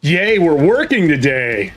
Yay, we're working today.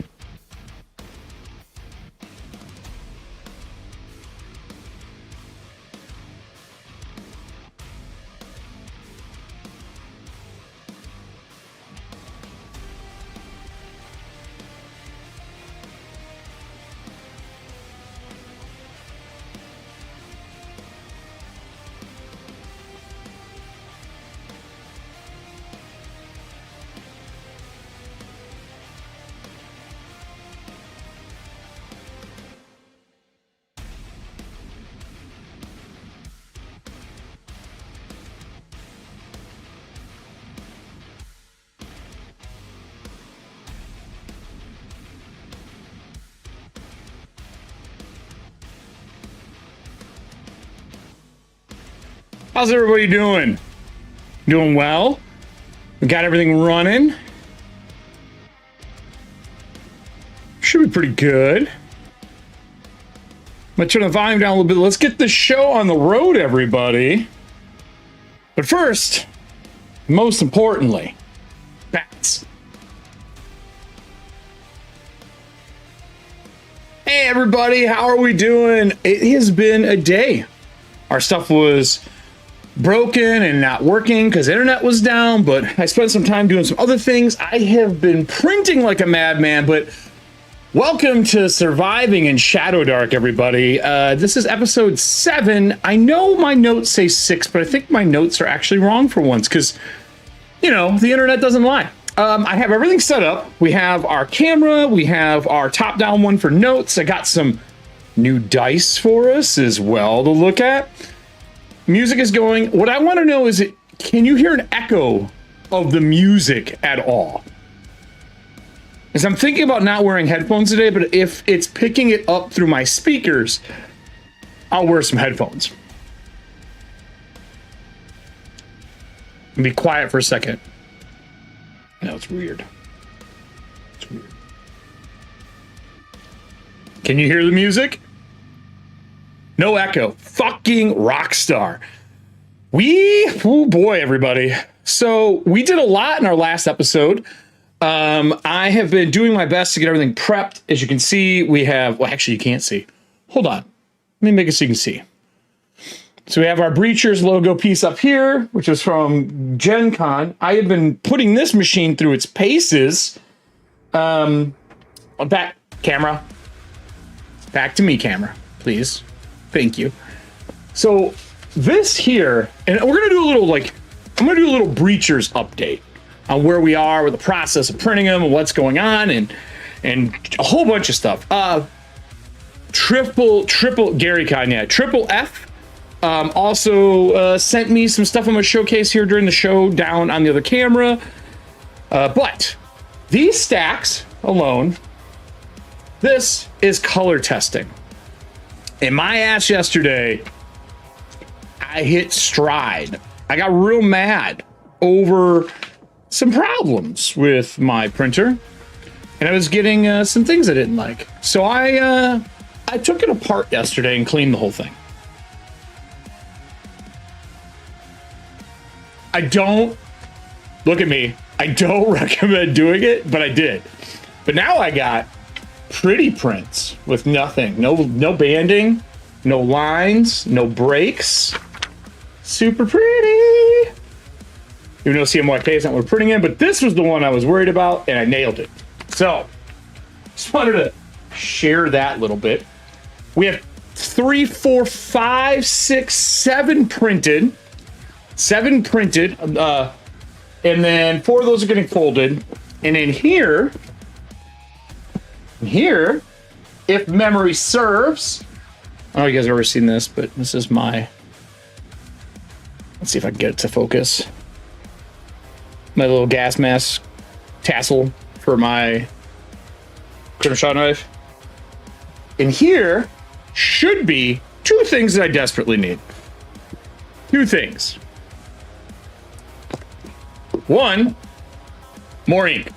How's everybody doing? Doing well? We got everything running. Should be pretty good. I'm gonna turn the volume down a little bit. Let's get the show on the road, everybody. But first, most importantly, bats. Hey everybody, how are we doing? It has been a day. Our stuff was broken and not working because internet was down, but I spent some time doing some other things. I have been printing like a madman, but welcome to Surviving in Shadowdark, everybody. This is episode 7. I know my notes say 6, but I think my notes are actually wrong for once because, you know, the internet doesn't lie. I have everything set up. We have our camera. We have our top-down one for notes. I got some new dice for us as well to look at. Music is going. What I want to know is, can you hear an echo of the music at all? Because I'm thinking about not wearing headphones today, but if it's picking it up through my speakers, I'll wear some headphones. And be quiet for a second. No, it's weird. It's weird. Can you hear the music? No echo. Fucking rock star. Oh boy, everybody. So we did a lot in our last episode. I have been doing my best to get everything prepped. As you can see, we have, well, actually you can't see. Hold on. Let me make it so you can see. So we have our Breachers logo piece up here, which is from Gen Con. I have been putting this machine through its paces. Back, camera. Back to me, camera, please. Thank you. So this here, and we're gonna do a little I'm gonna do a little Breachers update on where we are with the process of printing them and what's going on and a whole bunch of stuff. Triple Gary Con, yeah, Triple F. Also sent me some stuff I'm gonna showcase here during the show down on the other camera. But These stacks alone, this is color testing. In my ass yesterday, I hit stride. I got real mad over some problems with my printer, and I was getting some things I didn't like. So I took it apart yesterday and cleaned the whole thing. I don't, look at me, I don't recommend doing it, but I did. But now I got pretty prints with nothing, no banding, no lines, no breaks. Super pretty. Even though CMYK is not what we're printing in, but this was the one I was worried about, and I nailed it. So, just wanted to share that a little bit. We have 3, 4, 5, 6, 7 printed. 7 printed, and then 4 of those are getting folded. And in here, if memory serves, I don't know if you guys have ever seen this, but this is my, let's see if I can get it to focus. My little gas mask tassel for my crimson shot knife. In here should be 2 things that I desperately need. 2 things. 1, more ink.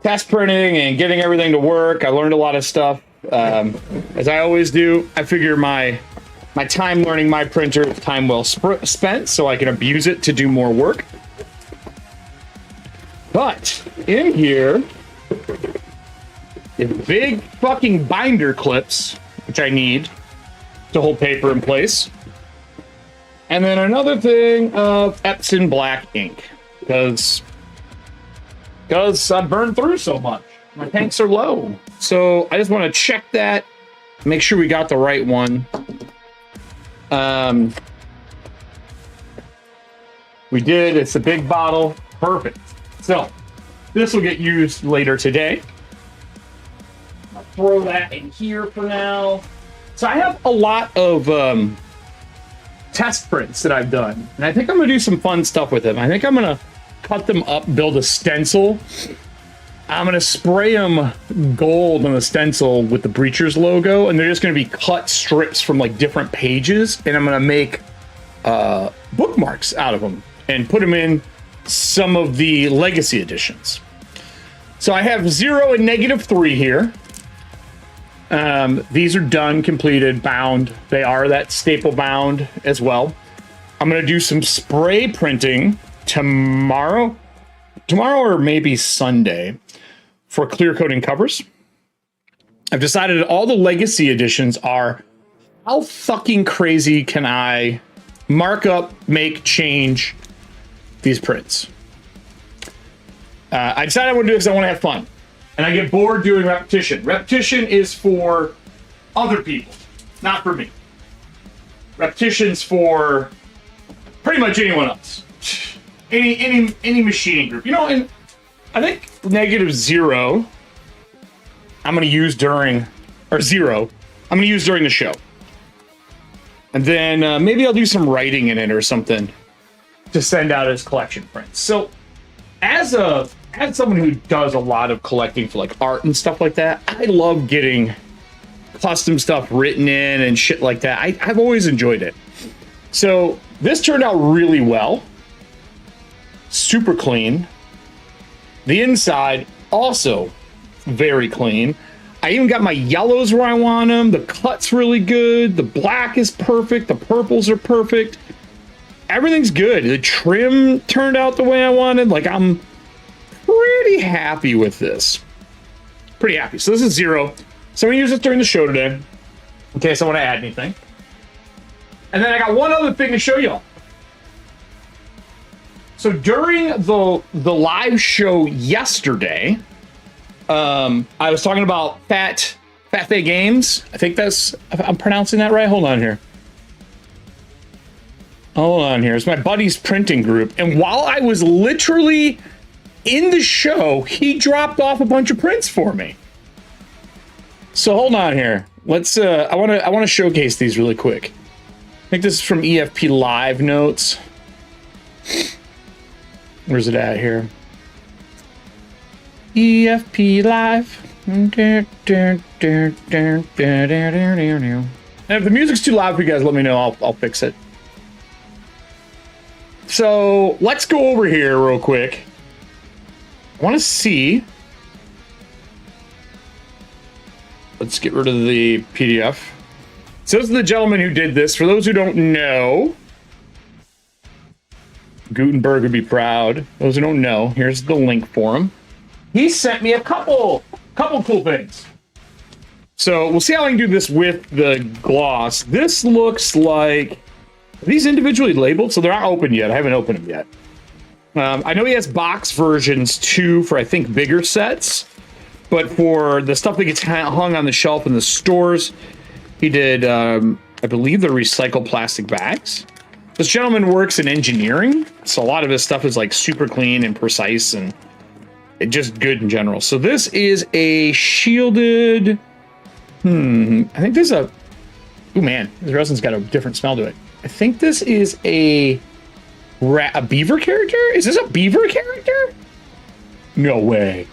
Test printing and getting everything to work. I learned a lot of stuff. As I always do, I figure my time learning my printer is time well spent, so I can abuse it to do more work. But in here is big fucking binder clips, which I need to hold paper in place. And then another thing of Epson black ink, because I burned through so much. My tanks are low. So I just want to check that, make sure we got the right one. We did, it's a big bottle, perfect. So this will get used later today. I'll throw that in here for now. So I have a lot of test prints that I've done, and I think I'm gonna do some fun stuff with them. I think I'm gonna cut them up, build a stencil. I'm gonna spray them gold on the stencil with the Breachers logo, and they're just gonna be cut strips from like different pages, and I'm gonna make bookmarks out of them and put them in some of the legacy editions. So I have 0 and -3 here. These are done, completed, bound. They are that staple bound as well. I'm gonna do some spray printing tomorrow or maybe Sunday for clear coating covers. I've decided that all the legacy editions are, how fucking crazy can I mark up, make, change these prints? I decided I want to do it because I want to have fun. And I get bored doing repetition. Repetition is for other people, not for me. Repetition's for pretty much anyone else. Any machining group. You know, and I think -0 I'm going to use during, or 0, I'm going to use during the show. And then maybe I'll do some writing in it or something to send out as collection prints. So as someone who does a lot of collecting for like art and stuff like that, I love getting custom stuff written in and shit like that. I've always enjoyed it. So this turned out really well. Super clean. The inside also very clean. I even got my yellows where I want them. The cut's really good. The black is perfect. The purples are perfect. Everything's good. The trim turned out the way I wanted. Like, I'm pretty happy with this. Pretty happy. So this is 0. So I'm gonna use this during the show today in case I want to add anything. And then I got one other thing to show y'all. So during the live show yesterday, I was talking about Fat Games. I think I'm pronouncing that right. Hold on here. It's my buddy's printing group. And while I was literally in the show, he dropped off a bunch of prints for me. So hold on here. Let's I want to showcase these really quick. I think this is from EFP Live Notes. Where's it at here? EFP Live. And if the music's too loud for you guys, let me know. I'll fix it. So let's go over here real quick. I want to see. Let's get rid of the PDF. So this is the gentleman who did this. For those who don't know, Gutenberg would be proud. Those who don't know, here's the link for him. He sent me a couple cool things. So we'll see how I can do this with the gloss. This looks like, are these individually labeled? So they're not open yet. I haven't opened them yet. I know he has box versions too for, I think, bigger sets. But for the stuff that gets hung on the shelf in the stores, he did, I believe, the recycled plastic bags. This gentleman works in engineering, so a lot of his stuff is like super clean and precise and just good in general. So this is a shielded, I think this is a, oh man, this resin's got a different smell to it. I think this is a beaver character? Is this a beaver character? No way.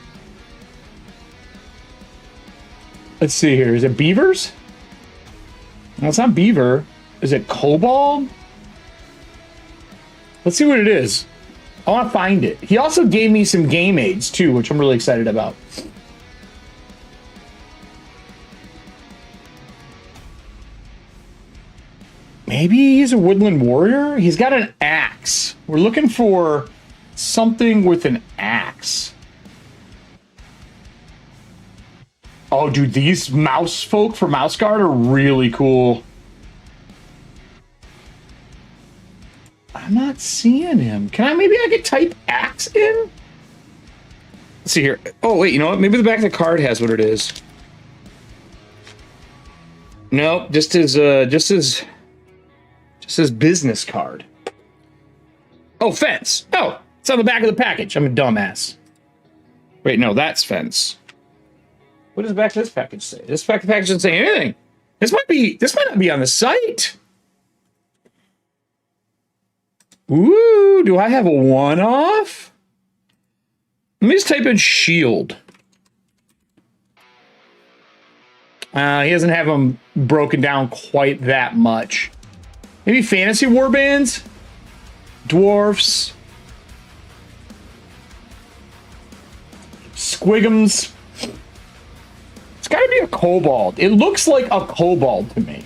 Let's see here. Is it beavers? No, it's not beaver. Is it kobold? Let's see what it is. I want to find it. He also gave me some game aids too, which I'm really excited about. Maybe he's a woodland warrior? He's got an axe. We're looking for something with an axe. Oh, dude, these mouse folk for Mouse Guard are really cool. I'm not seeing him. Maybe I could type axe in? Let's see here. Oh, wait, you know what? Maybe the back of the card has what it is. Nope, just his business card. Oh, fence. Oh, it's on the back of the package. I'm a dumbass. Wait, no, that's fence. What does the back of this package say? This back of the package doesn't say anything. This might not be on the site. Ooh, do I have a one-off? Let me just type in shield. He doesn't have them broken down quite that much. Maybe fantasy warbands? Dwarfs? Squigums? It's gotta be a kobold. It looks like a kobold to me.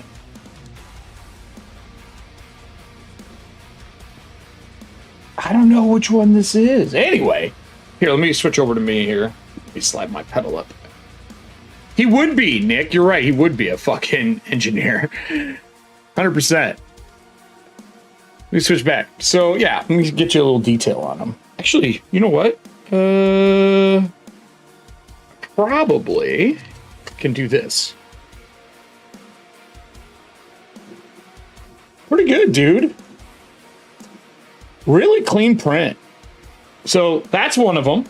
I don't know which one this is. Anyway, here, let me switch over to me here. Let me slide my pedal up. He would be, Nick. You're right. He would be a fucking engineer. 100%. Let me switch back. So, yeah, let me get you a little detail on him. Actually, you know what? Probably can do this. Pretty good, dude. Really clean print. So that's one of them.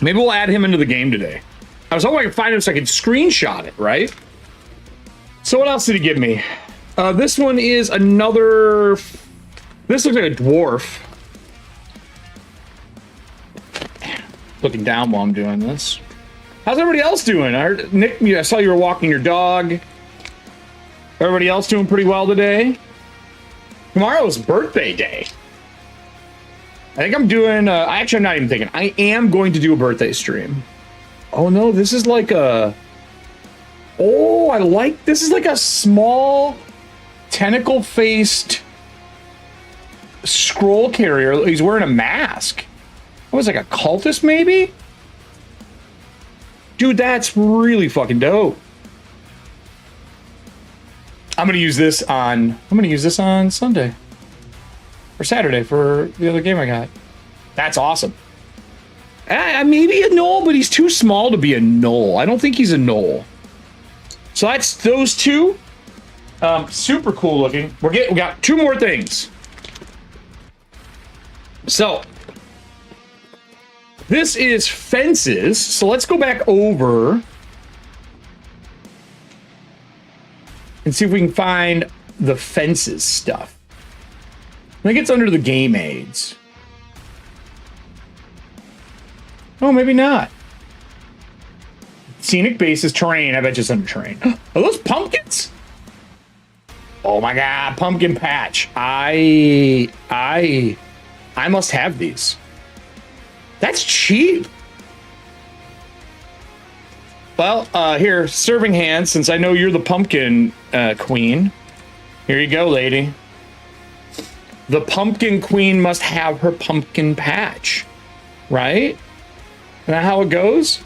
Maybe we'll add him into the game today. I was hoping I could find him so I could screenshot it, right? So what else did he give me? This one is another... This looks like a dwarf. Looking down while I'm doing this. How's everybody else doing? I heard, Nick, I saw you were walking your dog. Everybody else doing pretty well today? Tomorrow's birthday day. I think I'm doing, actually I'm not even thinking. I am going to do a birthday stream. Oh no, this is like a, oh, this is like a small tentacle-faced scroll carrier. He's wearing a mask. What was like a cultist maybe? Dude, that's really fucking dope. I'm gonna use this on Sunday or Saturday for the other game I got. That's awesome. Maybe a gnoll, but he's too small to be a gnoll. I don't think he's a gnoll. So that's those two. Super cool looking. We got two more things. So this is fences. So let's go back over and see if we can find the fences stuff. I think it's under the game aids. Oh, maybe not. Scenic bases, terrain. I bet you it's under terrain. Are those pumpkins? Oh my god, pumpkin patch. I must have these. That's cheap. Well, here, serving hand, since I know you're the pumpkin queen. Here you go, lady. The pumpkin queen must have her pumpkin patch. Right? Isn't that how it goes?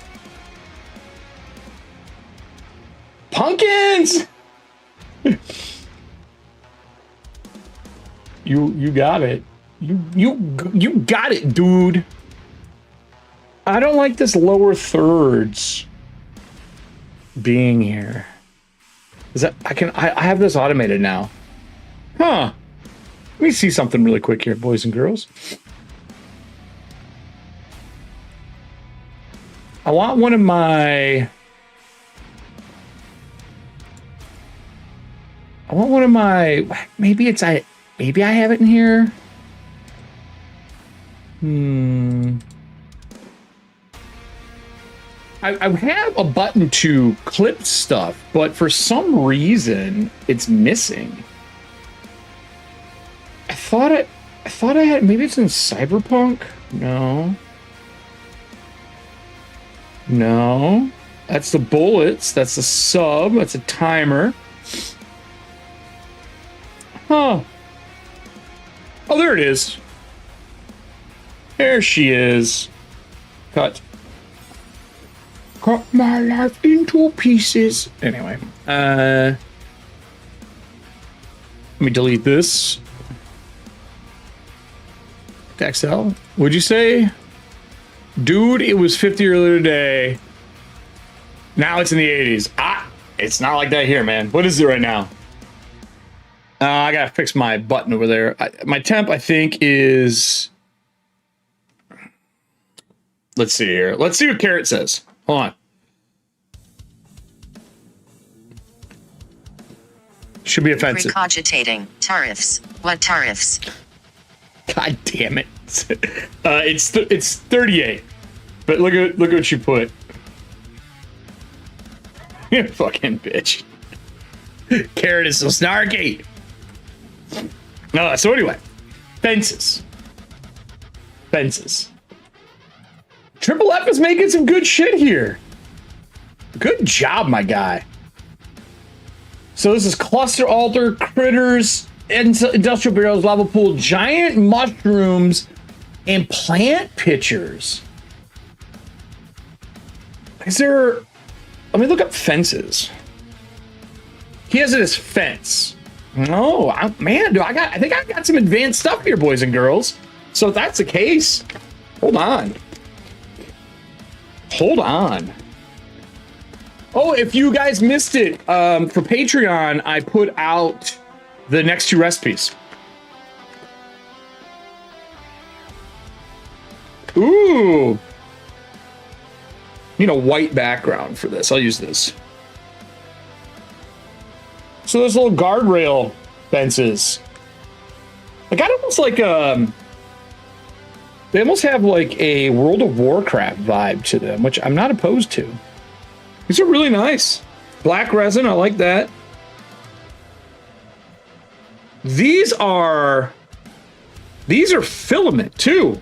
Pumpkins! You got it. You got it, dude. I don't like this lower thirds being here. Is that I have this automated now. Huh. Let me see something really quick here, boys and girls. I want one of my maybe I have it in here. I have a button to clip stuff, but for some reason it's missing. I thought I had, maybe it's in Cyberpunk? No. That's the bullets, that's the sub, that's a timer. Huh. Oh, there it is. There she is. Cut my life into pieces. Anyway, let me delete this. XL. Would you say? Dude, it was 50 earlier today. Now it's in the 80s. It's not like that here, man. What is it right now? I gotta fix my button over there. My temp, I think, is... Let's see here. Let's see what Carrot says. Hold on. Should be offensive. Recogitating tariffs. What tariffs? God damn it. It's 38. But look at what you put. You fucking bitch. Carrot is so snarky. So anyway, fences. Triple F is making some good shit here. Good job, my guy. So this is cluster altar, critters, industrial barrels, lava pool, giant mushrooms, and plant pitchers. Is there... Let me look up fences. He has it as fence. No, man, I think I got some advanced stuff here, boys and girls. So if that's the case, hold on. Oh, if you guys missed it, for Patreon, I put out the next 2 recipes. Ooh. Need a white background for this. I'll use this. So there's little guardrail fences. I got almost like they almost have like a World of Warcraft vibe to them, which I'm not opposed to. These are really nice. Black resin, I like that. These are filament too.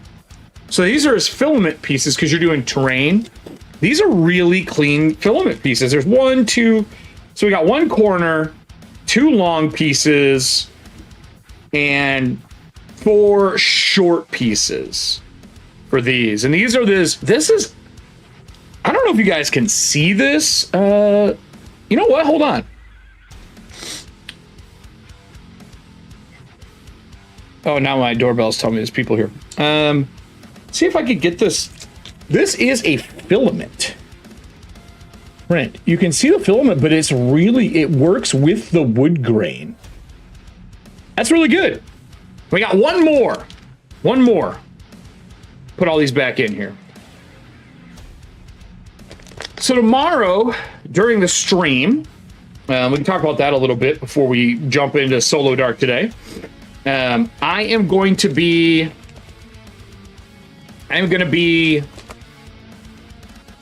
So these are as filament pieces because you're doing terrain. These are really clean filament pieces. There's 1, 2, so we got 1 corner, 2 long pieces, and 4 short pieces for these. And these are this is, I don't know if you guys can see this. You know what? Hold on. Oh, now my doorbell's telling me there's people here. See if I could get this. This is a filament print. You can see the filament, but it's really, it works with the wood grain. That's really good. We got one more. Put all these back in here. So tomorrow, during the stream, we can talk about that a little bit before we jump into Solodark today. I am going to be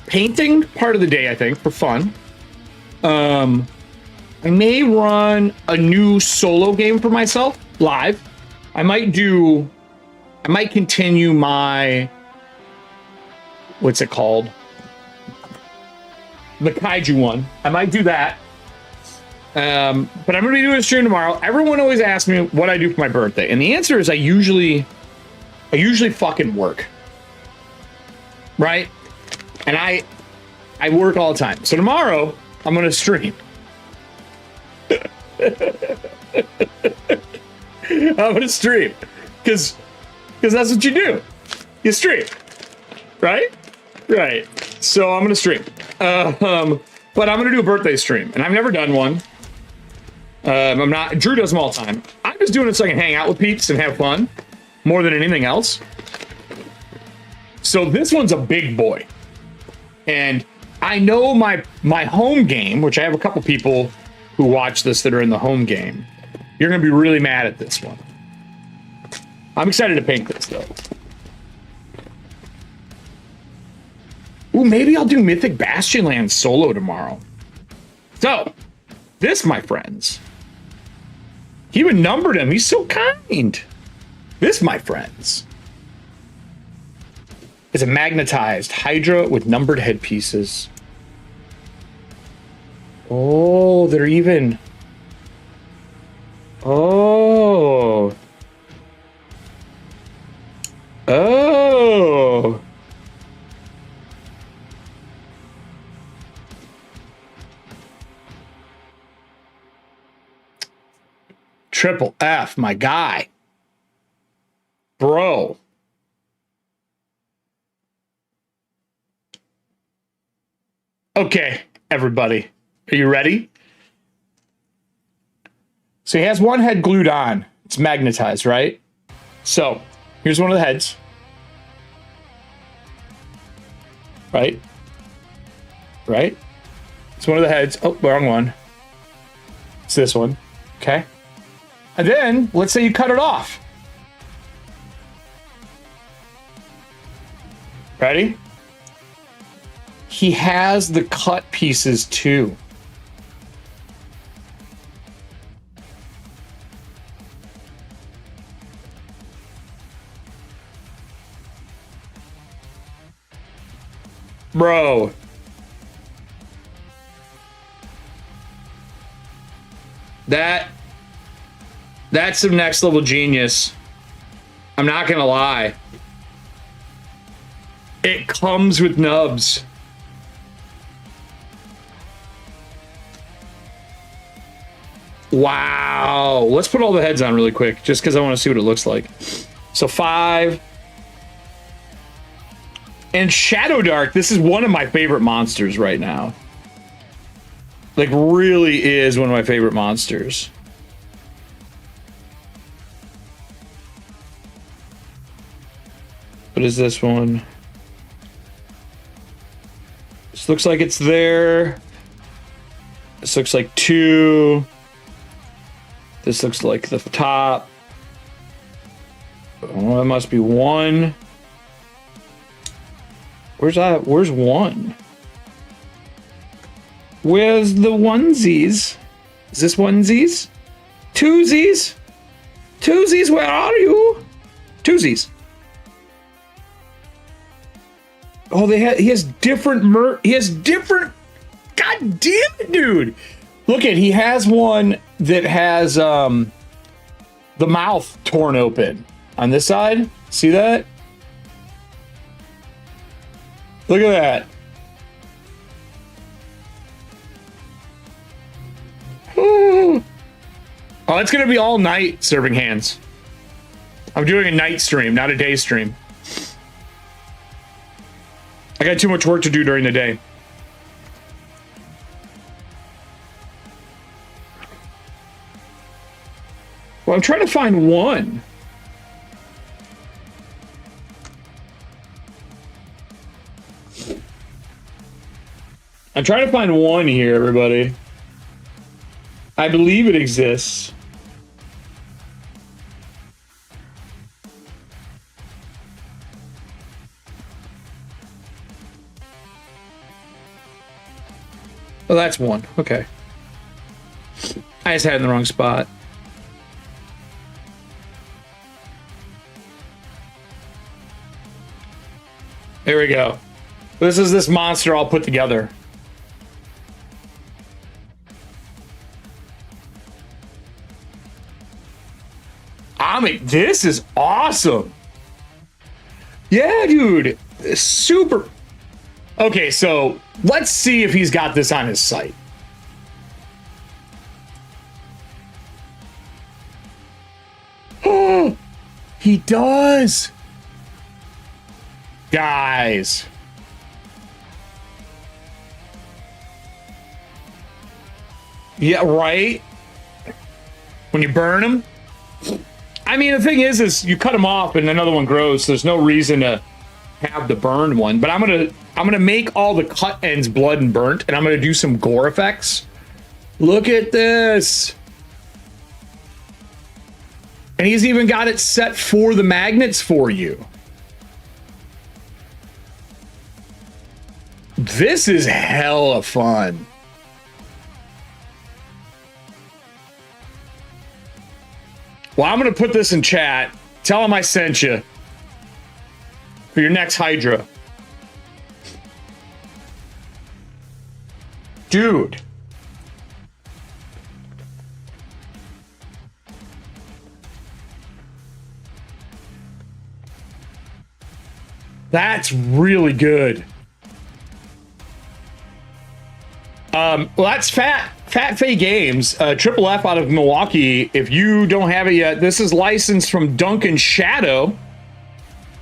painting part of the day, I think, for fun. I may run a new solo game for myself live. I might continue my, what's it called? The kaiju one. I might do that. But I'm going to be doing a stream tomorrow. Everyone always asks me what I do for my birthday. And the answer is I usually fucking work. Right? And I work all the time. So tomorrow I'm going to stream. I'm going to stream. Because that's what you do. You stream. Right? Right. So I'm going to stream. But I'm going to do a birthday stream. And I've never done one. Drew does them all the time. I'm just doing it so I can hang out with peeps and have fun more than anything else. So this one's a big boy. And I know my home game, which I have a couple people who watch this that are in the home game. You're going to be really mad at this one. I'm excited to paint this, though. Ooh, maybe I'll do Mythic Bastionland solo tomorrow. So, this, my friends. He even numbered him. He's so kind. This, my friends, is a magnetized Hydra with numbered headpieces. Oh, they're even. Oh. Oh. Triple F, my guy. Bro. Okay, everybody. Are you ready? So he has one head glued on. It's magnetized, right? So here's one of the heads. Right? Right? It's one of the heads. Oh, wrong one. It's this one. Okay. And then, let's say you cut it off. Ready? He has the cut pieces too. Bro. That's some next level genius. I'm not gonna lie. It comes with nubs. Wow. Let's put all the heads on really quick, just because I want to see what it looks like. So 5. And Shadowdark, this is one of my favorite monsters right now. Like, really is one of my favorite monsters. What is this one? This looks like it's there. This looks like 2. This looks like the top. Oh, that must be 1. Where's that? Where's 1? Where's the onesies? Is this onesies? Twosies? Twosies, where are you? Twosies. Oh, he has different he has different. God damn it, dude! Look at, he has one that has the mouth torn open on this side. See that? Look at that. Oh, it's gonna be all night serving hands. I'm doing a night stream, not a day stream. I got too much work to do during the day. Well, I'm trying to find one. I'm trying to find one here, everybody. I believe it exists. Oh, that's one. Okay. I just had it in the wrong spot. There we go. This is this monster all put together. I mean, this is awesome. Yeah, dude. Super. Okay, so let's see if he's got this on his site. Oh, he does. Guys. Yeah, right? When you burn them. I mean, the thing is you cut them off and another one grows. So there's no reason to have the burned one. But I'm gonna make all the cut ends blood and burnt, and I'm gonna do some gore effects. Look at this. And he's even got it set for the magnets for you. This is hella fun. Well, I'm going to put this in chat. Tell him I sent you for your next Hydra. Dude. That's really good. Well, that's Fat Faye Games, Triple F out of Milwaukee. If you don't have it yet, this is licensed from Duncan Shadow.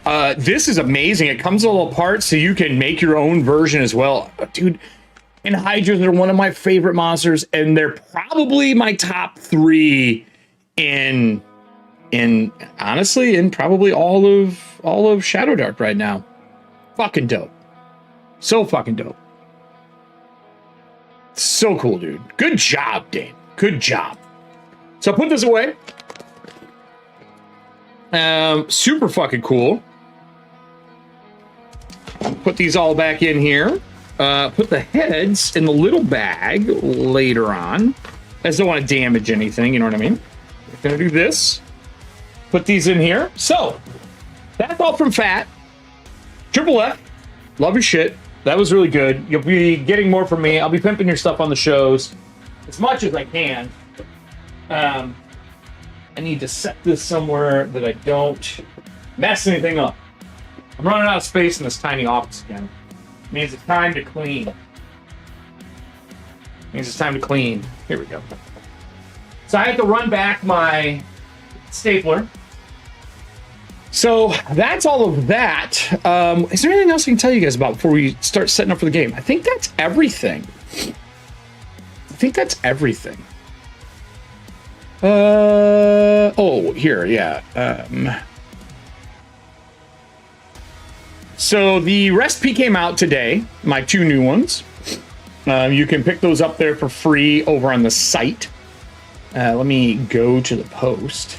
This is amazing. It comes all apart so you can make your own version as well. Dude, and Hydras are one of my favorite monsters, and they're probably my top 3 in honestly, in probably all of Shadowdark right now. Fucking dope. So fucking dope. So cool, dude. Good job, Dane. Good job. So I put this away. Super fucking cool. Put these all back in here. Put the heads in the little bag later on. I just don't want to damage anything, you know what I mean? We're gonna do this. Put these in here. So, that's all from Fat. Triple F. Love your shit. That was really good. You'll be getting more from me. I'll be pimping your stuff on the shows as much as I can. I need to set this somewhere that I don't mess anything up. I'm running out of space in this tiny office again. It means it's time to clean. Here we go. So I have to run back my stapler. So that's all of that. Is there anything else I can tell you guys about before we start setting up for the game? I think that's everything. Oh, here, yeah. So the recipe came out today, my 2 new ones. You can pick those up there for free over on the site. Let me go to the post.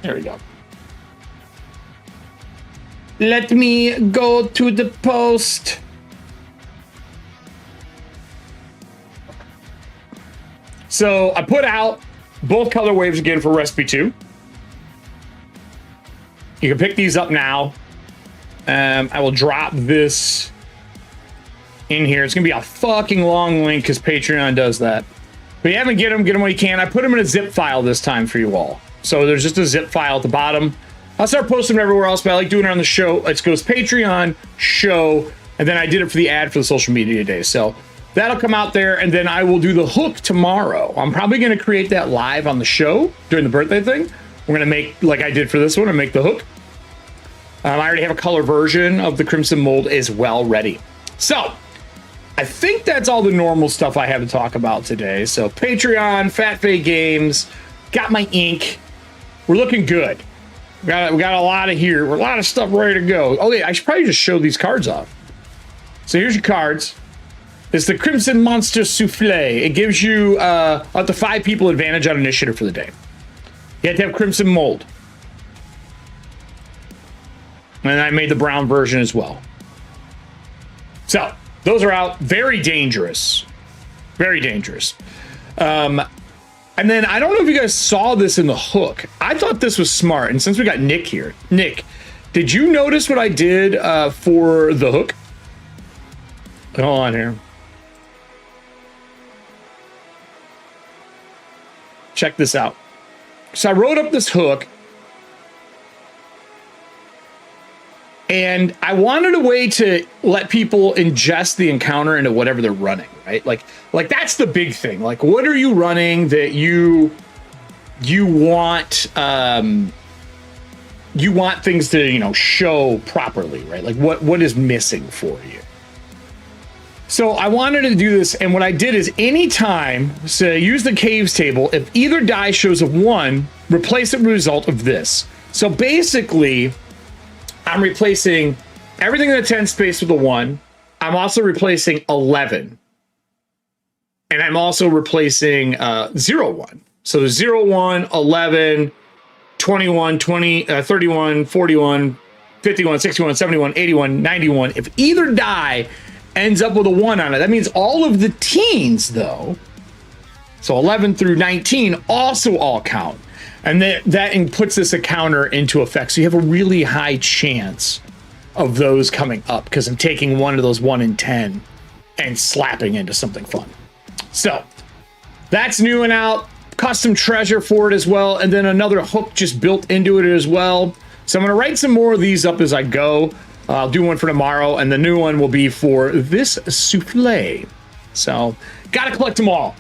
There we go. Let me go to the post. So I put out both color waves again for recipe 2. You can pick these up now. I will drop this in here. It's gonna be a fucking long link because Patreon does that. But you haven't get them when you can. I put them in a zip file this time for you all. So there's just a zip file at the bottom. I'll start posting them everywhere else, but I like doing it on the show. It goes Patreon, show, and then I did it for the ad for the social media today. So that'll come out there, and then I will do the hook tomorrow. I'm probably going to create that live on the show during the birthday thing. We're going to make, like I did for this one, and make the hook. I already have a color version of the Crimson Mold as well ready. So I think that's all the normal stuff I have to talk about today. So Patreon, Fat Faye Games, got my ink. We're looking good. We got a lot of here. We're a lot of stuff ready to go. Oh yeah, I should probably just show these cards off. So here's your cards. It's the Crimson Monster Souffle. It gives you up to 5 people advantage on initiative for the day. You have to have Crimson Mold. And I made the brown version as well. So, those are out. Very dangerous. Very dangerous. And then, I don't know if you guys saw this in the hook. I thought this was smart. And since we got Nick here. Nick, did you notice what I did for the hook? Hold on here. Check this out. So I wrote up this hook. And I wanted a way to let people ingest the encounter into whatever they're running, right? Like that's the big thing. Like, what are you running that you want things to, you know, show properly, right? Like what is missing for you? So I wanted to do this, and what I did is anytime, so use the caves table, if either die shows a 1, replace it with a result of this. So basically, I'm replacing everything in the 10 space with a 1. I'm also replacing 11. And I'm also replacing 0, 1. So 0, 1, 11, 21, 20, 31, 41, 51, 61, 71, 81, 91. If either die ends up with a 1 on it, that means all of the teens, though, so 11 through 19, also all count. And that puts this encounter into effect. So you have a really high chance of those coming up because I'm taking one of those 1 in 10 and slapping into something fun. So that's new and out. Custom treasure for it as well. And then another hook just built into it as well. So I'm going to write some more of these up as I go. I'll do one for tomorrow, and the new one will be for this souffle. So, gotta collect them all.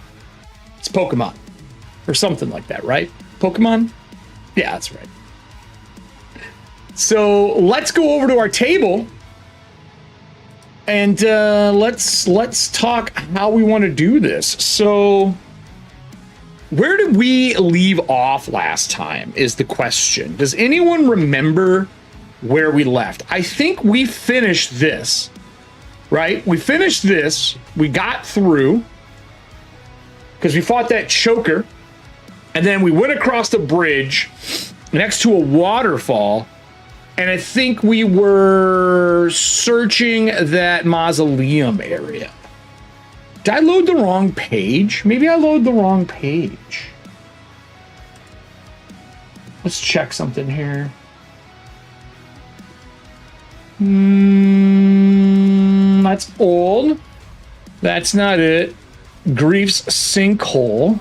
It's Pokemon. Or something like that, right? Pokemon? Yeah, that's right. So, let's go over to our table. And let's talk how we want to do this. So, where did we leave off last time is the question. Does anyone remember where we left? I think we finished this, right? We finished this. We got through because we fought that choker, and then we went across the bridge next to a waterfall, and I think we were searching that mausoleum area. Did I load the wrong page? Maybe I loaded the wrong page. Let's check something here. That's old. That's not it. Grief's Sinkhole.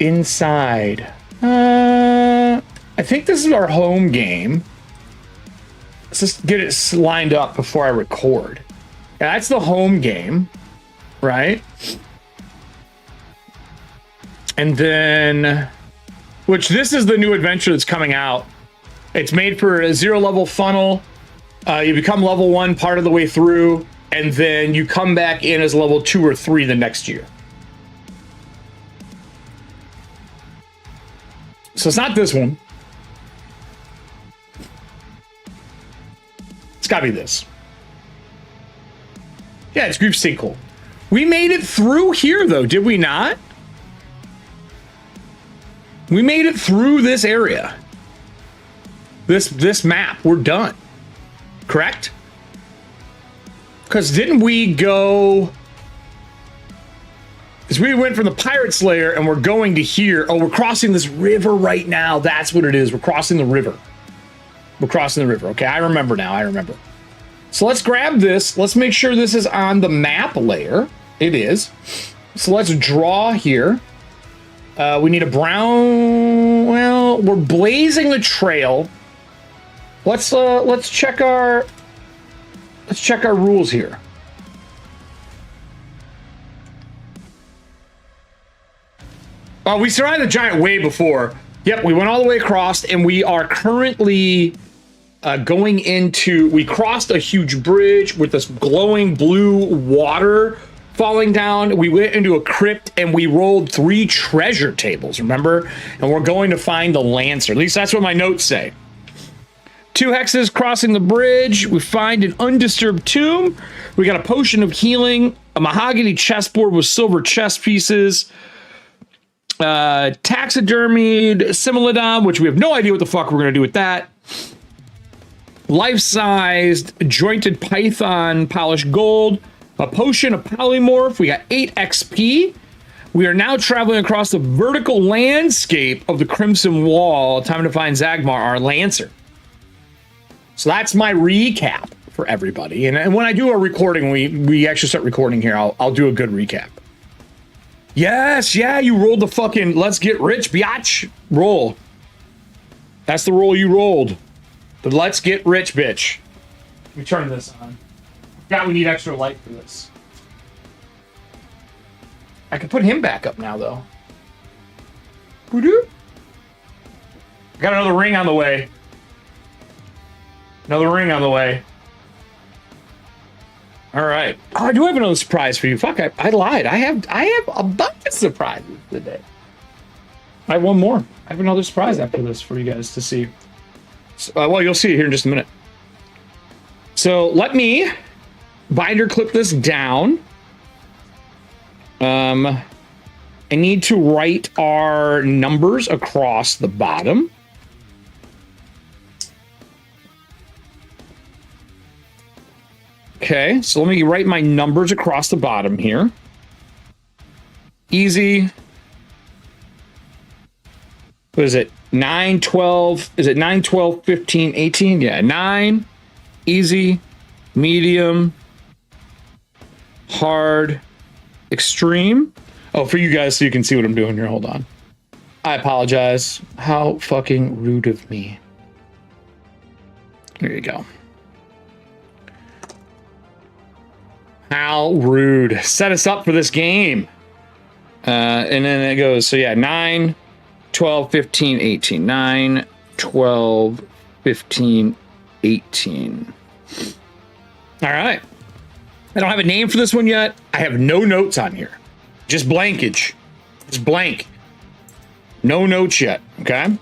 Inside. I think this is our home game. Let's just get it lined up before I record. Yeah, that's the home game, right? And then, which this is the new adventure that's coming out. It's made for a 0 level funnel. You become level 1 part of the way through, and then you come back in as level 2 or 3 the next year. So it's not this one. It's gotta be this. Yeah, it's Grief Sinkhole. We made it through here, though, did we not? We made it through this area. This map, we're done. Correct? Because didn't we go... Because we went from the Pirate Slayer and we're going to here. Oh, we're crossing this river right now. That's what it is. We're crossing the river. We're crossing the river. Okay, I remember now. I remember. So let's grab this. Let's make sure this is on the map layer. It is. So let's draw here. We need a brown... Well, we're blazing the trail. Let's check our rules here. Oh, we survived the giant wave before. Yep, we went all the way across, and we are currently going into... We crossed a huge bridge with this glowing blue water falling down. We went into a crypt, and we rolled 3 treasure tables, remember? And we're going to find the Lancer. At least that's what my notes say. 2 hexes crossing the bridge. We find an undisturbed tomb. We got a potion of healing, a mahogany chessboard with silver chess pieces, taxidermied Similodon, which we have no idea what the fuck we're going to do with that. Life-sized jointed python polished gold, a potion of polymorph. We got 8 XP. We are now traveling across the vertical landscape of the Crimson Wall. Time to find Zagmar, our Lancer. So that's my recap for everybody. And when I do a recording, we actually start recording here, I'll do a good recap. Yes, yeah, you rolled the fucking let's get rich, biatch roll. That's the roll you rolled. The let's get rich, bitch. Let me turn this on. God, we need extra light for this. I can put him back up now, though. Got another ring on the way. Another ring on the way. All right. Oh, I do have another surprise for you. Fuck, I lied. I have a bunch of surprises today. I have one more. I have another surprise after this for you guys to see. So, well, you'll see it here in just a minute. So let me binder clip this down. I need to write our numbers across the bottom. Okay, so let me write my numbers across the bottom here. Easy. What is it? 9, 12. Is it 9, 12, 15, 18? Yeah, 9. Easy. Medium. Hard. Extreme. Oh, for you guys so you can see what I'm doing here. Hold on. I apologize. How fucking rude of me. There you go. How rude. Set us up for this game. And then it goes, so yeah, 9, 12, 15, 18. 9, 12, 15, 18. All right. I don't have a name for this one yet. I have no notes on here. Just blankage. Just blank. No notes yet, okay?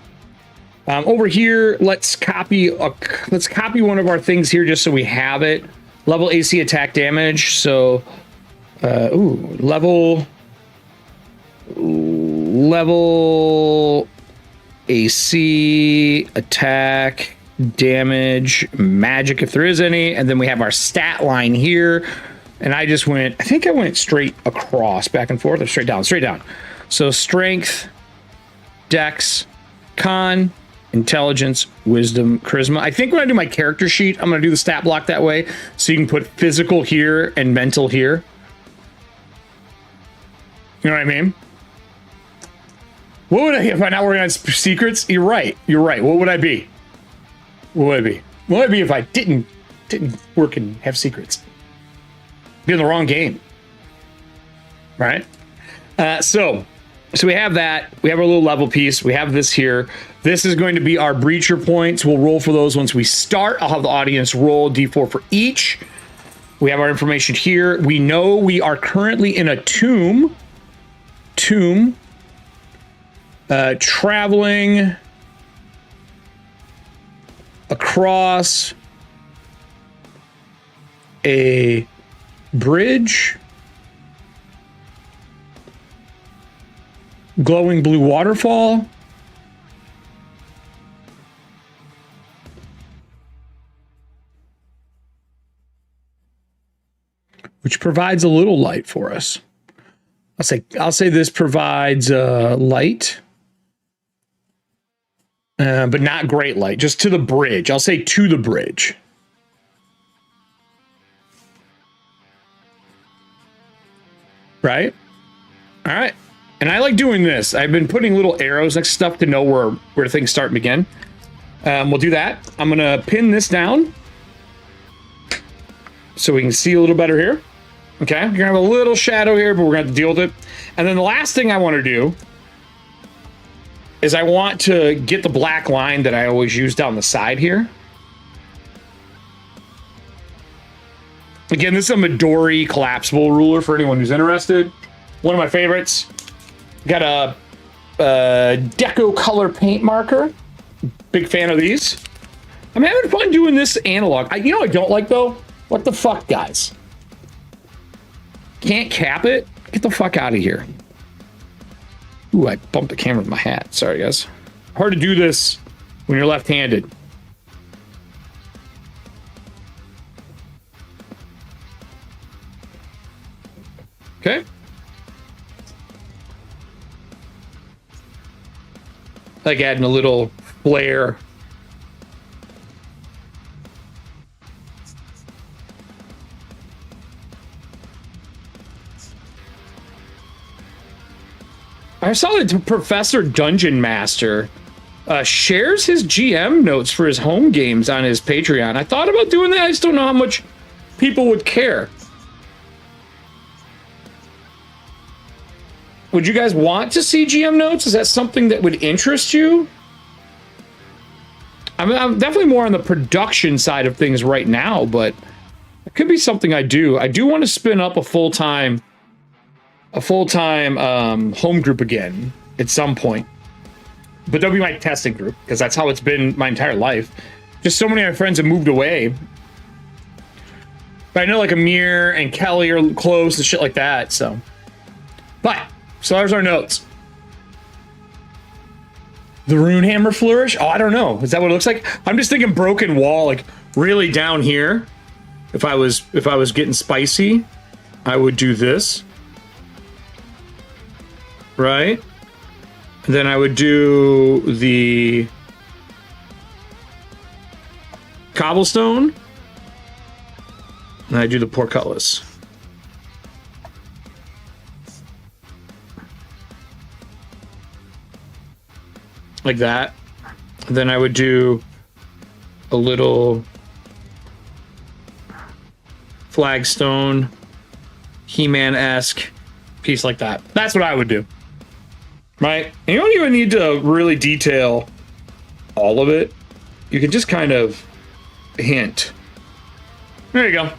Over here, let's copy one of our things here just so we have it. Level AC attack damage. So, level AC attack damage magic if there is any, and then we have our stat line here. And I think I went straight across, back and forth, or straight down. So strength, dex, con, intelligence, wisdom, charisma. I think when I do my character sheet, I'm going to do the stat block that way. So you can put physical here and mental here. You know what I mean? What would I be if I'm not working on secrets? You're right. What would I be? What would I be if I didn't work and have secrets? Be in the wrong game. Right? So we have that. We have our little level piece. We have this here. This is going to be our breacher points. We'll roll for those once we start. I'll have the audience roll D4 for each. We have our information here. We know we are currently in a tomb. Traveling across a bridge. Glowing blue waterfall. Which provides a little light for us. I'll say this provides light. But not great light, just to the bridge. I'll say to the bridge. Right? All right. And I like doing this. I've been putting little arrows next to stuff to know where things start and begin. We'll do that. I'm going to pin this down so we can see a little better here. Okay. You're going to have a little shadow here, but we're going to have to deal with it. And then the last thing I want to do is I want to get the black line that I always use down the side here. Again, this is a Midori collapsible ruler for anyone who's interested. One of my favorites. Got a Deco color paint marker. Big fan of these. I'm having fun doing this analog. You know what I don't like, though? What the fuck, guys? Can't cap it? Get the fuck out of here. Ooh, I bumped the camera with my hat. Sorry, guys. Hard to do this when you're left-handed. Okay. Like adding a little flare. I saw that Professor Dungeon Master shares his GM notes for his home games on his Patreon. I thought about doing that. I just don't know how much people would care. Would you guys want to see GM notes? Is that something that would interest you? I'm definitely more on the production side of things right now, but it could be something I do. I do want to spin up a full-time home group again at some point. But that'll be my testing group, because that's how it's been my entire life. Just so many of my friends have moved away. But I know like Amir and Kelly are close and shit like that, so. But, so there's our notes. The Runehammer Flourish? Oh, I don't know. Is that what it looks like? I'm just thinking broken wall, like really down here. If I was getting spicy, I would do this. Right? And then I would do the cobblestone. And I do the portcullis. Like that. And then I would do a little flagstone, He-Man-esque piece like that. That's what I would do. Right? And you don't even need to really detail all of it. You can just kind of hint. There you go.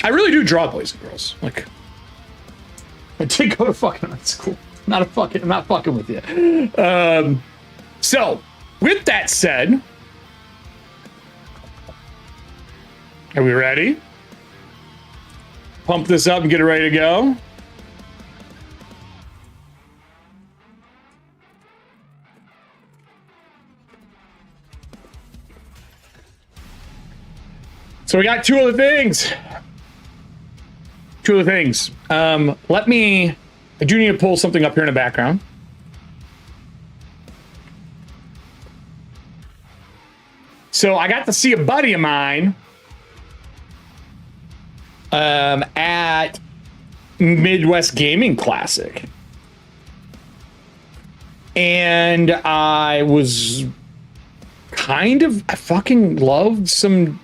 I really do draw boys and girls. Like, I did go to fucking art school. I'm not fucking with you. So, with that said, are we ready? Pump this up and get it ready to go. So we got two other things. I do need to pull something up here in the background. So I got to see a buddy of mine at Midwest Gaming Classic. And I fucking loved some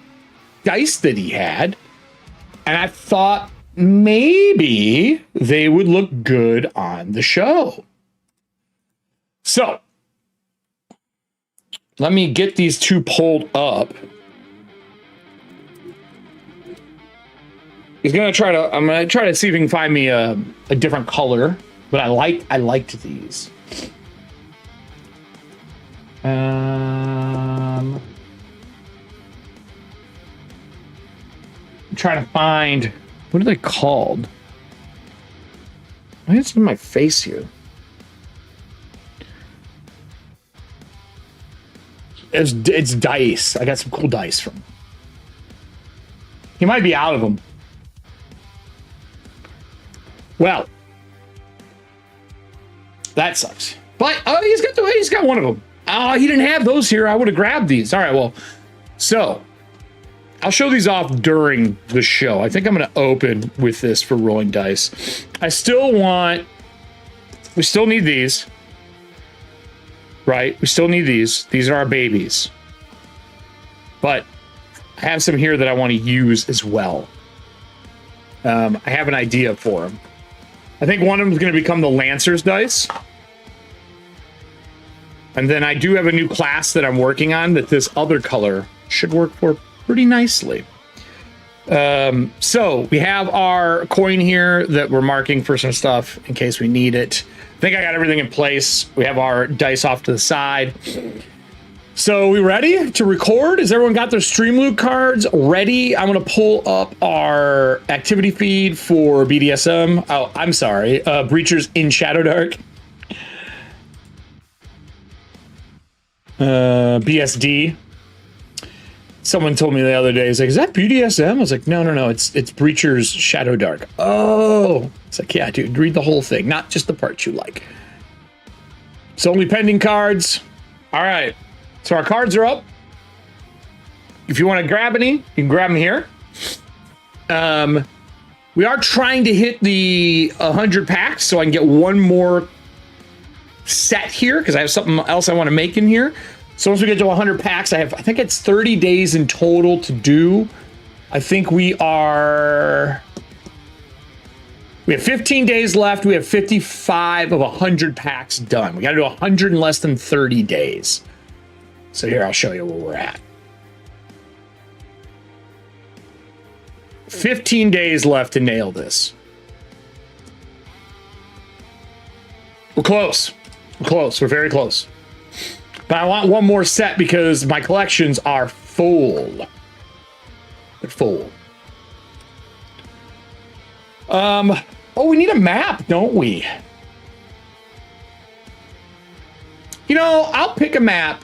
dice that he had. And I thought maybe they would look good on the show. So let me get these two pulled up. I'm gonna try to see if he can find me a different color, but I liked these. I'm trying to find, what are they called? Why is it in my face here? It's dice. I got some cool dice from him. He might be out of them. Well, that sucks. But he's got one of them. Oh, he didn't have those here. I would have grabbed these. All right, well, so I'll show these off during the show. I think I'm going to open with this for rolling dice. We still need these. Right? We still need these. These are our babies. But I have some here that I want to use as well. I have an idea for them. I think one of them is going to become the Lancer's dice. And then I do have a new class that I'm working on that this other color should work for pretty nicely. So we have our coin here that we're marking for some stuff in case we need it. I think I got everything in place. We have our dice off to the side. So we ready to record? Has everyone got their Streamloot cards ready? I'm going to pull up our activity feed for BDSM. Oh, I'm sorry. Breachers in Shadowdark. BSD. Someone told me the other day, he's like, is that BDSM? I was like, no, it's Breacher's Shadowdark. Oh, it's like, yeah, dude, read the whole thing, not just the parts you like. It's only pending cards. All right, so our cards are up. If you want to grab any, you can grab them here. We are trying to hit the 100 packs, so I can get one more set here because I have something else I want to make in here. So once we get to 100 packs, I think it's 30 days in total to do. I think we have 15 days left. We have 55 of 100 packs done. We got to do 100 in less than 30 days. So here, I'll show you where we're at. 15 days left to nail this. We're close. We're close. We're very close. But I want one more set because my collections are full. They're full. Oh, we need a map, don't we? You know, I'll pick a map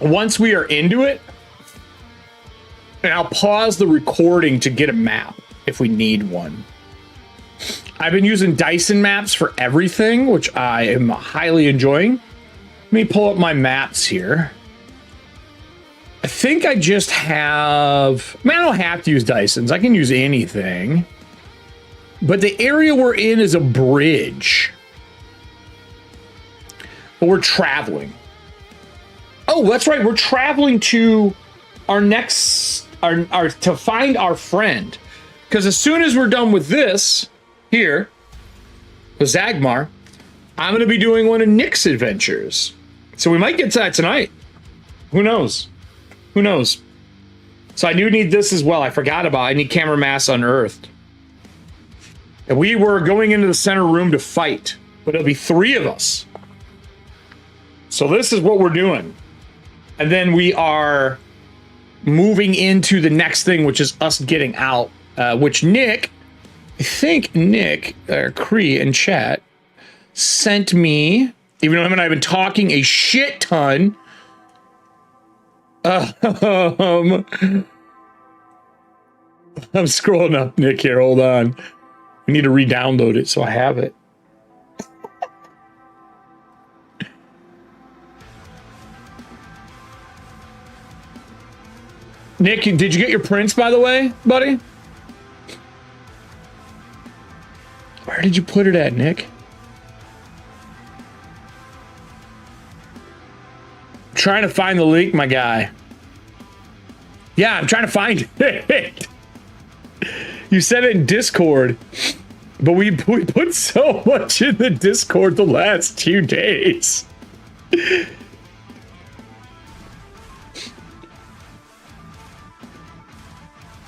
once we are into it. And I'll pause the recording to get a map if we need one. I've been using Dyson maps for everything, which I am highly enjoying. Let me pull up my maps here. I think I just have... I mean, I don't have to use Dysons. I can use anything. But the area we're in is a bridge. But we're traveling. Oh, that's right. We're traveling to our next... to find our friend. Because as soon as we're done with this... here, with Zagmar, I'm going to be doing one of Nick's adventures. So we might get to that tonight. Who knows? Who knows? So I do need this as well. I forgot about it. I need camera mass unearthed. And we were going into the center room to fight, but it'll be 3 of us. So this is what we're doing. And then we are moving into the next thing, which is us getting out, which Nick... I think Nick, or Cree in chat, sent me, even though him and I have been talking a shit ton. I'm scrolling up, Nick, here. Hold on. We need to re-download it so I have it. Nick, did you get your prints, by the way, buddy? Where did you put it at, Nick? I'm trying to find the link, my guy. Yeah, I'm trying to find it. You said it in Discord, but we put so much in the Discord the last 2 days.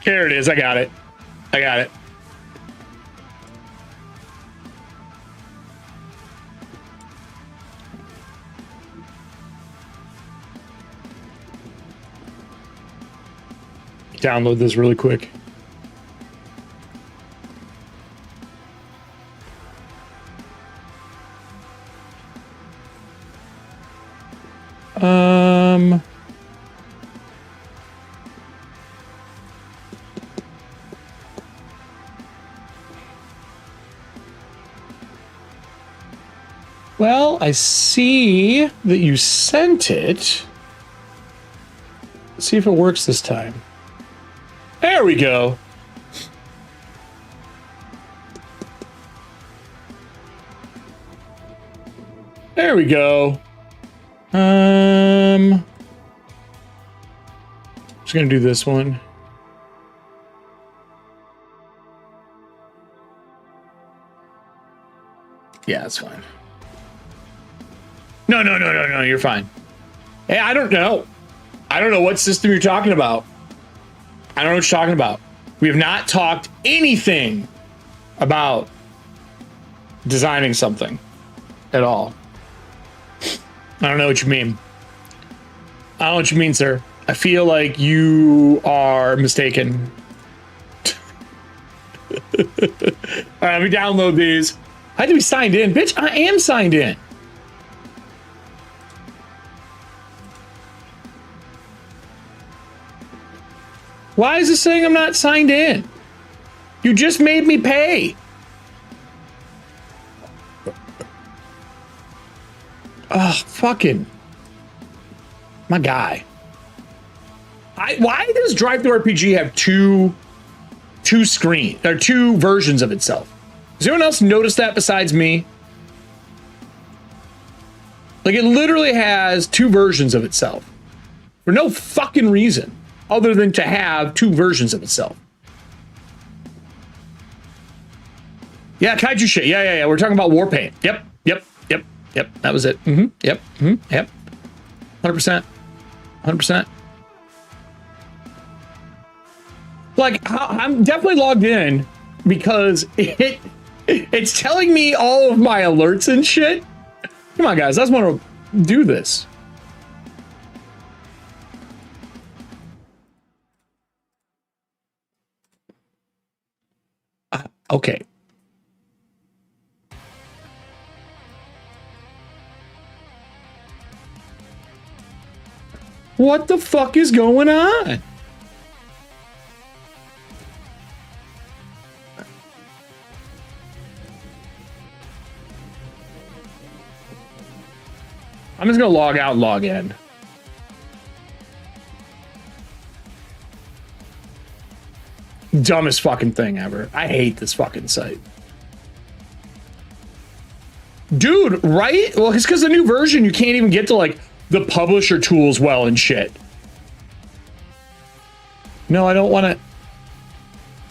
Here it is. I got it. I got it. Download this really quick. Well, I see that you sent it. Let's see if it works this time. There we go. There we go. Just gonna do this one. Yeah, that's fine. No, you're fine. Hey, I don't know. I don't know what system you're talking about. I don't know what you're talking about. We have not talked anything about designing something at all. I don't know what you mean. I don't know what you mean, sir. I feel like you are mistaken. All right, let me download these. I had to be signed in. Bitch, I am signed in. Why is it saying I'm not signed in? You just made me pay. Ugh, fucking my guy. Why does Drive-Thru-RPG have two versions of itself? Does anyone else notice that besides me? Like, it literally has two versions of itself for no fucking reason other than to have two versions of itself. Yeah, kaiju shit. Yeah. We're talking about Warpaint. Yep. That was it. Yep. 100%. 100%. Like, I'm definitely logged in because it's telling me all of my alerts and shit. Come on, guys. I just want to do this. Okay. What the fuck is going on? I'm just gonna log out and log in. Dumbest fucking thing ever. I hate this fucking site. Dude, right? Well, it's because the new version, you can't even get to like the publisher tools well and shit. No, I don't want to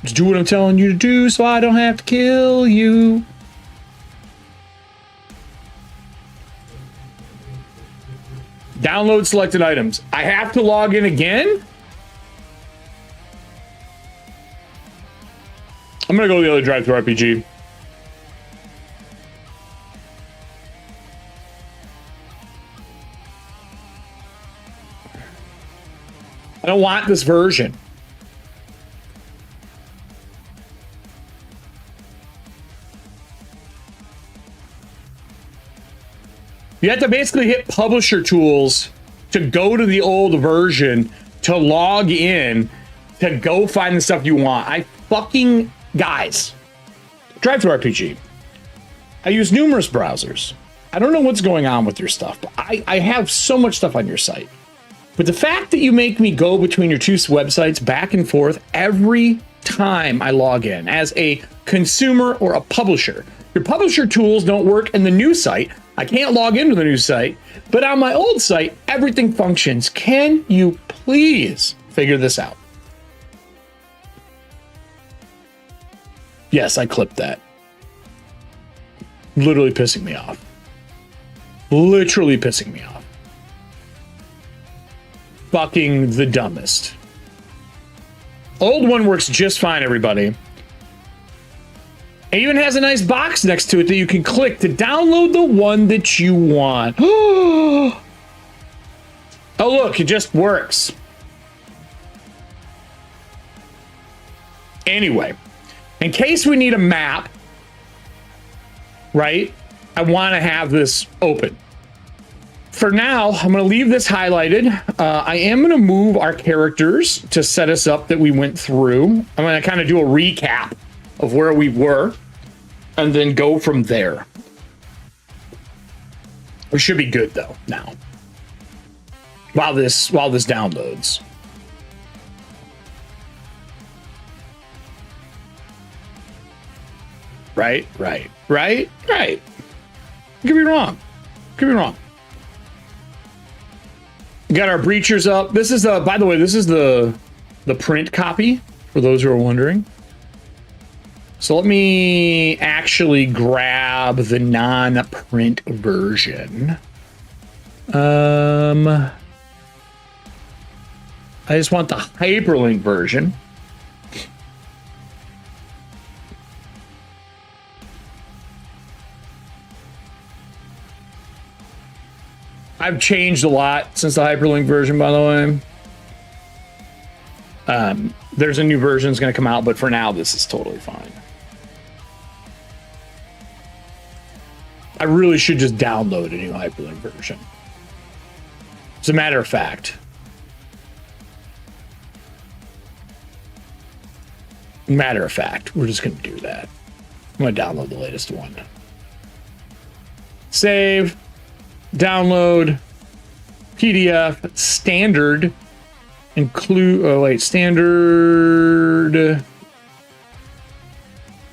just do what I'm telling you to do so I don't have to kill you. Download selected items. I have to log in again? I'm gonna go to the other Drive-Thru-RPG. I don't want this version. You have to basically hit publisher tools to go to the old version, to log in, to go find the stuff you want. I fucking, guys, Drive-Thru-RPG. I use numerous browsers. I don't know what's going on with your stuff, but I have so much stuff on your site. But the fact that you make me go between your two websites back and forth every time I log in as a consumer or a publisher, your publisher tools don't work in the new site. I can't log into the new site, but on my old site, everything functions. Can you please figure this out? Yes, I clipped that. Literally pissing me off. Literally pissing me off. Fucking the dumbest. Old one works just fine, everybody. It even has a nice box next to it that you can click to download the one that you want. Oh, look, it just works. Anyway, in case we need a map, right? I want to have this open. For now, I'm going to leave this highlighted. I am going to move our characters to set us up that we went through. I'm going to kind of do a recap of where we were and then go from there. We should be good though now. While this downloads. Right. Could be wrong. Got our breachers up. This is by the way, this is the print copy for those who are wondering. So let me actually grab the non-print version. I just want the hyperlink version. I've changed a lot since the hyperlink version, by the way. There's a new version that's going to come out, but for now, this is totally fine. I really should just download a new hyperlink version. As a matter of fact. Matter of fact, we're just going to do that. I'm going to download the latest one. Save. Download. PDF. Standard. Include. Oh, wait. Standard.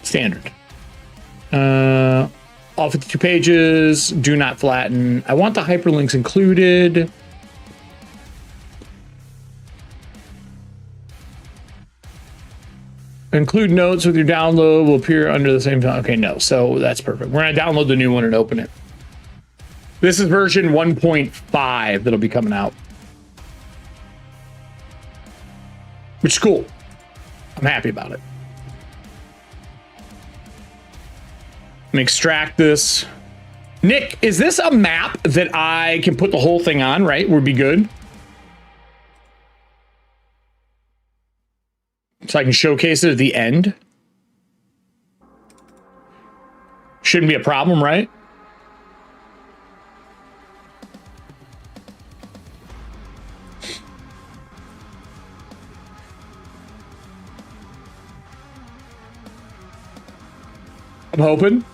Standard. All 52 pages. Do not flatten. I want the hyperlinks included. Include notes with your download will appear under the same time. Okay, no. So that's perfect. We're going to download the new one and open it. This is version 1.5 that'll be coming out. Which is cool. I'm happy about it. Let me extract this. Nick, is this a map that I can put the whole thing on, right? Would be good. So I can showcase it at the end. Shouldn't be a problem, right? I'm hoping.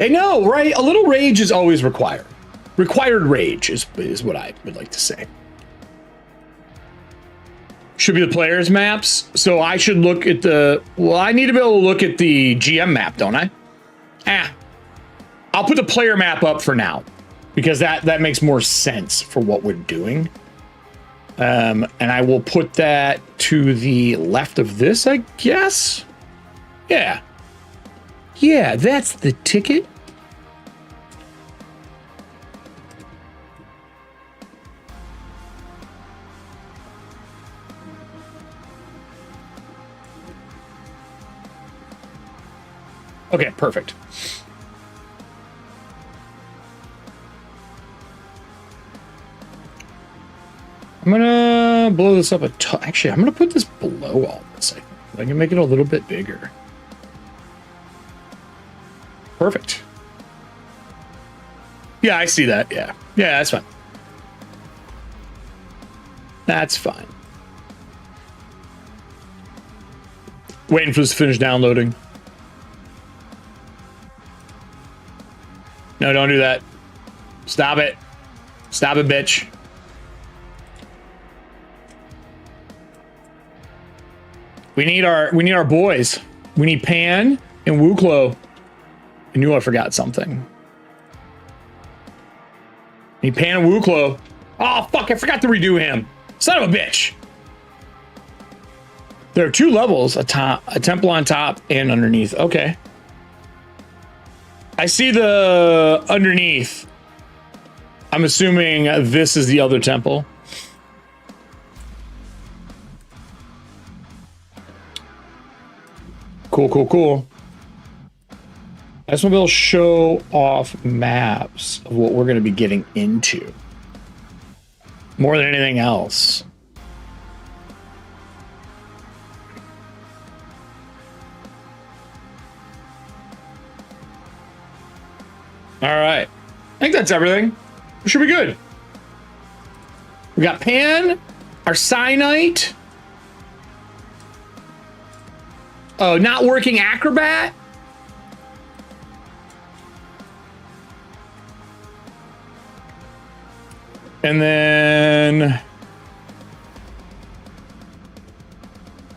I know, right? A little rage is always required. Required rage is what I would like to say. Should be the players' maps. So I should look at the... Well, I need to be able to look at the GM map, don't I? I'll put the player map up for now. Because that makes more sense for what we're doing. And I will put that to the left of this, I guess. Yeah. Yeah, that's the ticket. Okay, perfect. I'm gonna blow this up actually, I'm gonna put this below all this. I can make it a little bit bigger. Perfect. Yeah, I see that. Yeah. Yeah, that's fine. That's fine. Waiting for this to finish downloading. No, don't do that. Stop it. Stop it, bitch. We need our boys. We need Pan and Wuu Klo. I knew I forgot something. Need Pan and Wuu Klo. Oh, fuck, I forgot to redo him. Son of a bitch. There are 2 levels, a temple on top and underneath. Okay. I see the underneath. I'm assuming this is the other temple. Cool, cool, cool. I just want to be able to show off maps of what we're going to be getting into. More than anything else. All right. I think that's everything. We should be good. We got Pan, our Cyanite. Oh, not working Acrobat. And then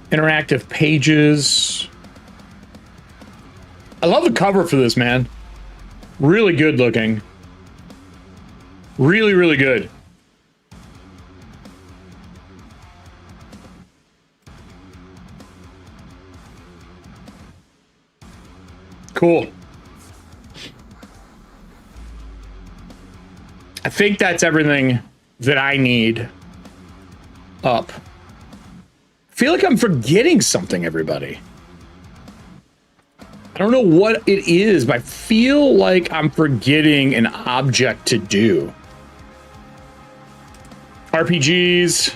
interactive pages. I love the cover for this, man. Really good looking. Really, really good. Cool. I think that's everything that I need up. I feel like I'm forgetting something, everybody. I don't know what it is, but I feel like I'm forgetting an object to do. RPGs.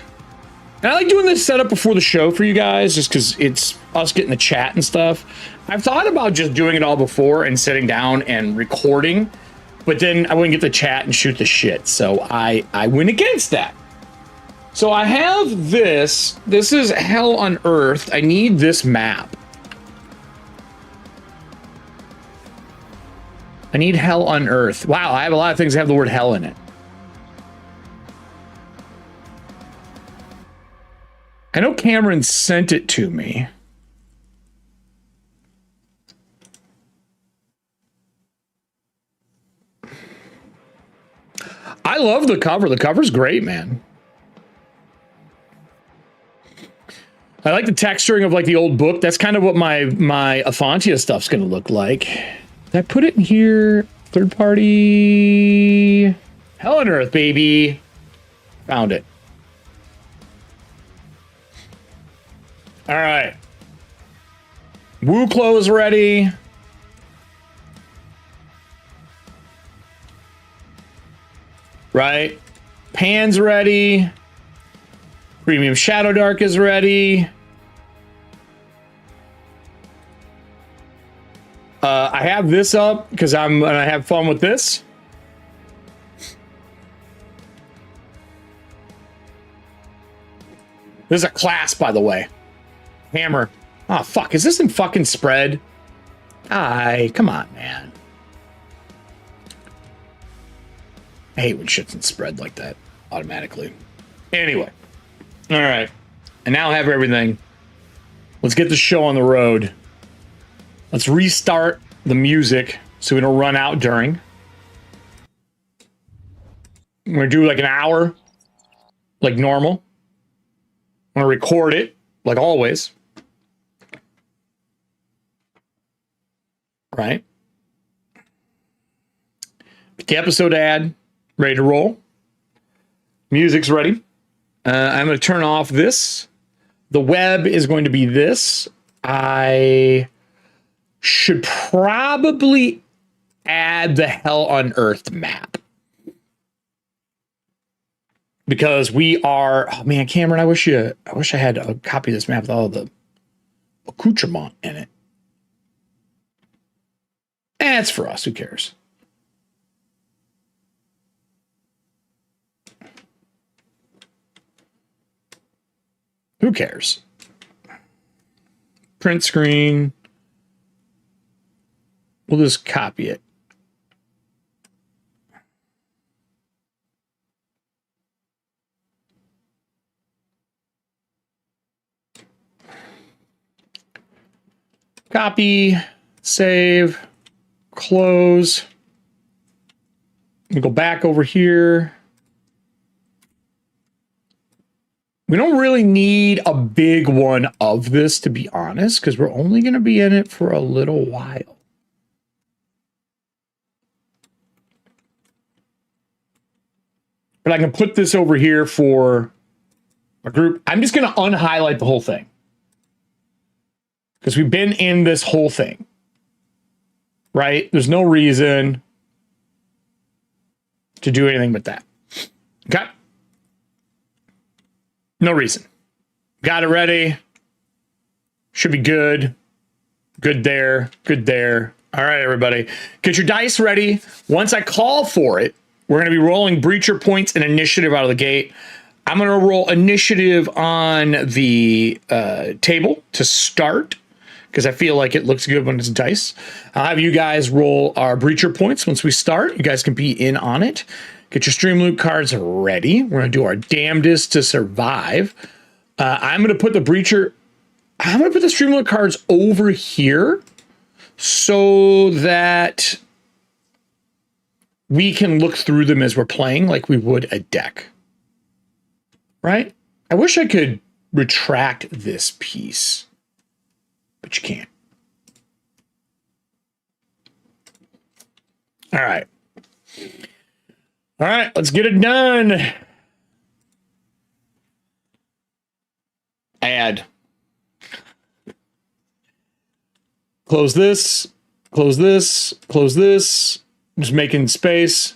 And I like doing this setup before the show for you guys, just because it's us getting the chat and stuff. I've thought about just doing it all before and sitting down and recording, but then I wouldn't get the chat and shoot the shit. So I went against that. So I have this. This is Hell on Earth. I need this map. I need Hell on Earth. Wow, I have a lot of things that have the word hell in it. I know Cameron sent it to me. I love the cover. The cover's great, man. I like the texturing of like the old book. That's kind of what my ETHAUNTIA stuff's going to look like. Did I put it in here? Third party. Hell on Earth, baby. Found it. All right. Wuu Klo is ready. Right. Pan's ready. Premium Shadowdark is ready. I have this up because I'm gonna have fun with this. This is a class, by the way. Hammer. Oh, fuck. Is this in fucking spread? Come on, man. I hate when shit's in spread like that automatically. Anyway. All right. I now have everything. Let's get the show on the road. Let's restart the music so we don't run out during. We're going to do like an hour, like normal. I'm going to record it, like always. Right? Get the episode ad ready to roll. Music's ready. I'm going to turn off this. The web is going to be this. I should probably add the Hell on Earth map. Because we are... Oh, man, Cameron, I wish I had a copy of this map with all the accoutrement in it. It's for us. Who cares? Who cares? Print screen. We'll just copy it. Copy, save, close. We go back over here. We don't really need a big one of this, to be honest, because we're only going to be in it for a little while. But I can put this over here for a group. I'm just going to unhighlight the whole thing. Because we've been in this whole thing. Right? There's no reason to do anything but that. Okay? No reason. Got it ready. Should be good. Good there. Good there. All right, everybody. Get your dice ready. Once I call for it, we're going to be rolling breacher points and initiative out of the gate. I'm going to roll initiative on the table to start, because I feel like it looks good when it's dice. I'll have you guys roll our breacher points once we start. You guys can be in on it. Get your Streamloot cards ready. We're going to do our damnedest to survive. I'm going to put the breacher... I'm going to put the Streamloot cards over here so that we can look through them as we're playing like we would a deck. Right? I wish I could retract this piece, but you can't. All right. All right, let's get it done. bad. Close this, close this, close this. Just making space.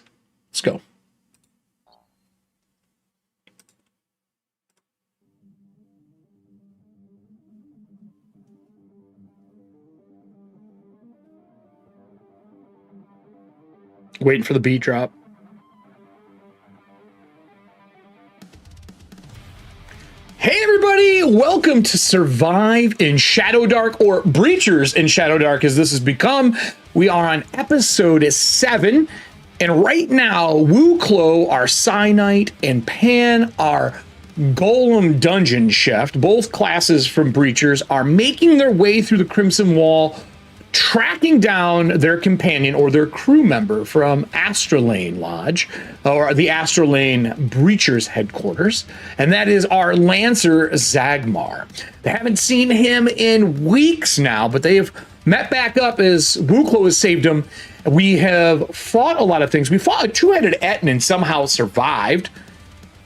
Let's go. Waiting for the beat drop. Hey everybody, welcome to Survive in Shadowdark, or Breachers in Shadowdark as this has become. We are on episode 7, and right now, Wuu Klo, our Cyanite, and Pan, our Golem Dungeon Chef, both classes from Breachers, are making their way through the Crimson Wall, tracking down their companion or their crew member from Astrolane Lodge, or the Astrolane Breachers headquarters, and that is our Lancer Zagmar. They haven't seen him in weeks now, but they have met back up as Wuu Klo has saved him. We have fought a lot of things. We fought a two-headed Etten and somehow survived.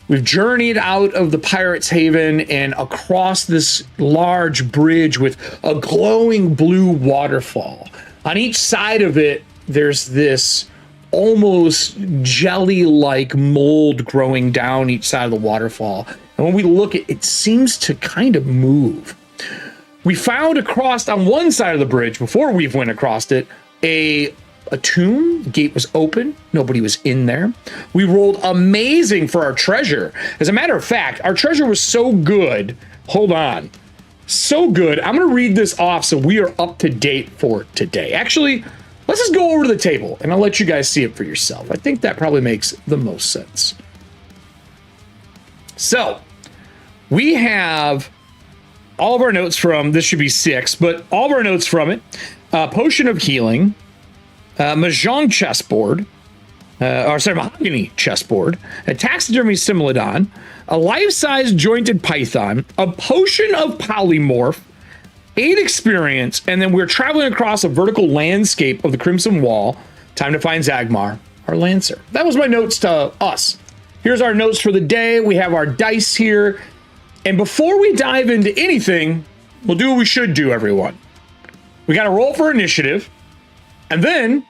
We've journeyed out of the Pirate's Haven and across this large bridge with a glowing blue waterfall. On each side of it, there's this almost jelly-like mold growing down each side of the waterfall. And when we look, it seems to kind of move. We found across on one side of the bridge, before we went across it, a tomb. Gate was open. Nobody was in there. We rolled amazing for our treasure. As a matter of fact, our treasure was so good. Hold on. So good. I'm going to read this off so we are up to date for today. Actually, let's just go over to the table and I'll let you guys see it for yourself. I think that probably makes the most sense. So we have all of our notes from, this should be 6, but all of our notes from it. Potion of Healing, Mahjong chessboard, mahogany chessboard, a taxidermy Similodon, a life-size jointed python, a potion of polymorph, 8 experience, and then we're traveling across a vertical landscape of the Crimson Wall. Time to find Zagmar, our Lancer. That was my notes to us. Here's our notes for the day. We have our dice here. And before we dive into anything, we'll do what we should do, everyone. We got to roll for initiative. And then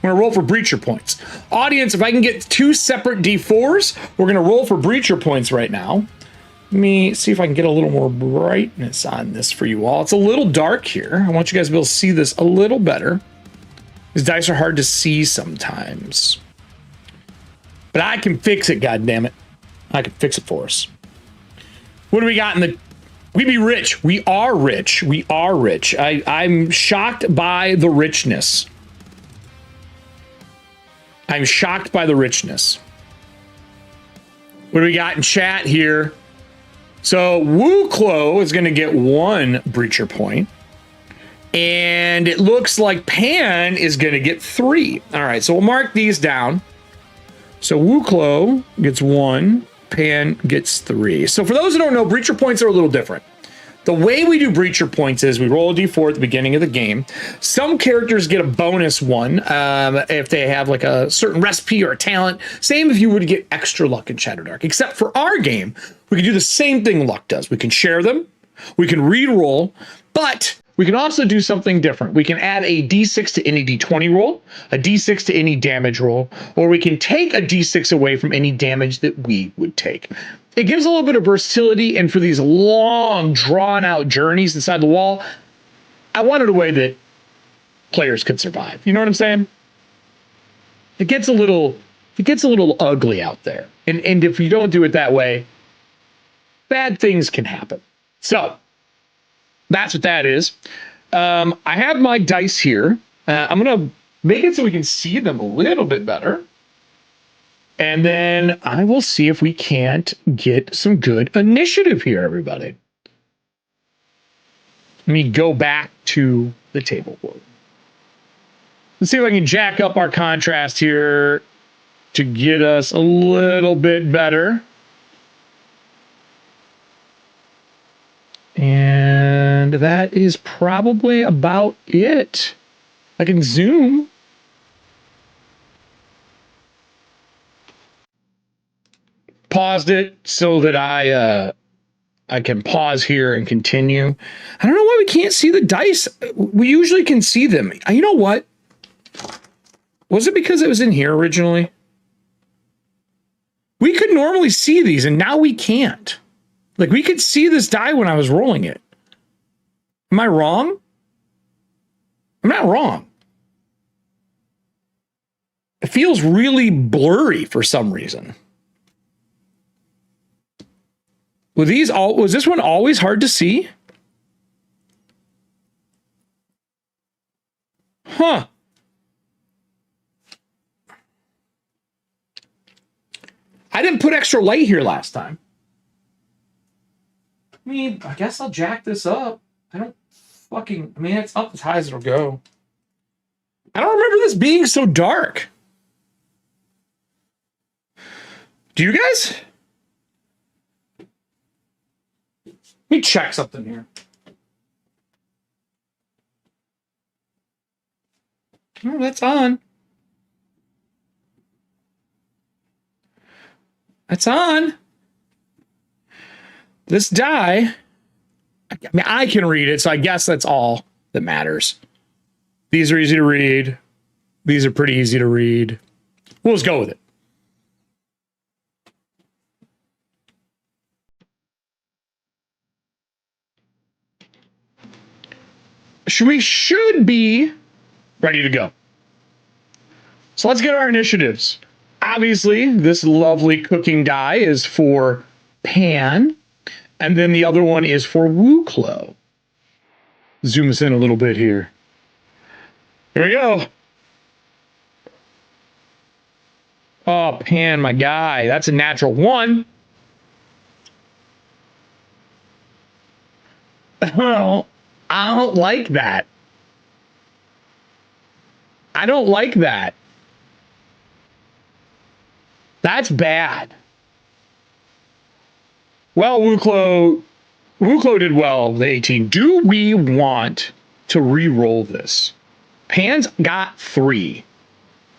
we're gonna roll for breacher points. Audience, if I can get 2 separate D4s, we're gonna roll for breacher points right now. Let me see if I can get a little more brightness on this for you all. It's a little dark here. I want you guys to be able to see this a little better. These dice are hard to see sometimes. But I can fix it, goddammit. I can fix it for us. What do we got in the... We be rich. We are rich. We are rich. I'm shocked by the richness. I'm shocked by the richness. What do we got in chat here? So Wuu Klo is going to get 1 breacher point. And it looks like Pan is going to get 3. All right, so we'll mark these down. So Wuu Klo gets 1. Pan gets 3. So for those who don't know, breacher points are a little different. The way we do breacher points is we roll a d4 at the beginning of the game. Some characters get a bonus 1 if they have like a certain recipe or a talent. Same if you would get extra luck in Shadowdark. Except for our game, we can do the same thing luck does. We can share them, we can re-roll, but we can also do something different. We can add a d6 to any d20 roll, a d6 to any damage roll, or we can take a d6 away from any damage that we would take. It gives a little bit of versatility, and for these long, drawn-out journeys inside the wall, I wanted a way that players could survive. You know what I'm saying? It gets a little ugly out there, and if you don't do it that way, bad things can happen. So that's what that is. I have my dice here. I'm going to make it so we can see them a little bit better. And then I will see if we can't get some good initiative here, everybody. Let me go back to the table board. Let's see if I can jack up our contrast here to get us a little bit better. And that is probably about it. I can zoom. Paused it so that I I can pause here and continue. I don't know why we can't see the dice. We usually can see them. You know what? Was it because it was in here originally? We could normally see these, and now we can't. Like, we could see this die when I was rolling it. Am I wrong? I'm not wrong. It feels really blurry for some reason. Was this one always hard to see? Huh. I didn't put extra light here last time. I mean, I guess I'll jack this up. It's up as high as it'll go. I don't remember this being so dark. Do you guys? Let me check something here. Oh, that's on. That's on. This die, I can read it, so I guess that's all that matters. These are easy to read. These are pretty easy to read. We'll just go with it. We should be ready to go. So let's get our initiatives. Obviously, this lovely cooking die is for Pan, and then the other one is for Wuu Klo. Zoom us in a little bit here. Here we go. Oh, Pan, my guy. That's a natural 1. Well, I don't like that. I don't like that. That's bad. Well, Wuu Klo did well, the 18. Do we want to re-roll this? Pan's got 3.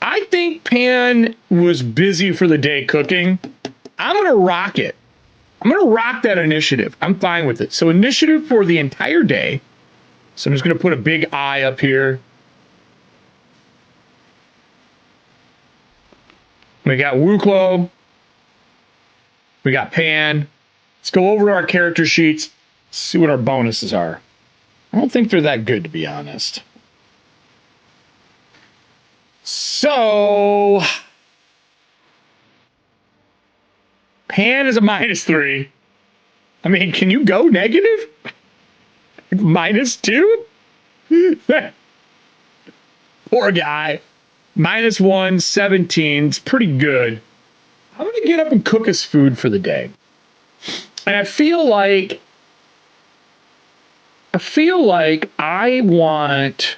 I think Pan was busy for the day cooking. I'm going to rock it. I'm going to rock that initiative. I'm fine with it. So initiative for the entire day. So I'm just going to put a big I up here. We got Wuu Klo. We got Pan. Let's go over to our character sheets, see what our bonuses are. I don't think they're that good, to be honest. So, Pan is a -3. I mean, can you go negative? -2? Poor guy. -1, 17. It's pretty good. I'm going to get up and cook us food for the day. And I feel like I want,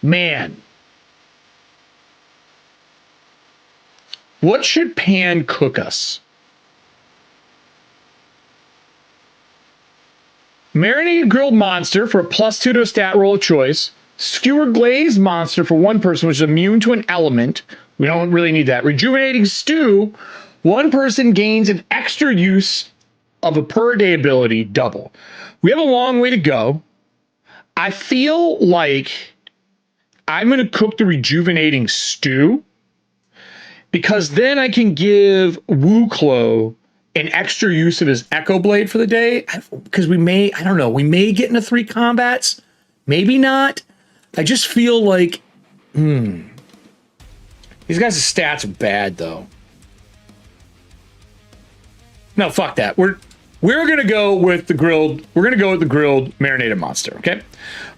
man, what should Pan cook us? Marinated grilled monster for a +2 to a stat roll of choice. Skewered glazed monster for 1 person, which is immune to an element. We don't really need that. Rejuvenating stew. 1 person gains an extra use of a per day ability, double. We have a long way to go. I feel like I'm going to cook the rejuvenating stew because then I can give Wuu Klo an extra use of his Echo Blade for the day. Because we may get into 3 combats. Maybe not. I just feel like, these guys' stats are bad though. No, fuck that. We're gonna go with the grilled. We're gonna go with the grilled marinated monster. Okay.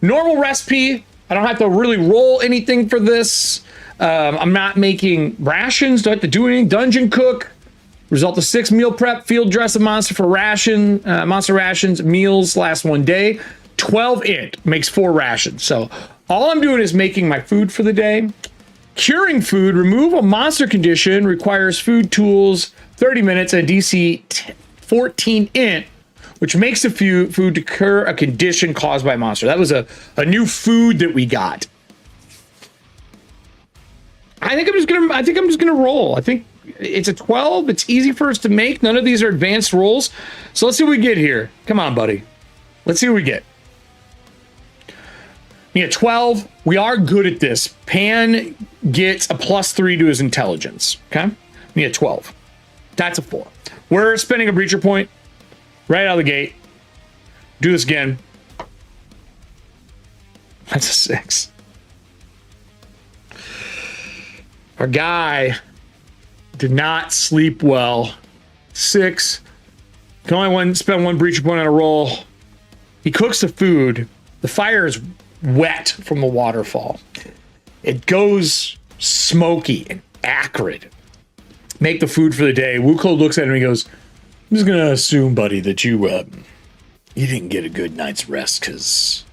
Normal recipe. I don't have to really roll anything for this. I'm not making rations. Don't have to do anything. Dungeon cook. Result of 6 meal prep. Field dress a monster for monster rations. Meals last 1 day. 12 int makes 4 rations. So all I'm doing is making my food for the day. Curing food. Remove a monster condition. Requires food tools. 30 minutes and DC 14 int, which makes the food to cure a condition caused by a monster. That was a new food that we got. I think I'm just gonna roll. I think It's a 12. It's easy for us to make. None of these are advanced rolls. So let's see what we get here. Come on, buddy. Let's see what we get. We get 12. We are good at this. Pan gets a +3 to his intelligence. Okay? We get 12. That's a 4. We're spending a breacher point right out of the gate. Do this again. That's a 6. Our guy did not sleep well. 6. Can only spend 1 breacher point on a roll. He cooks the food. The fire is wet from the waterfall. It goes smoky and acrid. Make the food for the day. Wuu Klo looks at him and he goes, I'm just gonna assume, buddy, that you didn't get a good night's rest, because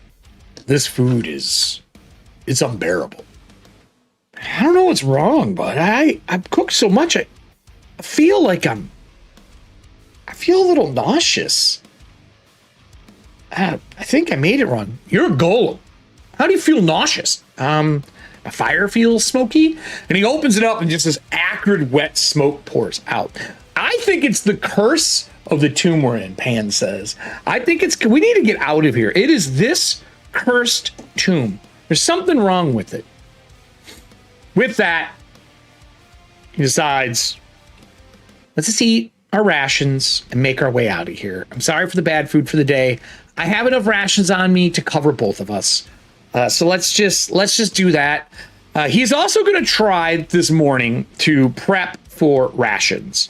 this food it's unbearable. I don't know what's wrong, but I've cooked so much. I feel like I feel a little nauseous. I think I made it wrong. You're a golem. How do you feel nauseous? My fire feels smoky. And he opens it up and just this acrid, wet smoke pours out. I think it's the curse of the tomb we're in, Pan says. I think we need to get out of here. It is this cursed tomb. There's something wrong with it. With that, he decides, let's just eat our rations and make our way out of here. I'm sorry for the bad food for the day. I have enough rations on me to cover both of us. So let's just do that. He's also going to try this morning to prep for rations.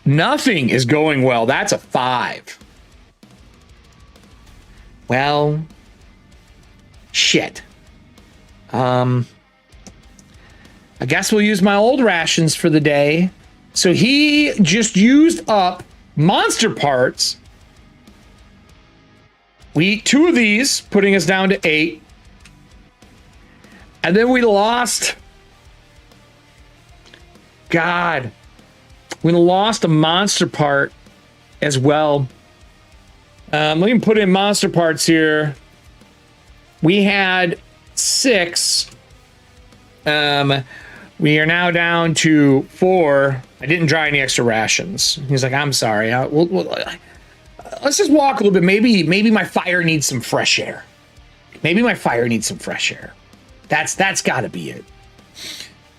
Nothing is going well. That's a 5. Well, shit. I guess we'll use my old rations for the day. So he just used up monster parts. We eat 2 of these, putting us down to 8. And then we lost... God. We lost a monster part as well. Let me put in monster parts here. We had 6. We are now down to 4. I didn't dry any extra rations. He's like, I'm sorry. Let's just walk a little bit. Maybe my fire needs some fresh air. Maybe my fire needs some fresh air. That's got to be it.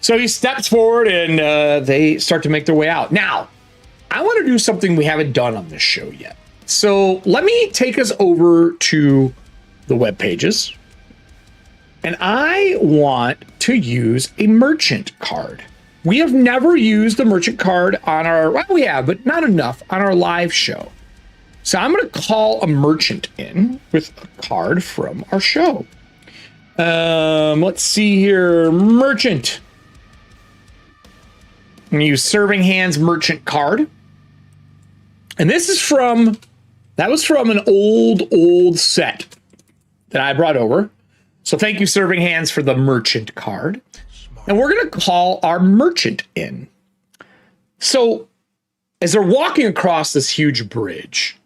So he steps forward and they start to make their way out. Now, I want to do something we haven't done on this show yet. So let me take us over to the web pages. And I want to use a merchant card. We have never used the merchant card on our, well, we have, but not enough on our live show. So I'm going to call a merchant in with a card from our show. Let's see here. Merchant. I'm going to use Serving Hands merchant card. And this is that was from an old set that I brought over. So thank you, Serving Hands, for the merchant card. And we're going to call our merchant in. So as they're walking across this huge bridge,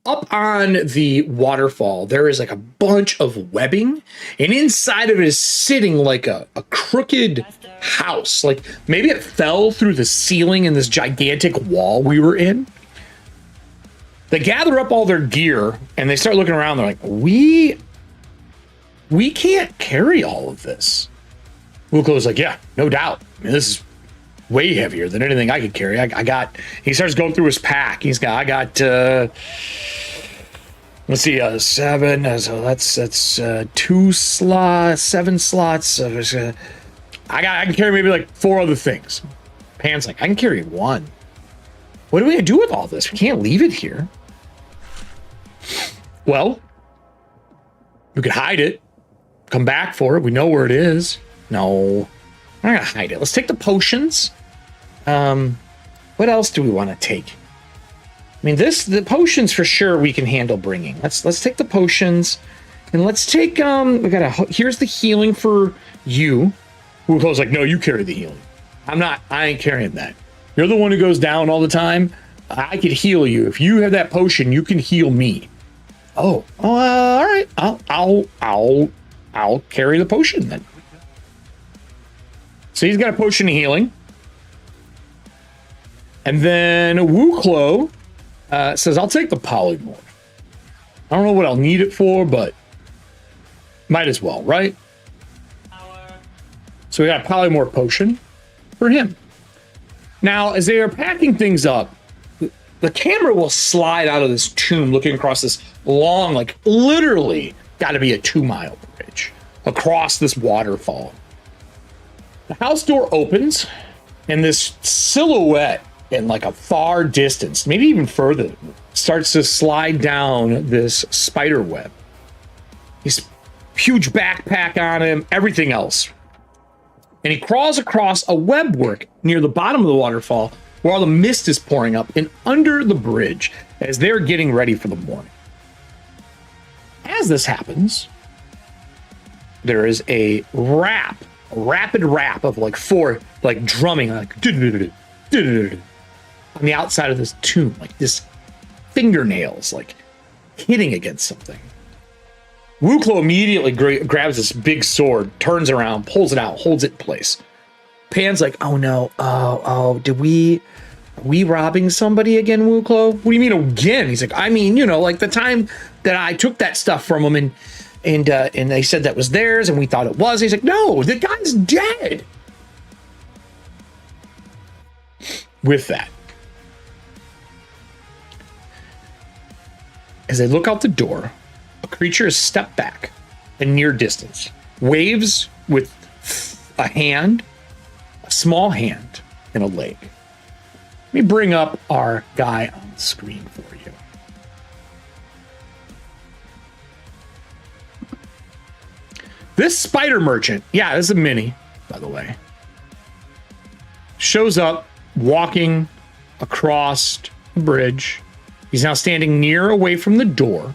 up on the waterfall, there is like a bunch of webbing, and inside of it is sitting like a crooked house. Like maybe it fell through the ceiling in this gigantic wall we were in. They gather up all their gear and they start looking around. They're like, we can't carry all of this. Wuu Klo's like, yeah, no doubt. I mean, this is way heavier than anything I could carry. He starts going through his pack. I got let's see, 7. So that's 2 slots, 7 slots. I can carry maybe like 4 other things. Pan's like, I can carry 1. What are we gonna do with all this? We can't leave it here. Well, we could hide it, come back for it. We know where it is. No, I'm not gonna hide it. Let's take the potions. What else do we want to take? I mean, the potions for sure we can handle bringing. Let's take the potions, and let's take here's the healing for you. Wuu Klo's like, no, you carry the healing. I ain't carrying that. You're the one who goes down all the time. I could heal you. If you have that potion, you can heal me. Oh, all right. I'll carry the potion then. So he's got a potion of healing. And then Wuu Klo says, I'll take the polymorph. I don't know what I'll need it for, but might as well, right? So we got a polymorph potion for him. Now, as they are packing things up, the camera will slide out of this tomb looking across this long, like literally got to be a 2-mile bridge across this waterfall. The house door opens and this silhouette in like a far distance, maybe even further, starts to slide down this spider web. He's huge backpack on him, everything else. And he crawls across a webwork near the bottom of the waterfall where all the mist is pouring up and under the bridge as they're getting ready for the morning. As this happens, there is a rapid rap of like 4, like drumming, like on the outside of this tomb, like this fingernails, like hitting against something. Wuu Klo immediately grabs this big sword, turns around, pulls it out, holds it in place. Pan's like, oh no, are we robbing somebody again, Wuu Klo? What do you mean again? He's like, I mean, you know, like the time that I took that stuff from them and they said that was theirs and we thought it was. He's like, no, the guy's dead. With that, as they look out the door, a creature is stepped back a near distance, waves with a hand, a small hand, and a leg. Let me bring up our guy on the screen for you. This spider merchant, yeah, this is a mini, by the way, shows up walking across the bridge. He's now standing near away from the door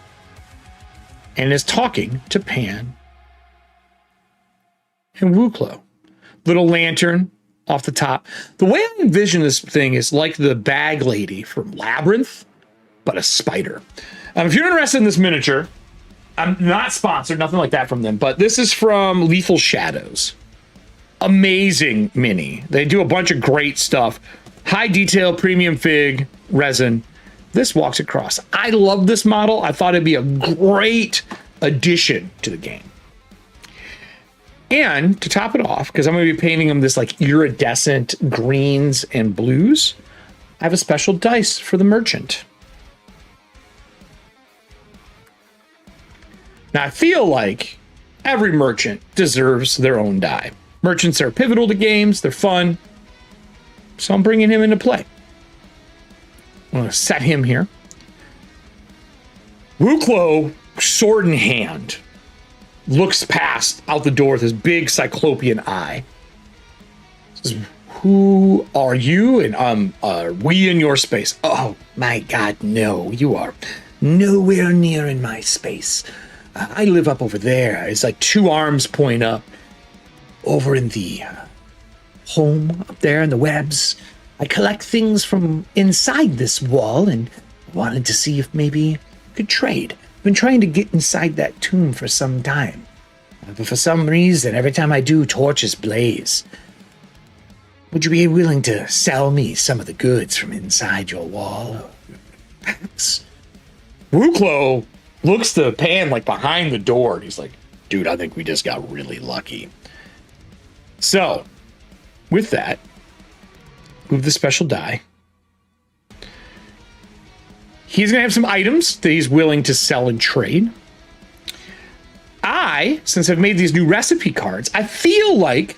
and is talking to Pan and Wuu Klo. Little lantern off the top. The way I envision this thing is like the bag lady from Labyrinth, but a spider. If you're interested in this miniature, I'm not sponsored, nothing like that from them, but this is from Lethal Shadows. Amazing mini. They do a bunch of great stuff. High detail, premium fig, resin. This walks across. I love this model. I thought it'd be a great addition to the game. And to top it off, because I'm going to be painting them this like iridescent greens and blues, I have a special dice for the merchant. Now, I feel like every merchant deserves their own die. Merchants are pivotal to games. They're fun. So I'm bringing him into play. I'm going to set him here. Wuu Klo, sword in hand, looks past out the door with his big cyclopean eye. Says, who are you? And are we in your space? Oh my God, no, you are nowhere near in my space. I live up over there. It's like 2 arms point up over in the home up there in the webs. I collect things from inside this wall and wanted to see if maybe I could trade. I've been trying to get inside that tomb for some time. But for some reason, every time I do, torches blaze. Would you be willing to sell me some of the goods from inside your wall? Perhaps. Wuu Klo looks to Pan like behind the door. And he's like, dude, I think we just got really lucky. So, with that, move the special die. He's going to have some items that he's willing to sell and trade. Since I've made these new recipe cards, I feel like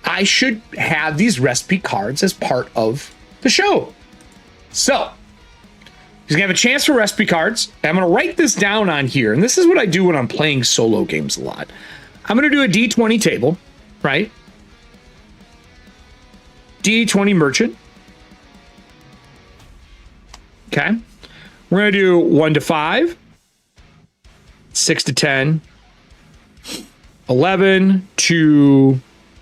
I should have these recipe cards as part of the show. So, he's going to have a chance for recipe cards. I'm going to write this down on here. And this is what I do when I'm playing solo games a lot. I'm going to do a D20 table, right? D20 merchant. Okay. We're going to do 1 to 5, 6 to 10, 11 to,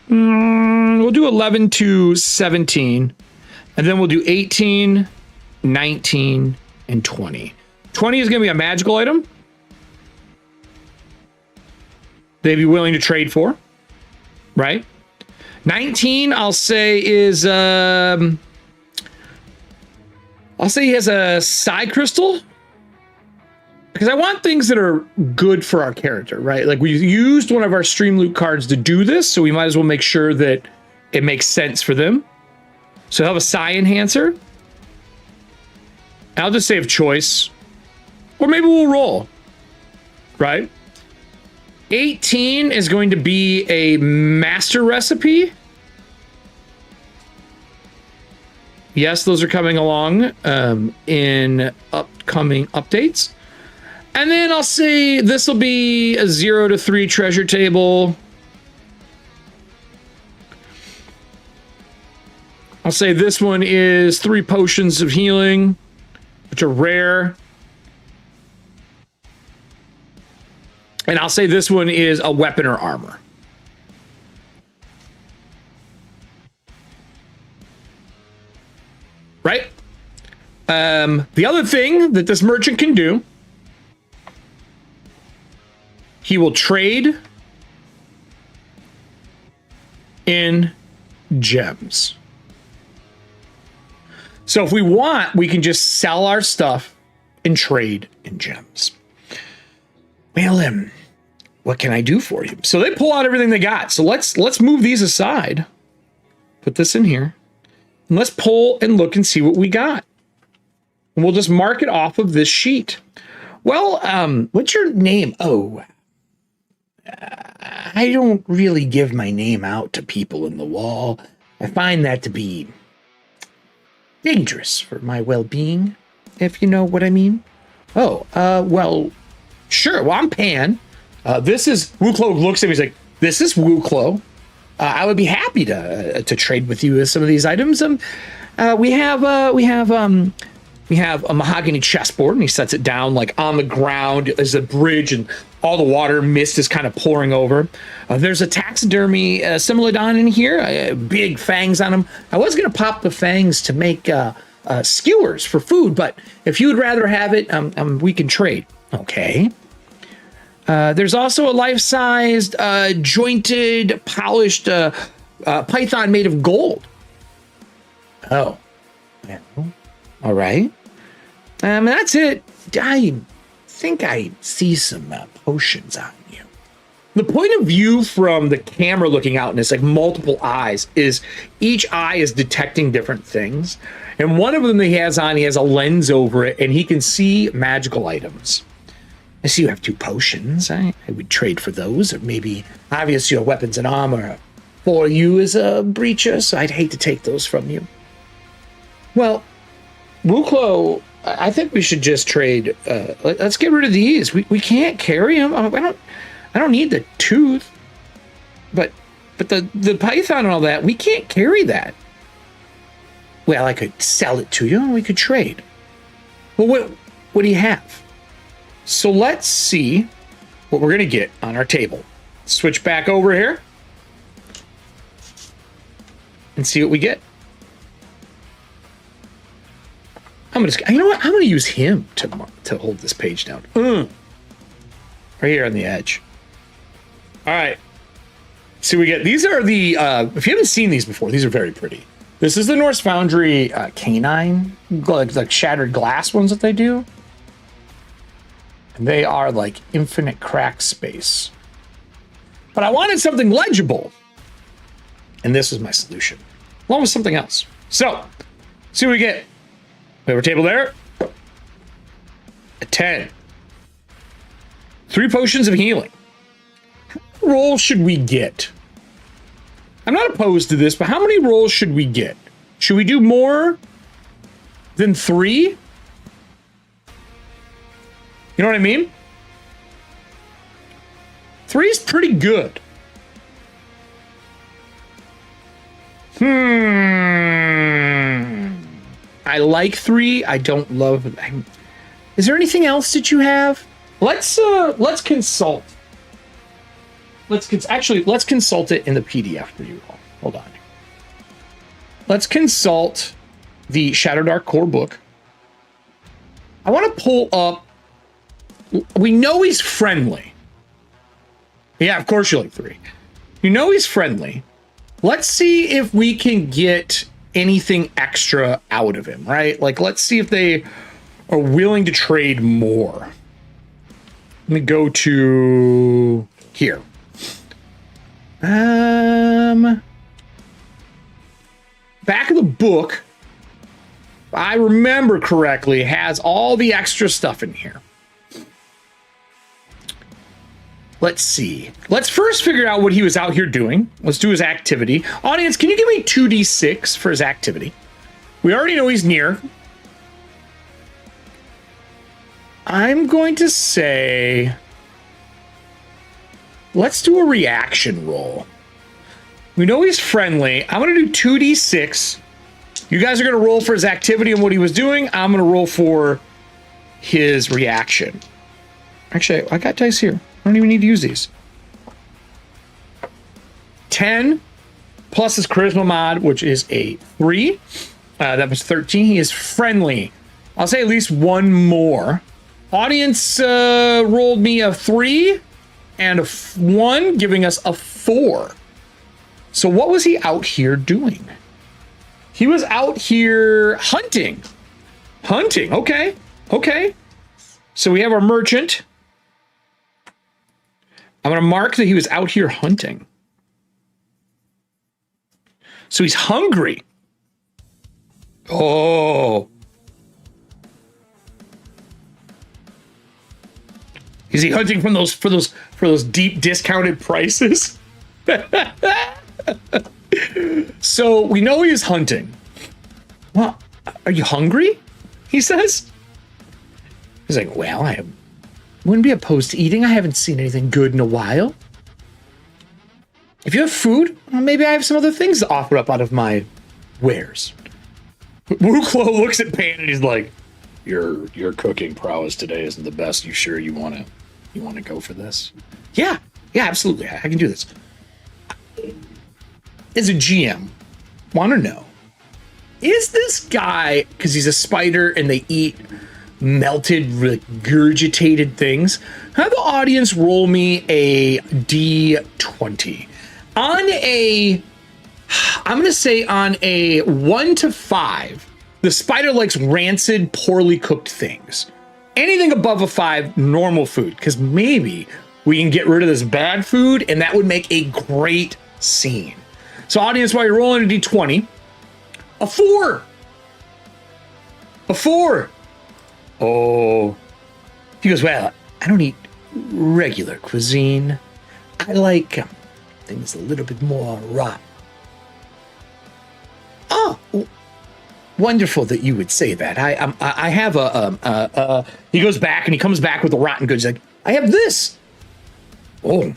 we'll do 11 to 17, and then we'll do 18, 19, and 20. 20 is going to be a magical item they'd be willing to trade for, right? 19, I'll say, is I'll say he has a psi crystal. Because I want things that are good for our character, right? Like we used one of our Streamloot cards to do this, so we might as well make sure that it makes sense for them. So he'll have a psi enhancer. I'll just say of choice. Or maybe we'll roll. Right? 18 is going to be a master recipe. Yes, those are coming along in upcoming updates. And then I'll say this will be a 0 to 3 treasure table. I'll say this one is 3 potions of healing, which are rare. And I'll say this one is a weapon or armor. Right? The other thing that this merchant can do, he will trade in gems. So if we want, we can just sell our stuff and trade in gems. Well, what can I do for you? So they pull out everything they got. So let's move these aside. Put this in here. And let's pull and look and see what we got. And we'll just mark it off of this sheet. Well, what's your name? Oh, I don't really give my name out to people in the wall. I find that to be dangerous for my well-being, if you know what I mean. Oh, well, sure. Well, I'm Pan. This is Wuu Klo. Looks at me, he's like, this is Wuu Klo. I would be happy to trade with you with some of these items. We have a mahogany chessboard, and he sets it down like on the ground. There's a bridge, and all the water mist is kind of pouring over. There's a taxidermy Similodon in here, big fangs on him. I was going to pop the fangs to make skewers for food, but if you would rather have it, we can trade. Okay. There's also a life-sized, jointed, polished python made of gold. Oh. Well, all right. That's it. I think I see some potions on you. The point of view from the camera looking out, and it's like multiple eyes, is each eye is detecting different things. And one of them that he has on, he has a lens over it, and he can see magical items. I see you have 2 potions. I would trade for those. Or maybe, obviously, your weapons and armor for you as a breacher, so I'd hate to take those from you. Well, Wuu Klo, I think we should just trade. Let's get rid of these. We can't carry them. I don't need the tooth, but the python and all that, we can't carry that. Well, I could sell it to you and we could trade. Well, what do you have? So let's see what we're gonna get on our table. Switch back over here and see what we get. You know what? I'm gonna use him to hold this page down. Right here on the edge. All right. See, we get these are the if you haven't seen these before, these are very pretty. This is the Norse Foundry canine, like shattered glass ones that they do. And they are like infinite crack space. But I wanted something legible. And this is my solution, along with something else. So, see what we get. We have our table there. A 10. 3 potions of healing. How many rolls should we get? I'm not opposed to this, but how many rolls should we get? Should we do more than 3? You know what I mean? 3 is pretty good. I like 3. I don't love. Is there anything else that you have? Let's consult. Let's consult it in the PDF for you all. Hold on. Let's consult the Shadowdark core book. I want to pull up. We know he's friendly. Yeah, of course you like 3. You know he's friendly. Let's see if we can get anything extra out of him, right? Like, let's see if they are willing to trade more. Let me go to here. Back of the book, if I remember correctly, has all the extra stuff in here. Let's see. Let's first figure out what he was out here doing. Let's do his activity. Audience, can you give me 2d6 for his activity? We already know he's near. I'm going to say, let's do a reaction roll. We know he's friendly. I'm going to do 2d6. You guys are going to roll for his activity and what he was doing. I'm going to roll for his reaction. Actually, I got dice here. I don't even need to use these. 10 plus his charisma mod, which is a 3. That was 13. He is friendly. I'll say at least one more. Audience rolled me a 3 and a 1, giving us a 4. So what was he out here doing? He was out here hunting. Hunting, okay. Okay. So we have our merchant. I'm going to mark that he was out here hunting. So he's hungry. Oh. Is he hunting from for those deep discounted prices? So we know he is hunting. Well, are you hungry? He says. He's like, well, I wouldn't be opposed to eating. I haven't seen anything good in a while. If you have food, well, maybe I have some other things to offer up out of my wares. Wuu Klo looks at Pan and he's like, your cooking prowess today isn't the best. You sure you want to go for this? Yeah, absolutely. I can do this. As a GM, want to know, is this guy, because he's a spider and they eat melted, regurgitated things, have the audience roll me a D20. I'm going to say on a 1 to 5, the spider likes rancid, poorly cooked things. Anything above a 5, normal food, because maybe we can get rid of this bad food and that would make a great scene. So audience, while you're rolling a D20, a 4. A 4. Oh. He goes, well, I don't eat regular cuisine. I like things a little bit more raw. Oh, wonderful that you would say that. I have he goes back and he comes back with the rotten goods. He's like, I have this. Oh,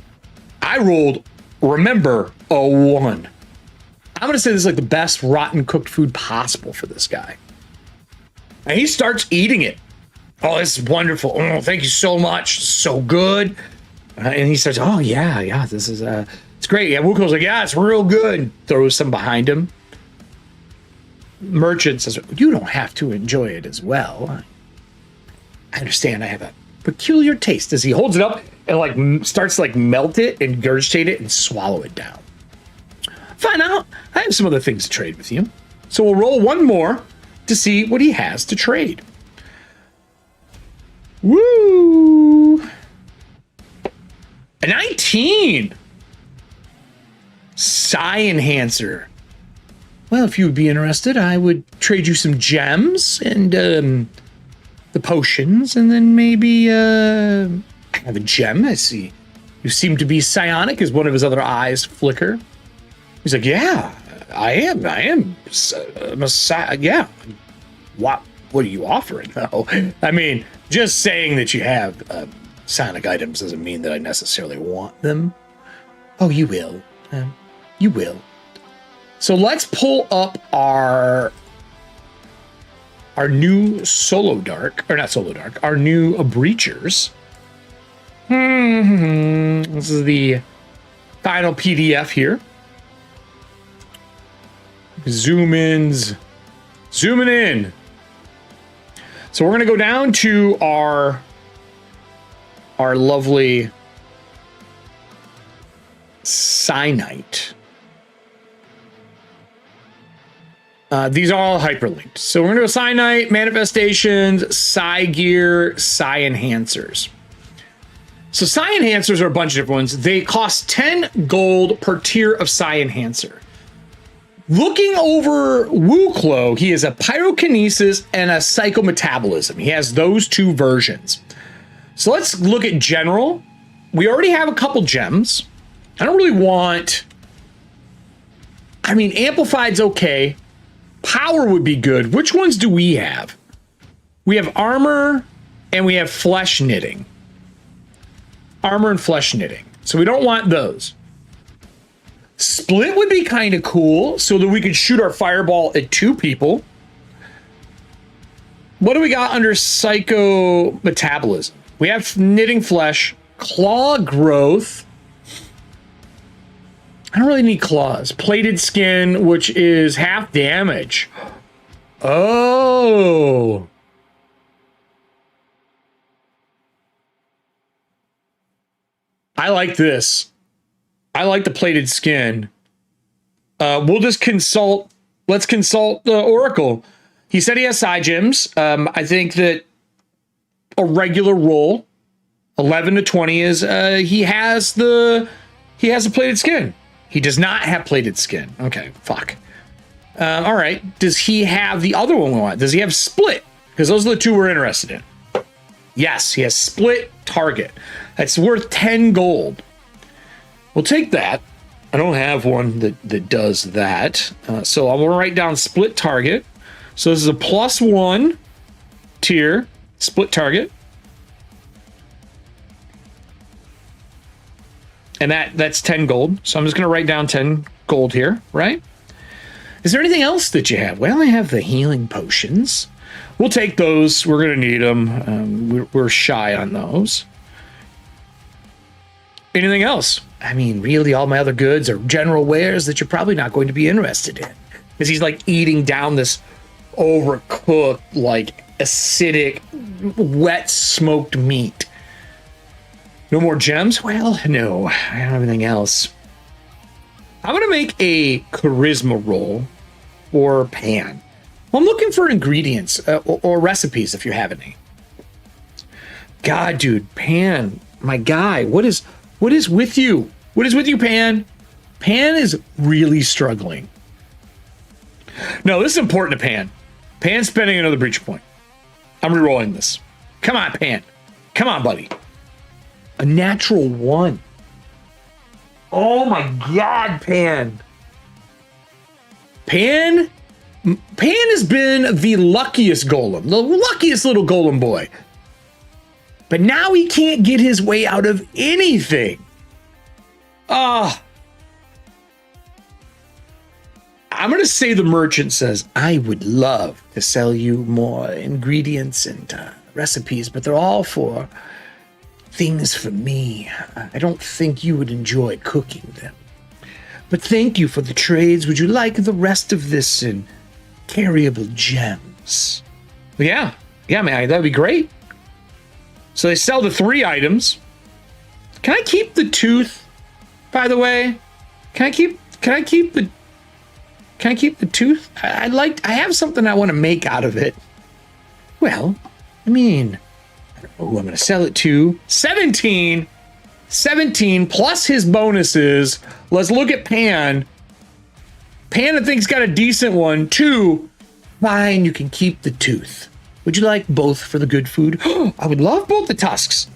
I rolled, remember, a 1. I'm going to say this is like the best rotten cooked food possible for this guy. And he starts eating it. Oh, this is wonderful. Oh, thank you so much. So good. And he starts, oh, yeah, this is, it's great. Yeah, Wuu Klo's like, yeah, it's real good. Throws some behind him. Merchant says, you don't have to enjoy it as well. I understand I have a peculiar taste, as he holds it up and like starts to like melt it and gurgitate it and swallow it down. Fine, I have some other things to trade with you. So we'll roll one more to see what he has to trade. Woo! A 19! Psi Enhancer. Well, if you would be interested, I would trade you some gems and the potions, and then maybe I have a gem. I see. You seem to be psionic, as one of his other eyes flicker. He's like, yeah, I am. I'm a yeah. What are you offering, though? I mean, just saying that you have psionic items doesn't mean that I necessarily want them. Oh, you will. You will. So let's pull up our new Solodark, or not Solodark, our new Breachers. This is the final PDF here. Zooming in. So we're going to go down to our lovely Cyanite. These are all hyperlinked. So we're going to go Psi Knight, Manifestations, Psi Gear, Psi Enhancers. So Psi Enhancers are a bunch of different ones. They cost 10 gold per tier of Psi Enhancer. Looking over Wuu Klo, he is a Pyrokinesis and a Psychometabolism. He has those two versions. So let's look at general. We already have a couple gems. I don't really want... I mean, Amplified's okay. Power would be good. Which ones do we have? We have armor and we have flesh knitting. Armor and flesh knitting. So we don't want those. Split would be kind of cool so that we could shoot our fireball at 2 people. What do we got under Psychometabolism? We have knitting flesh, claw growth. I don't really need claws. Plated skin, which is half damage. Oh. I like this. I like the plated skin. We'll just consult. Let's consult the Oracle. He said he has side gems. I think that a regular roll, 11 to 20 is he has a plated skin. He does not have plated skin. Okay, fuck. All right. Does he have the other one we want? Does he have split? Because those are the two we're interested in. Yes, he has split target. That's worth 10 gold. We'll take that. I don't have one that does that. So I'm going to write down split target. So this is a +1 tier split target. And that's 10 gold. So I'm just going to write down 10 gold here, right? Is there anything else that you have? Well, I have the healing potions. We'll take those. We're going to need them. We're shy on those. Anything else? I mean, really, all my other goods are general wares that you're probably not going to be interested in. Because he's like eating down this overcooked, like acidic, wet smoked meat. No more gems? Well, no, I don't have anything else. I'm going to make a charisma roll or pan. Well, I'm looking for ingredients or recipes if you have any. God, dude, Pan, my guy, what is with you? What is with you, Pan? Pan is really struggling. No, this is important to Pan. Pan's spending another breach point. I'm rerolling this. Come on, Pan. Come on, buddy. A natural 1. Oh my God, Pan. Pan has been the luckiest golem, the luckiest little golem boy. But now he can't get his way out of anything. I'm going to say the merchant says, I would love to sell you more ingredients and recipes, but they're all for things for me. I don't think you would enjoy cooking them. But thank you for the trades. Would you like the rest of this in carryable gems? Yeah, man, that'd be great. So they sell the 3 items. Can I keep the tooth, by the way? Can I keep the tooth? I have something I want to make out of it. Well, I mean, I don't know who I'm going to sell it to. 17 plus his bonuses. Let's look at Pan. Pan, I think's got a decent one. 2. Fine, you can keep the tooth. Would you like both for the good food? I would love both the tusks.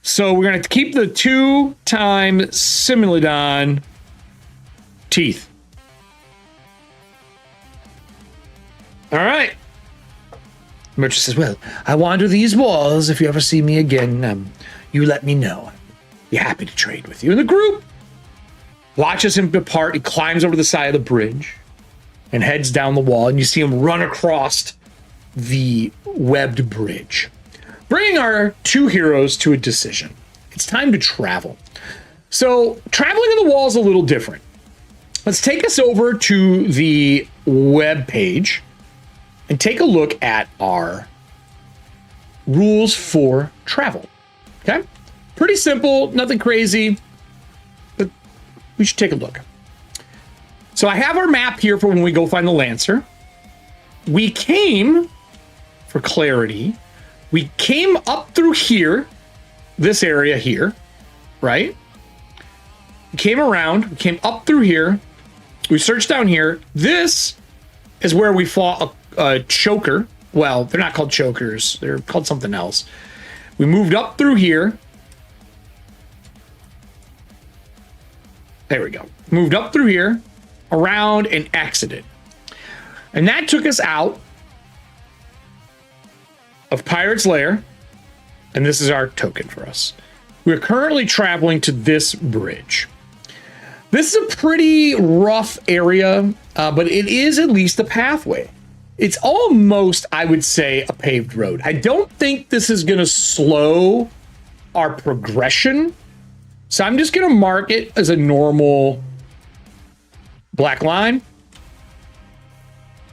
So we're going to keep the 2 times Simulidon teeth. All right. Merchant says, well, I wander these walls. If you ever see me again, you let me know. I'd be happy to trade with you. And the group watches him depart. He climbs over the side of the bridge and heads down the wall. And you see him run across the webbed bridge, bringing our 2 heroes to a decision. It's time to travel. So traveling on the wall is a little different. Let's take us over to the web page and take a look at our rules for travel. Okay? Pretty simple, nothing crazy, but we should take a look. So I have our map here for when we go find the Lancer. We came, for clarity, we came up through here, this area here, right? We came around, we came up through here, we searched down here. This is where we fought a choker. Well, they're not called chokers, they're called something else. We moved up through here. There we go. Moved up through here, around, and exited. And that took us out of Pirate's Lair. And this is our token for us. We're currently traveling to this bridge. This is a pretty rough area, but it is at least a pathway. It's almost, I would say, a paved road. I don't think this is going to slow our progression. So I'm just going to mark it as a normal black line.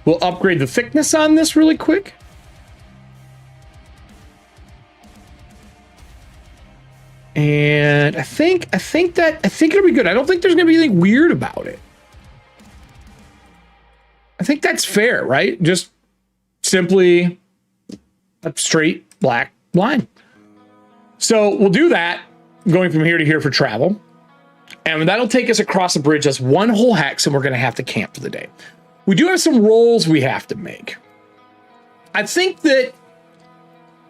We'll upgrade the thickness on this really quick. And I think it'll be good. I don't think there's going to be anything weird about it. I think that's fair, right? Just simply a straight black line. So we'll do that going from here to here for travel. And that'll take us across the bridge. That's one whole hex, and we're going to have to camp for the day. We do have some rolls we have to make. I think that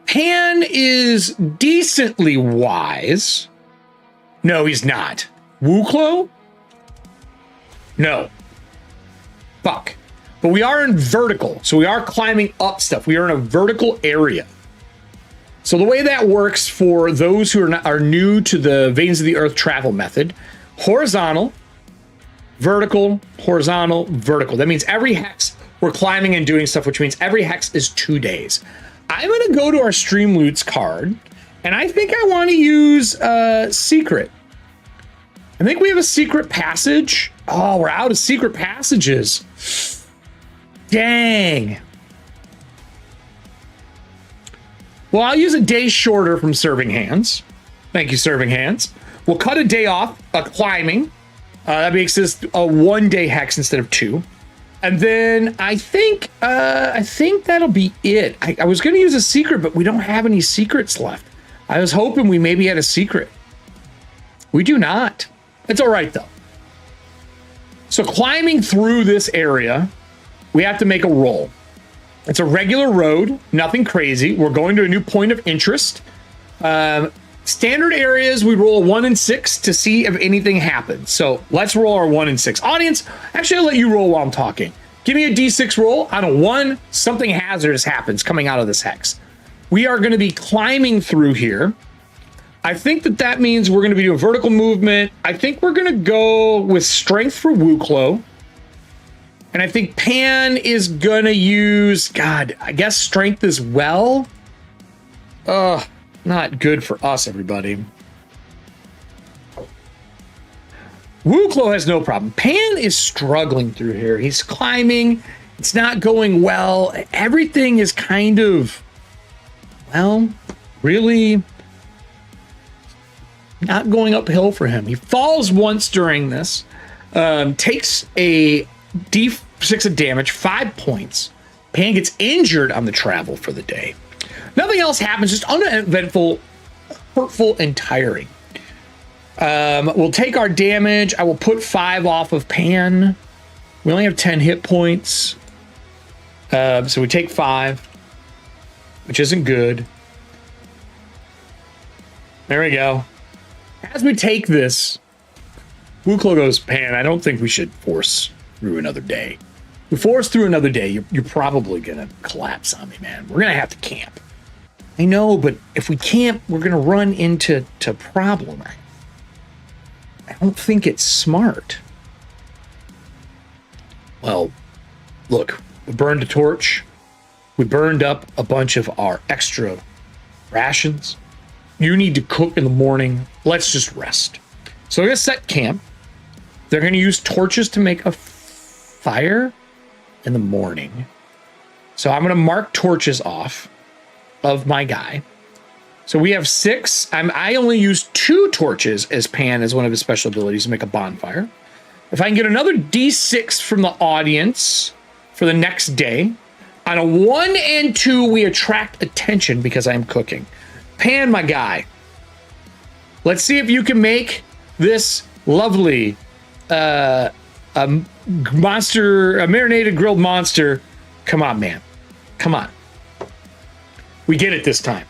Pan is decently wise. No, he's not. Wuu Klo? No. Fuck. But we are in vertical, so we are climbing up stuff. We are in a vertical area. So the way that works for those who are new to the Veins of the Earth travel method, horizontal, vertical, horizontal, vertical. That means every hex we're climbing and doing stuff, which means every hex is 2 days. I'm going to go to our Streamloot's card, and I think I want to use secret. I think we have a secret passage. Oh, we're out of secret passages. Dang. Well, I'll use a day shorter from Serving Hands. Thank you, Serving Hands. We'll cut a day off climbing. That makes this a 1 day hex instead of 2. And then I think that'll be it. I was going to use a secret, but we don't have any secrets left. I was hoping we maybe had a secret. We do not. It's all right, though. So climbing through this area, we have to make a roll. It's a regular road, nothing crazy. We're going to a new point of interest. Standard areas, we roll a 1 and 6 to see if anything happens. So let's roll our 1 and 6. Audience, actually, I'll let you roll while I'm talking. Give me a D6 roll. On a 1, something hazardous happens coming out of this hex. We are going to be climbing through here. I think that means we're going to be doing vertical movement. I think we're going to go with strength for Wuu Klo. And I think Pan is going to use, God, I guess strength as well. Not good for us, everybody. Wuu Klo has no problem. Pan is struggling through here. He's climbing. It's not going well. Everything is kind of, well, really not going uphill for him. He falls once during this, takes a D6 of damage, 5 points. Pan gets injured on the travel for the day. Nothing else happens, just uneventful, hurtful, and tiring. We'll take our damage. I will put 5 off of Pan. We only have 10 hit points. So we take 5, which isn't good. There we go. As we take this, Wuu Klo goes, Pan, I don't think we should force through another day. If we force through another day, you're probably going to collapse on me, man. We're going to have to camp. I know, but if we camp, we're going to run into problem. I don't think it's smart. Well, look, we burned a torch. We burned up a bunch of our extra rations. You need to cook in the morning. Let's just rest. So we're going to set camp. They're going to use torches to make a fire in the morning. So I'm going to mark torches off of my guy. So we have 6. I only use 2 torches as Pan as one of his special abilities to make a bonfire. If I can get another D6 from the audience for the next day, on a 1 and 2, we attract attention because I'm cooking. Pan, my guy. Let's see if you can make this lovely a marinated grilled monster. Come on, man. Come on. We get it this time.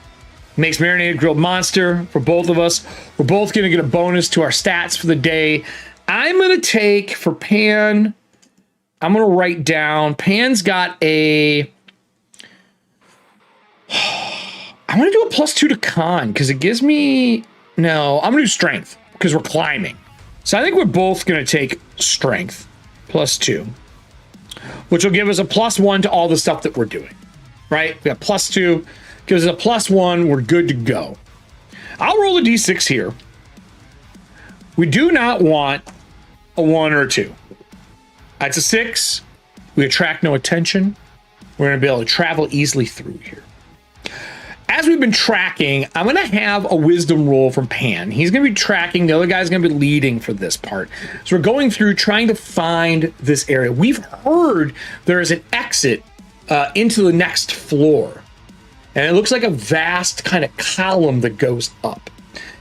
Makes marinated grilled monster for both of us. We're both going to get a bonus to our stats for the day. I'm going to take, for Pan, I'm going to write down, Pan's got a... I'm going to do a +2 to con, because it gives me... No, I'm going to do strength, because we're climbing. So I think we're both going to take strength, +2. Which will give us a +1 to all the stuff that we're doing. Right? We got +2, gives us a +1, we're good to go. I'll roll a d6 here. We do not want a 1 or a 2. That's a 6. We attract no attention. We're going to be able to travel easily through here. As we've been tracking, I'm going to have a wisdom roll from Pan. He's going to be tracking. The other guy's going to be leading for this part. So we're going through trying to find this area. We've heard there is an exit into the next floor. And it looks like a vast kind of column that goes up.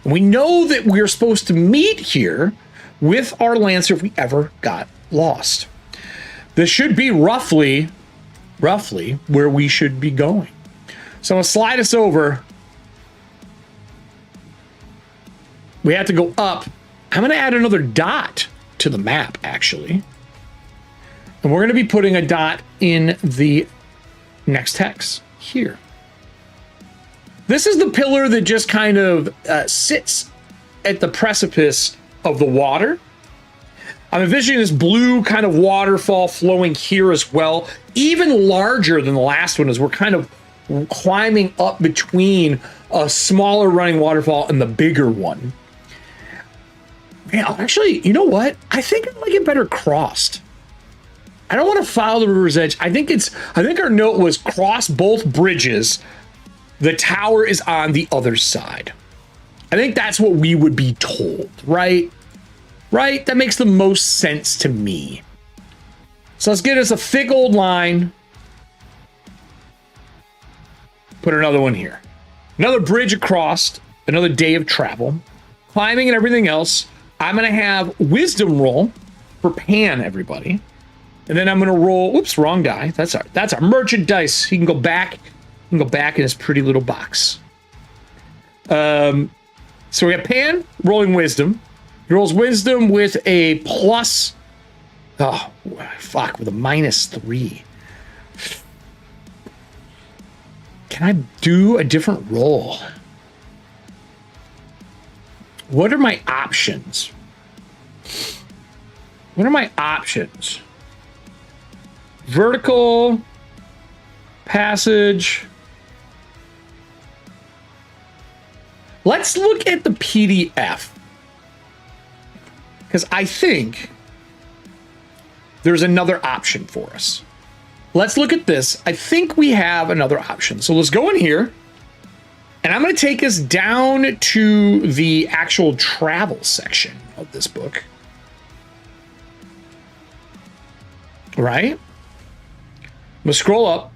And we know that we're supposed to meet here with our Lancer if we ever got lost. This should be roughly where we should be going. So I'm going to slide us over. We have to go up. I'm going to add another dot to the map, actually. And we're going to be putting a dot in the next hex here. This is the pillar that just kind of sits at the precipice of the water. I'm envisioning this blue kind of waterfall flowing here as well, even larger than the last one, as we're kind of climbing up between a smaller running waterfall and the bigger one. Man, actually, you know what? I think I like it better crossed. I don't want to follow the river's edge. I think our note was cross both bridges. The tower is on the other side. I think that's what we would be told, right? Right? That makes the most sense to me. So let's get us a thick old line. Put another one here. Another bridge across, another day of travel. Climbing and everything else. I'm going to have wisdom roll for Pan, everybody. And then I'm going to roll, whoops, wrong die. That's our merchant dice. He can go back. He can go back in his pretty little box. So we have Pan rolling wisdom. He rolls wisdom with a plus. Oh, fuck, with a -3. Can I do a different roll? What are my options? What are my options? Vertical, passage. Let's look at the PDF. Because I think there's another option for us. Let's look at this. I think we have another option. So let's go in here. And I'm going to take us down to the actual travel section of this book. Right? I'm going to scroll up.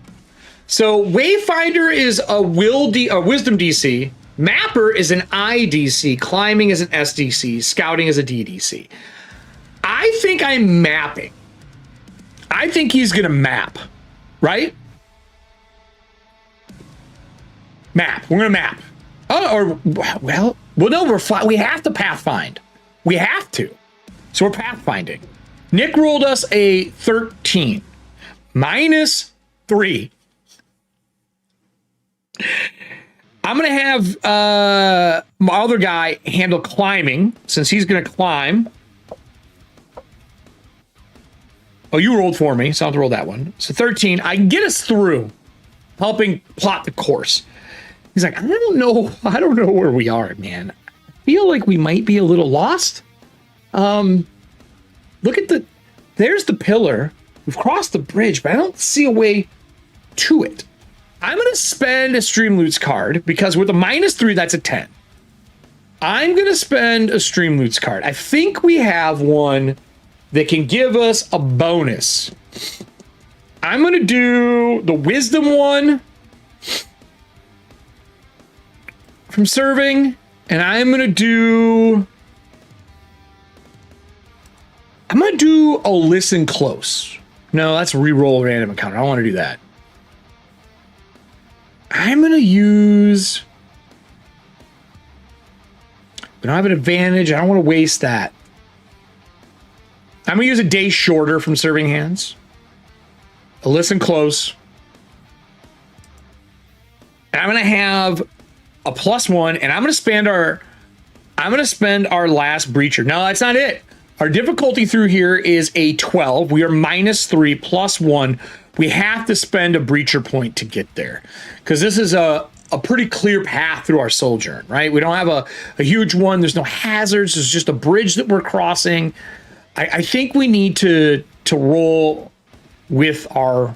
So Wayfinder is a wisdom DC. Mapper is an IDC. Climbing is an SDC. Scouting is a DDC. I think I'm mapping. I think he's going to map, right? Map. We're going to map. Oh, or, well, no, we have to pathfind. We have to. So we're pathfinding. Nick rolled us a 13. -3. I'm going to have my other guy handle climbing, since he's going to climb. Oh, you rolled for me, so I'll have to roll that one. So 13. I can get us through, helping plot the course. He's like, I don't know where we are, man. I feel like we might be a little lost. Look at there's the pillar. We've crossed the bridge, but I don't see a way to it. I'm going to spend a Streamloot's card, because with a -3, that's a 10. I'm going to spend a Streamloot's card. I think we have one that can give us a bonus. I'm going to do the wisdom one from serving, and I'm going to do a listen close. No, that's reroll a random encounter. I don't want to do that. I'm going to use... We don't have an advantage. I don't want to waste that. I'm going to use a day shorter from serving hands. A listen close. And I'm going to have a +1, and I'm going to spend our last breacher. No, that's not it. Our difficulty through here is a 12. We are -3 +1. We have to spend a breacher point to get there, because this is a pretty clear path through our sojourn, right? We don't have a huge one. There's no hazards. There's just a bridge that we're crossing. I think we need to roll with our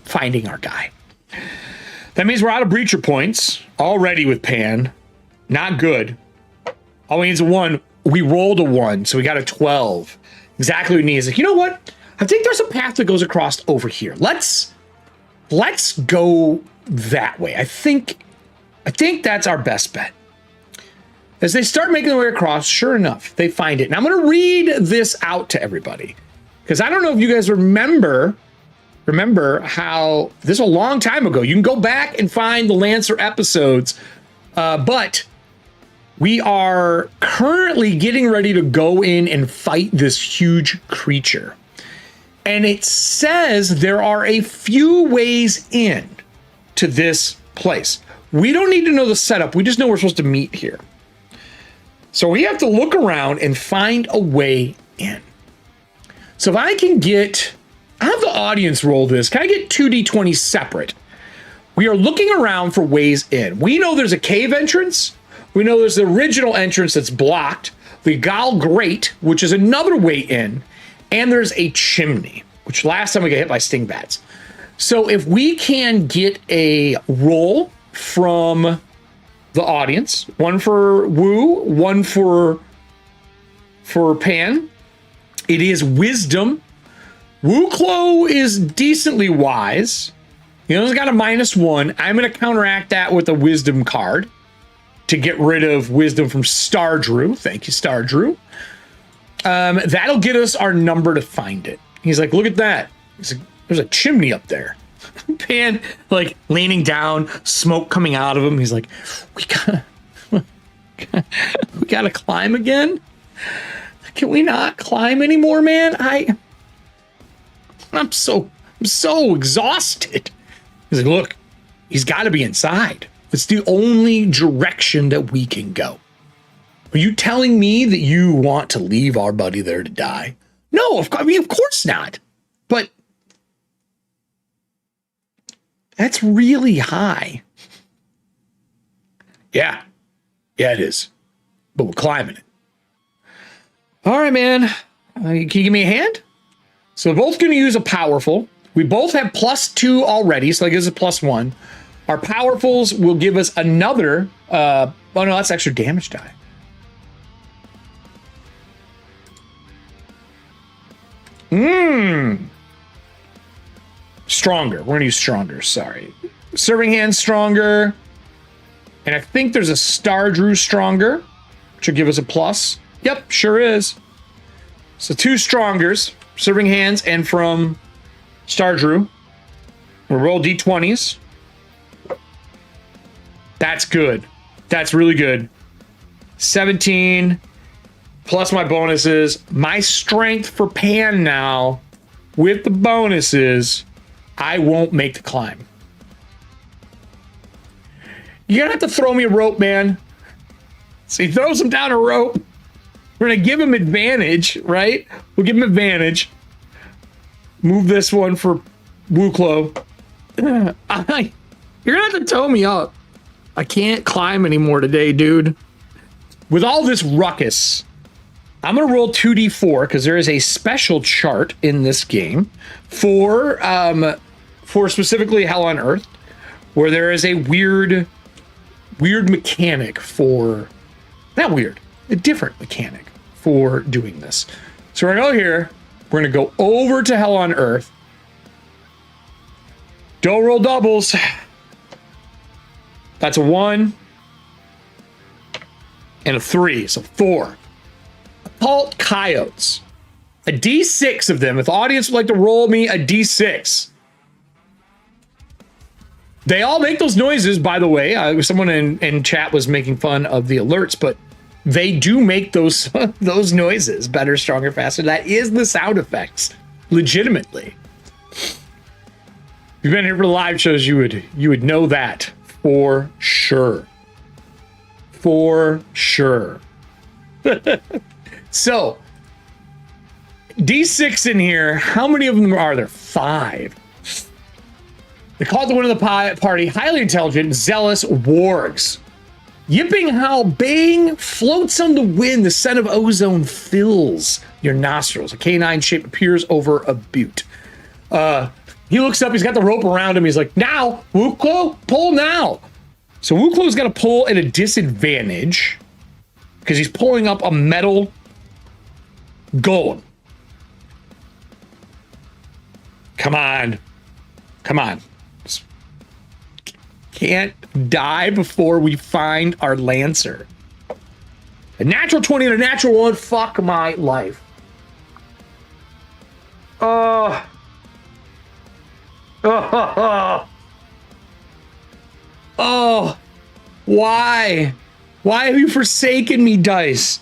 finding our guy. That means we're out of breacher points already with Pan. Not good. All we need is a 1. We rolled a 1, so we got a 12. Exactly what we need. Is like, you know what? I think there's a path that goes across over here. Let's go that way. I think that's our best bet. As they start making their way across, sure enough, they find it. And I'm going to read this out to everybody, because I don't know if you guys remember how this is a long time ago. You can go back and find the Lancer episodes, but we are currently getting ready to go in and fight this huge creature. And it says there are a few ways in to this place. We don't need to know the setup. We just know we're supposed to meet here. So we have to look around and find a way in. So if I can get, I have the audience roll this. Can I get 2d20 separate? We are looking around for ways in. We know there's a cave entrance. We know there's the original entrance that's blocked. The Gal Grate, which is another way in. And there's a chimney, which last time we got hit by sting bats. So if we can get a roll from the audience, one for Woo, one for Pan. It is wisdom. Woo Klo is decently wise. He only got a -1. I'm going to counteract that with a wisdom card to get rid of wisdom from Star Drew. Thank you, Star Drew. That'll get us our number to find it. He's like, look at that. He's like, there's a chimney up there. Pan, like, leaning down, smoke coming out of him. He's like, we gotta climb again? Can we not climb anymore, man? I'm so exhausted. He's like, look, he's got to be inside. It's the only direction that we can go. Are you telling me that you want to leave our buddy there to die? No, of course not. But that's really high. Yeah, it is. But we're climbing it. All right, man. Can you give me a hand? So we're both going to use a powerful. We both have +2 already, so that gives us a +1. Our powerfuls will give us another. Oh no, that's extra damage die. Stronger. We're going to use stronger. Sorry. Serving hand stronger. And I think there's a Star Drew stronger, which will give us a +. Yep, sure is. So 2 strongers, serving hands, and from Star Drew. We'll roll d20s. That's good. That's really good. 17 plus my bonuses. My strength for Pan now, with the bonuses, I won't make the climb. You're gonna have to throw me a rope, man. So he throws him down a rope. We're gonna give him advantage, right? We'll give him advantage. Move this one for Wuu Klo. You're gonna have to tow me up. I can't climb anymore today, dude. With all this ruckus, I'm gonna roll 2d4 because there is a special chart in this game for specifically Hell on Earth, where there is a weird mechanic for, not weird, a different mechanic for doing this. So we're gonna go here. We're gonna go over to Hell on Earth. Don't roll doubles. That's a 1 and a 3, so 4. Occult Coyotes. A D6 of them. If the audience would like to roll me a D6. They all make those noises, by the way. Someone in chat was making fun of the alerts, but they do make those those noises. Better, stronger, faster. That is the sound effects. Legitimately. If you've been here for the live shows, you would know that for sure. For sure. So, D6 in here. How many of them are there? 5. They call it the one of the party. Highly intelligent, zealous wargs. Yipping, howl, bang, floats on the wind. The scent of ozone fills your nostrils. A canine shape appears over a butte. He looks up. He's got the rope around him. He's like, now, Wuu Klo, pull now. So Wuu Klo's got to pull at a disadvantage because he's pulling up a metal golem. Come on. Come on. Can't die before we find our Lancer. A natural 20 and a natural 1. Fuck my life. Oh. Oh. Oh. Why? Why have you forsaken me, dice?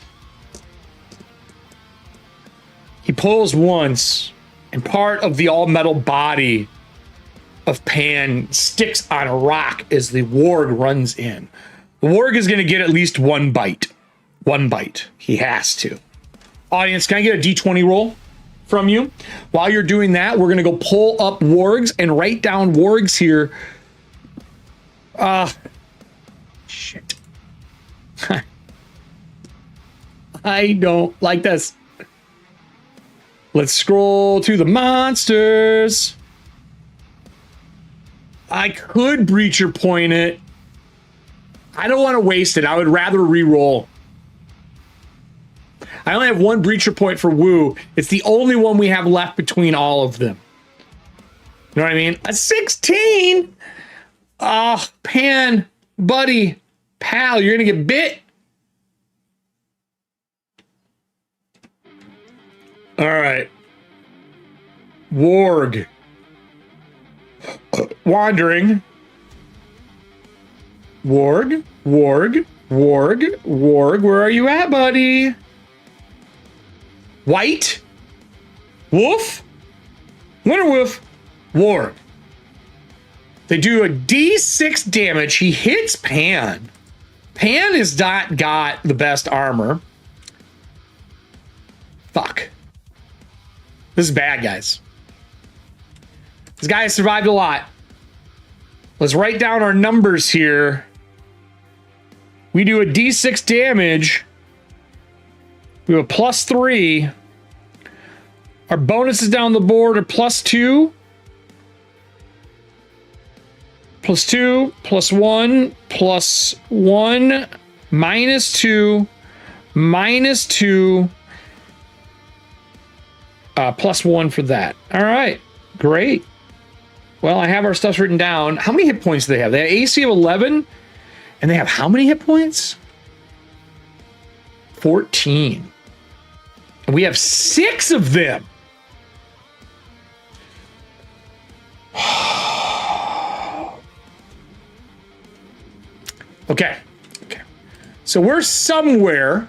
He pulls once, and part of the all-metal body of Pan sticks on a rock as the warg runs in. The warg is going to get at least 1 bite. 1 bite. He has to. Audience, can I get a D20 roll from you? While you're doing that, we're going to go pull up wargs and write down wargs here. Shit. I don't like this. Let's scroll to the monsters. I could breacher point it. I don't want to waste it. I would rather re-roll. I only have 1 breacher point for Woo. It's the only one we have left between all of them. You know what I mean? A 16? Pan, buddy, pal, you're going to get bit. All right. Warg. Wandering. Warg, warg, warg, warg. Where are you at, buddy? White. Wolf. Winter wolf. Warg. They do a D6 damage. He hits Pan. Pan has not got the best armor. Fuck. This is bad, guys. This guy has survived a lot. Let's write down our numbers here. We do a D6 damage. We have a +3. Our bonuses down the board are +2. +2, +1, +1, -2, -2, +1 for that. All right, great. Well, I have our stuff written down. How many hit points do they have? They have AC of 11, and they have how many hit points? 14. And we have 6 of them. Okay. Okay. So we're somewhere.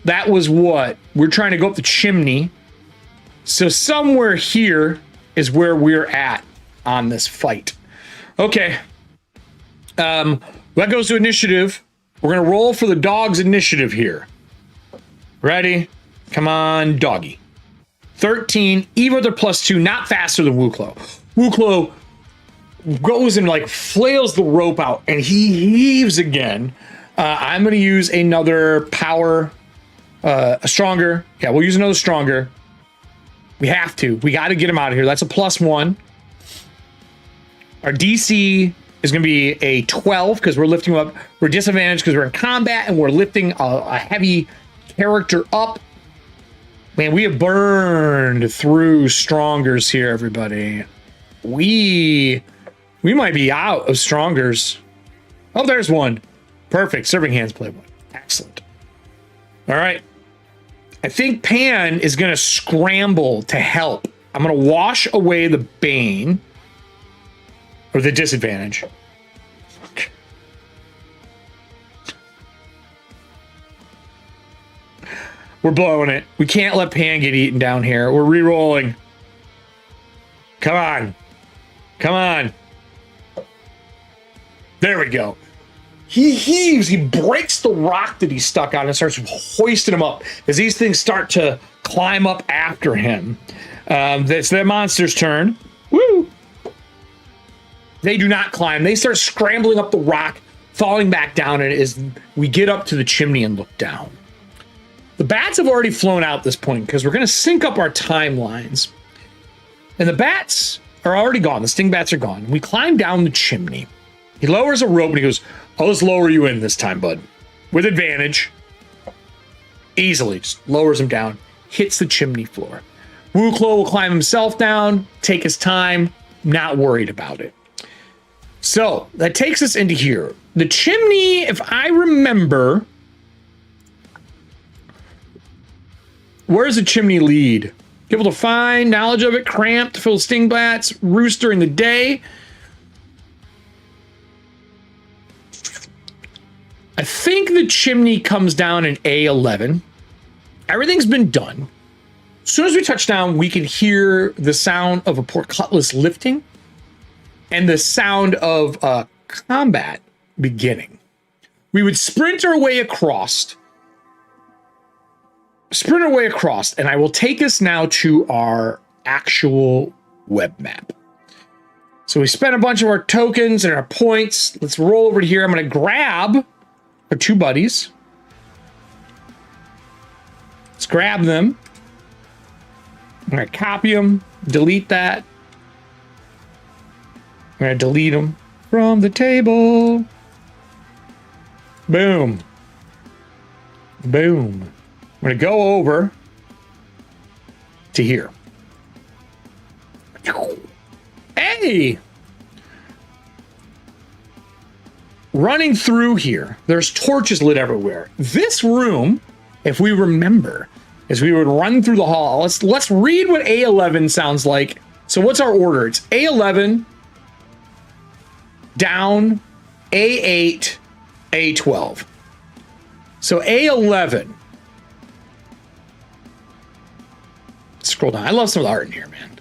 That was what? We're trying to go up the chimney. So somewhere here is where we're at on this fight. Okay. That goes to initiative. We're going to roll for the dog's initiative here. Ready? Come on, doggy. 13, even with their +2, not faster than Wuu Klo. Wuu Klo goes and like flails the rope out and he heaves again. I'm going to use another power, a stronger. Yeah, we'll use another stronger. We have to. We got to get him out of here. That's a +1. Our DC is going to be a 12 because we're lifting him up. We're disadvantaged because we're in combat and we're lifting a heavy character up. Man, we have burned through Strongers here, everybody. We might be out of Strongers. Oh, there's one. Perfect. Serving Hands play one. Excellent. All right. I think Pan is going to scramble to help. I'm going to wash away the Bane. Or the disadvantage. We're blowing it. We can't let Pan get eaten down here. We're re-rolling. Come on. Come on. There we go. He heaves. He breaks the rock that he's stuck on and starts hoisting him up as these things start to climb up after him. It's the monster's turn. Woo! They do not climb. They start scrambling up the rock, falling back down, and as we get up to the chimney and look down. The bats have already flown out at this point because we're going to sync up our timelines. And the bats are already gone. The sting bats are gone. We climb down the chimney. He lowers a rope and he goes, I'll just lower you in this time, bud. With advantage. Easily. Just lowers him down. Hits the chimney floor. Wuu Klo will climb himself down. Take his time. Not worried about it. So that takes us into here. The chimney, if I remember... Where does the chimney lead? Able to find knowledge of it, cramped, fill sting bats, roost during the day. I think the chimney comes down in A11. Everything's been done. As soon as we touch down, we can hear the sound of a port cutlass lifting and the sound of combat beginning. We would sprint our way across, and I will take us now to our actual web map. So we spent a bunch of our tokens and our points. Let's roll over to here. I'm going to grab our two buddies. Let's grab them. I'm going to copy them, delete that. I'm going to delete them from the table. Boom. Boom. I'm going to go over to here. Hey! Running through here, there's torches lit everywhere. This room, if we remember, as we would run through the hall, let's read what A11 sounds like. So what's our order? It's A11, down, A8, A12. So A11. Scroll down. I love some of the art in here, man.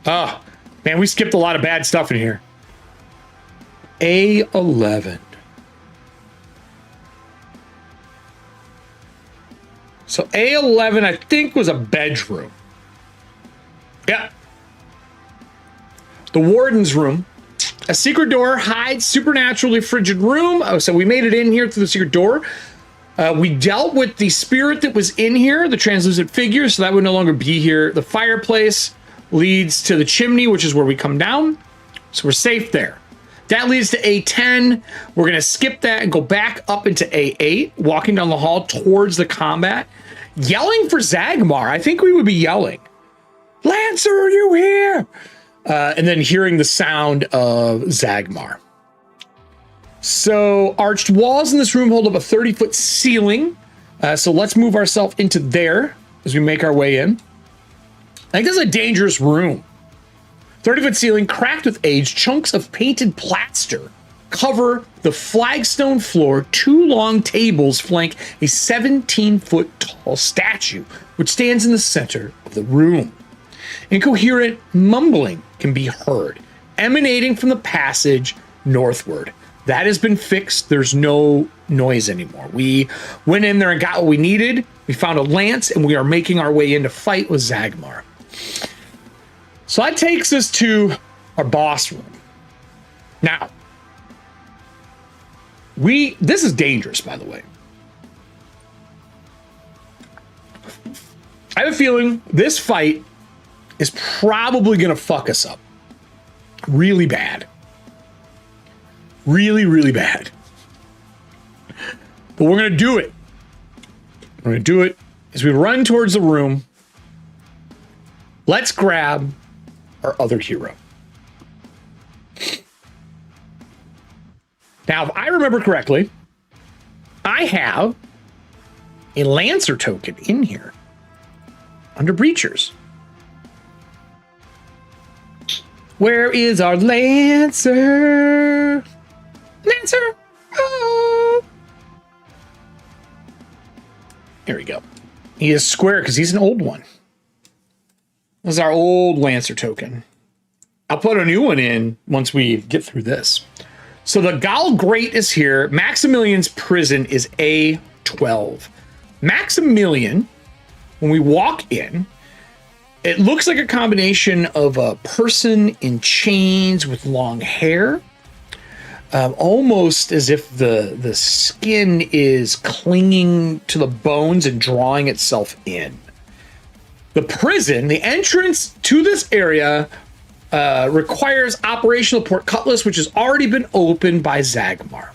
Oh, man, we skipped a lot of bad stuff in here. A11. So A11, I think, was a bedroom. Yeah. The warden's room. A secret door hides supernaturally frigid room. Oh, so we made it in here through the secret door. We dealt with the spirit that was in here, the translucent figure, so that would no longer be here. The fireplace leads to the chimney, which is where we come down. So we're safe there. That leads to A10. We're going to skip that and go back up into A8, walking down the hall towards the combat. Yelling for Zagmar. I think we would be yelling, Lancer, are you here? And then hearing the sound of Zagmar. So arched walls in this room hold up a 30-foot ceiling. So let's move ourselves into there as we make our way in. I think this is a dangerous room. 30-foot ceiling cracked with age. Chunks of painted plaster cover the flagstone floor. Two long tables flank a 17-foot tall statue, which stands in the center of the room. Incoherent mumbling can be heard, emanating from the passage northward. That has been fixed. There's no noise anymore. We went in there and got what we needed. We found a lance, and we are making our way in to fight with Zagmar. So that takes us to our boss room. Now, this is dangerous, by the way. I have a feeling this fight is probably going to fuck us up really bad. Really, really bad. But we're going to do it. We're going to do it as we run towards the room. Let's grab our other hero. Now, if I remember correctly, I have a Lancer token in here under Breachers. Where is our Lancer? Lancer! Oh! There we go. He is square because he's an old one. This is our old Lancer token. I'll put a new one in once we get through this. So the Gal Great is here. Maximilian's prison is A12. Maximilian, when we walk in, it looks like a combination of a person in chains with long hair, almost as if the skin is clinging to the bones and drawing itself in. The prison, the entrance to this area, requires operational portcullis, which has already been opened by Zagmar.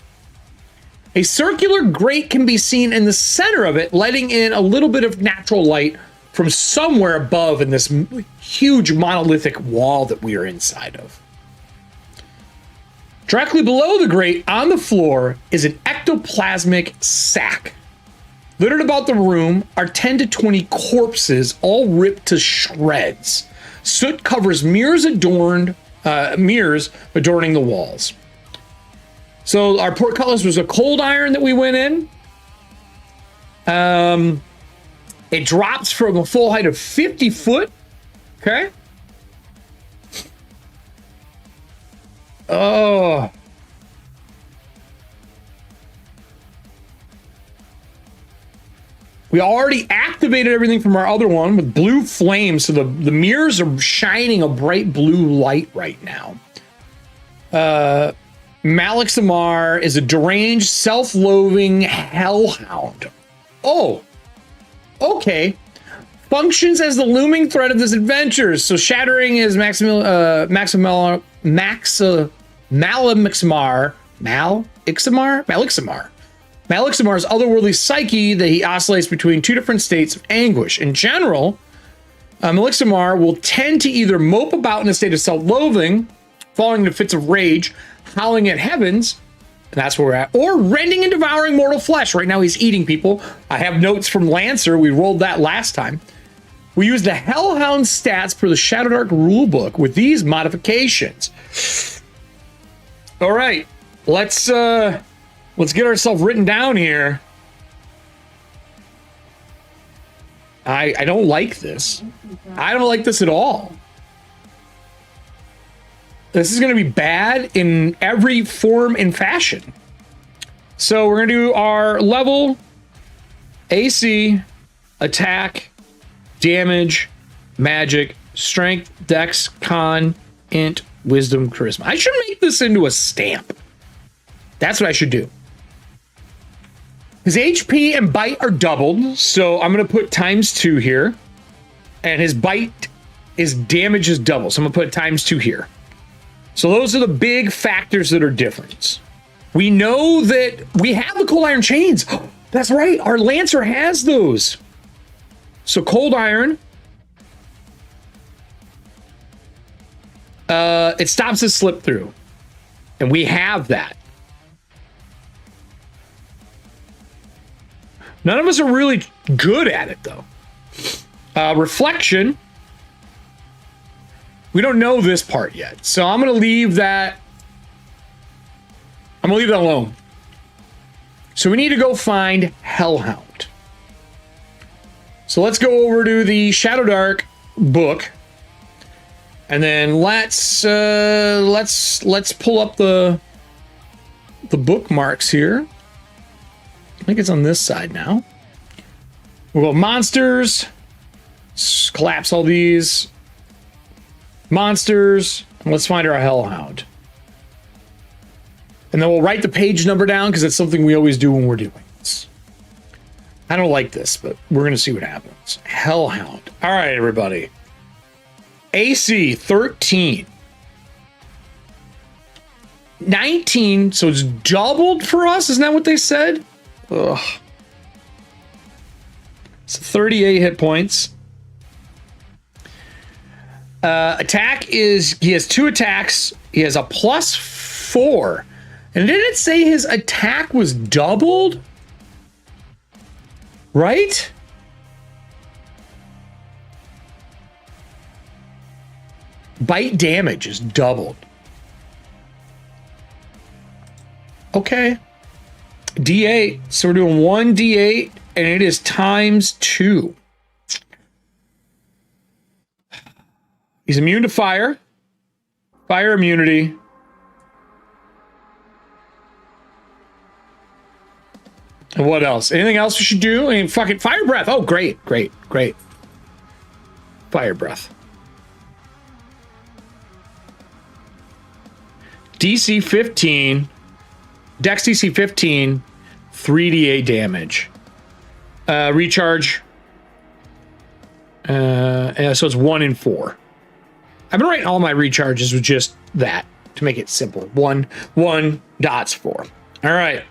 A circular grate can be seen in the center of it, letting in a little bit of natural light from somewhere above in this huge monolithic wall that we are inside of. Directly below the grate, on the floor, is an ectoplasmic sack. Littered about the room are 10 to 20 corpses, all ripped to shreds. Soot covers mirrors adorning the walls. So our portcullis was a cold iron that we went in. It drops from a full height of 50 foot. Okay. Oh. We already activated everything from our other one with blue flames, so the mirrors are shining a bright blue light right now. Malixamar is a deranged, self-loathing hellhound. Oh, okay. Functions as the looming threat of this adventure. So shattering is Malixamar. Maliximar's otherworldly psyche that he oscillates between two different states of anguish. In general, Malixamar will tend to either mope about in a state of self-loathing, falling into fits of rage, howling at heavens, and that's where we're at, or rending and devouring mortal flesh. Right now he's eating people. I have notes from Lancer. We rolled that last time. We use the Hellhound stats for the Shadowdark rulebook with these modifications. All right, let's get ourselves written down here. I don't like this. I don't like this at all. This is going to be bad in every form and fashion. So we're going to do our level, AC, attack, damage, magic, strength, dex, con, int, wisdom, charisma. I should make this into a stamp. That's what I should do. His HP and bite are doubled, so I'm going to put ×2 here. And his bite, his damage is double, so I'm going to put ×2 here. So those are the big factors that are different. We know that we have the cold iron chains. That's right, our Lancer has those. So cold iron. It stops his slip through. And we have that. None of us are really good at it, though. Reflection. We don't know this part yet, so I'm going to leave that. I'm going to leave that alone. So we need to go find Hellhound. So let's go over to the Shadowdark book, and then let's pull up the bookmarks here. I think it's on this side now. We'll go monsters. Collapse all these. Monsters. And let's find our Hellhound. And then we'll write the page number down because it's something we always do when we're doing this. I don't like this, but we're going to see what happens. Hellhound. All right, everybody. AC 13. 19. So it's doubled for us. Isn't that what they said? Ugh. So 38 hit points. Attack is, he has 2 attacks. He has a +4. And didn't it say his attack was doubled? Right? Bite damage is doubled. Okay. D8. So we're doing 1d8 and it is ×2. He's immune to fire. Fire immunity. And what else? Anything else we should do? I mean, fucking fire breath. Oh, great, great, great. Fire breath. DC 15. Dex DC 15. 3d8 damage. Recharge. So it's 1 in 4. I've been writing all my recharges with just that to make it simple. 1 dots 4. All right.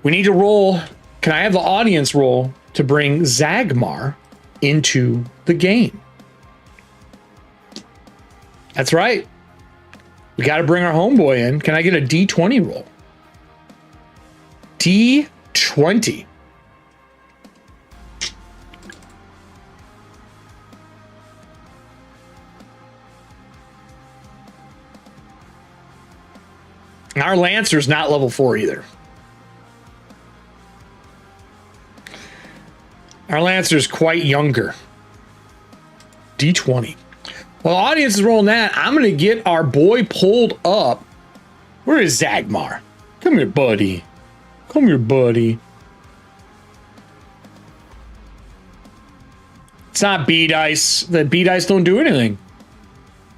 We need to roll. Can I have the audience roll to bring Zagmar into the game? That's right. We got to bring our homeboy in. Can I get a D20 roll? D20. Our Lancer's not level 4 either. Our Lancer's quite younger. D20. Well, audience is rolling that. I'm going to get our boy pulled up. Where is Zagmar? Come here, buddy. Come here, buddy. It's not B-Dice. The B-Dice don't do anything.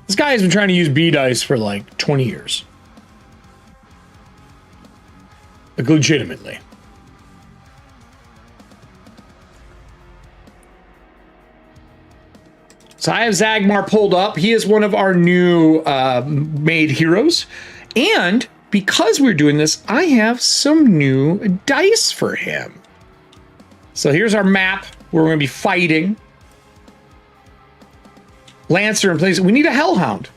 This guy has been trying to use B-Dice for like 20 years. Like, legitimately. So I have Zagmar pulled up. He is one of our new made heroes. And because we're doing this, I have some new dice for him. So here's our map where we're going to be fighting. Lancer in place. We need a Hellhound.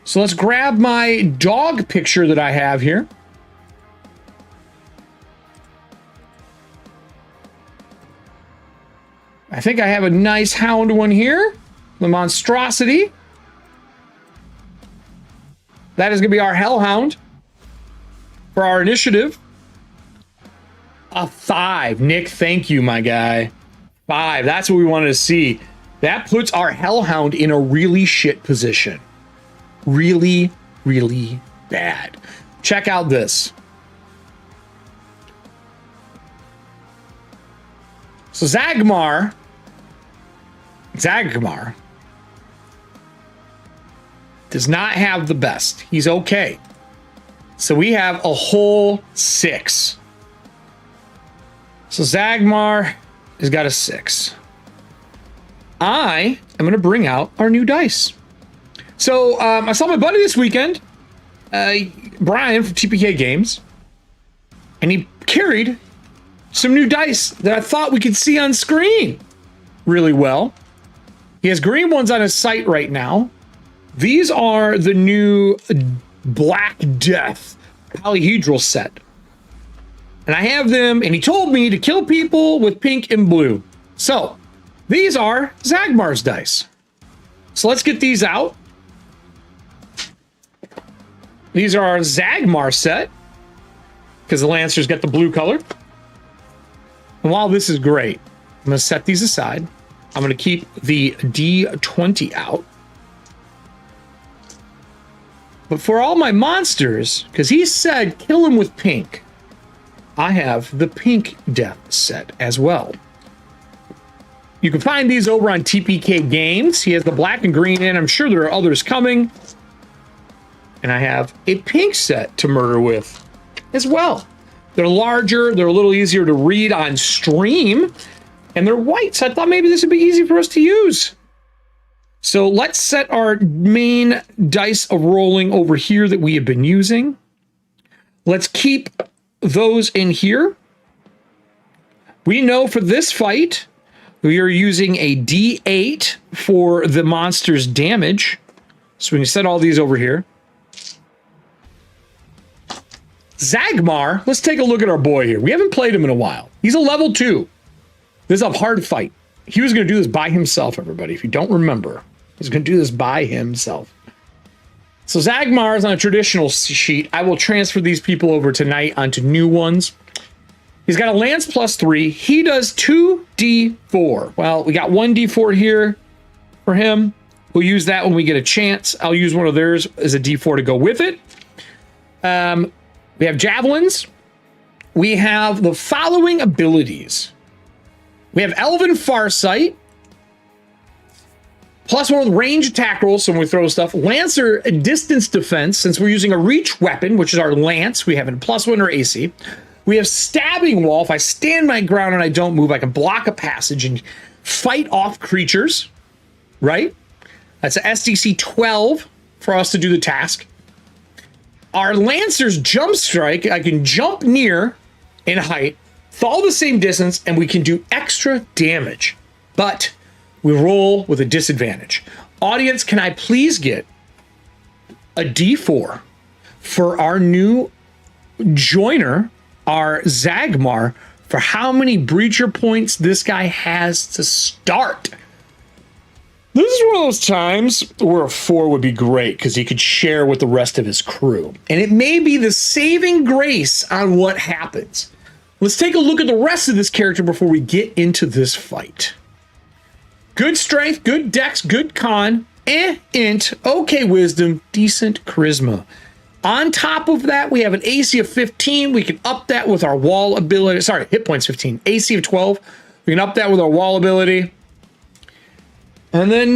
So let's grab my dog picture that I have here. I think I have a nice hound one here. The monstrosity. That is going to be our Hellhound for our initiative. A 5. Nick, thank you, my guy. 5. That's what we wanted to see. That puts our Hellhound in a really shit position. Really, really bad. Check out this. So Zagmar does not have the best. He's okay. So we have a whole 6. So Zagmar has got a 6. I am going to bring out our new dice. So I saw my buddy this weekend, Brian from TPK Games, and he carried some new dice that I thought we could see on screen really well. He has green ones on his site right now. These are the new Black Death polyhedral set. And I have them, and he told me to kill people with pink and blue. So these are Zagmar's dice. So let's get these out. These are our Zagmar set, because the Lancer's got the blue color. And while this is great, I'm going to set these aside. I'm going to keep the D20 out. But for all my monsters, because he said kill him with pink, I have the pink death set as well. You can find these over on TPK Games. He has the black and green in. I'm sure there are others coming. And I have a pink set to murder with as well. They're larger. They're a little easier to read on stream. And they're white, so I thought maybe this would be easy for us to use. So let's set our main dice of rolling over here that we have been using. Let's keep those in here. We know for this fight, we are using a D8 for the monster's damage. So we can set all these over here. Zagmar, let's take a look at our boy here. We haven't played him in a while. He's a level 2. This is a hard fight. He was going to do this by himself, everybody. If you don't remember, he's going to do this by himself. So Zagmar is on a traditional sheet. I will transfer these people over tonight onto new ones. He's got a lance +3. He does 2d4. Well, we got 1d4 here for him. We'll use that when we get a chance. I'll use one of theirs as a d4 to go with it. We have javelins. We have the following abilities. We have Elven Farsight. +1 with range attack rolls, so when we throw stuff. Lancer distance defense, since we're using a reach weapon, which is our lance. We have a +1 or AC. We have stabbing wall. If I stand my ground and I don't move, I can block a passage and fight off creatures, right? That's a SDC 12 for us to do the task. Our Lancer's jump strike, I can jump near in height, fall the same distance, and we can do extra damage. But we roll with a disadvantage. Audience, can I please get a D4 for our new joiner, our Zagmar, for how many breacher points this guy has to start? This is one of those times where a 4 would be great because he could share with the rest of his crew. And it may be the saving grace on what happens. Let's take a look at the rest of this character before we get into this fight. Good strength, good dex, good con, int, okay wisdom, decent charisma. On top of that, we have an AC of 15. We can up that with our wall ability. Sorry, hit points 15. AC of 12. We can up that with our wall ability. And then,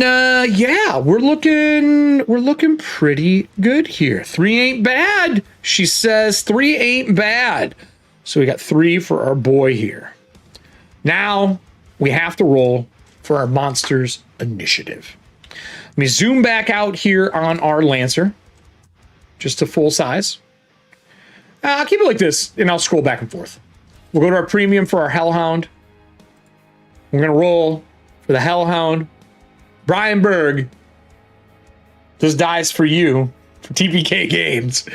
yeah, we're looking pretty good here. 3 ain't bad. She says 3 ain't bad. So we got 3 for our boy here. Now we have to roll for our monster's initiative. Let me zoom back out here on our Lancer, just to full size. I'll keep it like this, and I'll scroll back and forth. We'll go to our premium for our Hellhound. We're gonna roll for the Hellhound. Brian Berg, this dies for you, for TPK Games.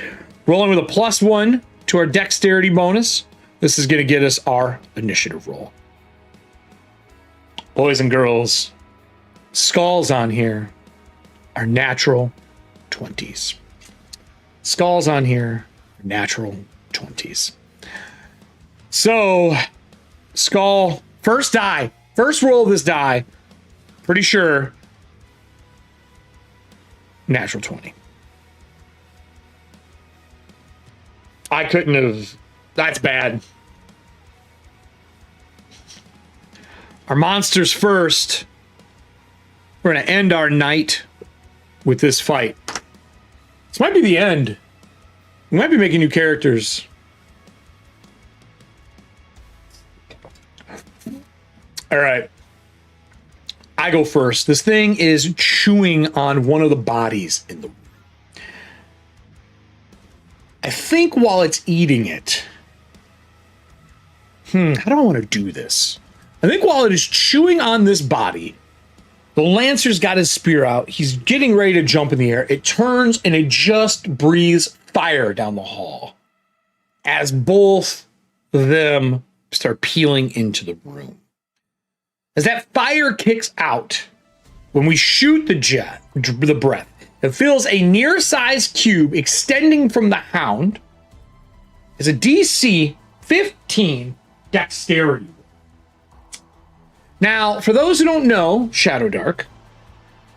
Rolling with a +1 to our dexterity bonus. This is going to get us our initiative roll. Boys and girls, skulls on here are natural 20s. Skulls on here are natural 20s. So, skull, first die, first roll of this die, pretty sure natural 20. I couldn't have. That's bad. Our monsters first. We're going to end our night with this fight. This might be the end. We might be making new characters. All right. I go first. This thing is chewing on one of the bodies in the room. I think while it's eating it, how do I want to do this? I think while it is chewing on this body, the Lancer's got his spear out. He's getting ready to jump in the air. It turns and it just breathes fire down the hall as both of them start peeling into the room. As that fire kicks out, when we shoot the breath, it fills a near-sized cube extending from the hound. It's a DC 15 dexterity. Now, for those who don't know Shadowdark,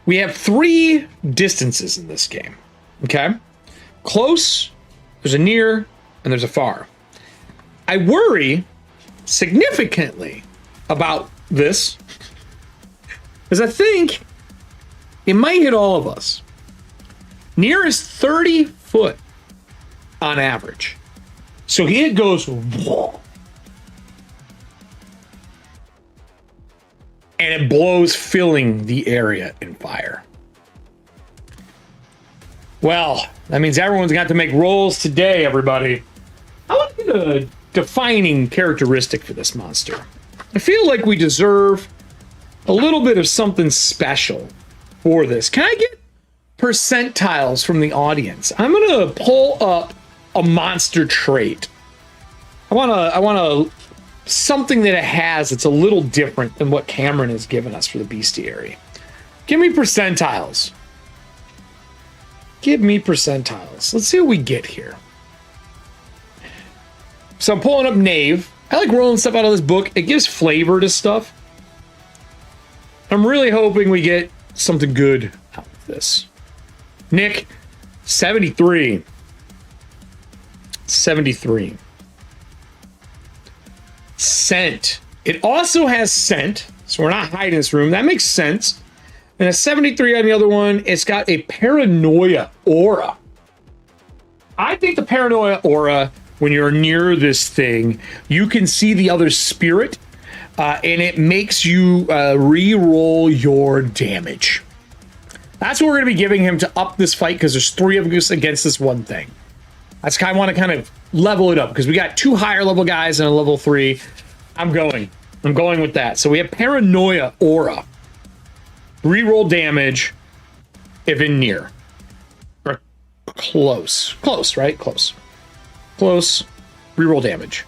we have 3 distances in this game, okay? Close, there's a near, and there's a far. I worry significantly about this, because I think it might hit all of us. Near is 30 foot on average. So it goes, whoa, and it blows, filling the area in fire. Well, that means everyone's got to make rolls today, everybody. I want to get a defining characteristic for this monster. I feel like we deserve a little bit of something special for this. Can I get percentiles from the audience? I'm gonna pull up a monster trait. I want something that it has that's a little different than what Cameron has given us for the bestiary. Give me percentiles. Give me percentiles. Let's see what we get here. So I'm pulling up Knave. I like rolling stuff out of this book. It gives flavor to stuff. I'm really hoping we get something good out of this. Nick, 73. 73. Scent. It also has scent, so we're not hiding this room. That makes sense. And a 73 on the other one, it's got a paranoia aura. I think the paranoia aura, when you're near this thing, you can see the other spirit, and it makes you re-roll your damage. That's what we're going to be giving him to up this fight, because there's 3 of us against this one thing. That's kind of want to kind of level it up, because we got 2 higher level guys and a level 3. I'm going with that. So we have paranoia aura. Reroll damage if in near. Or close. Close, right? Close. Close. Reroll damage.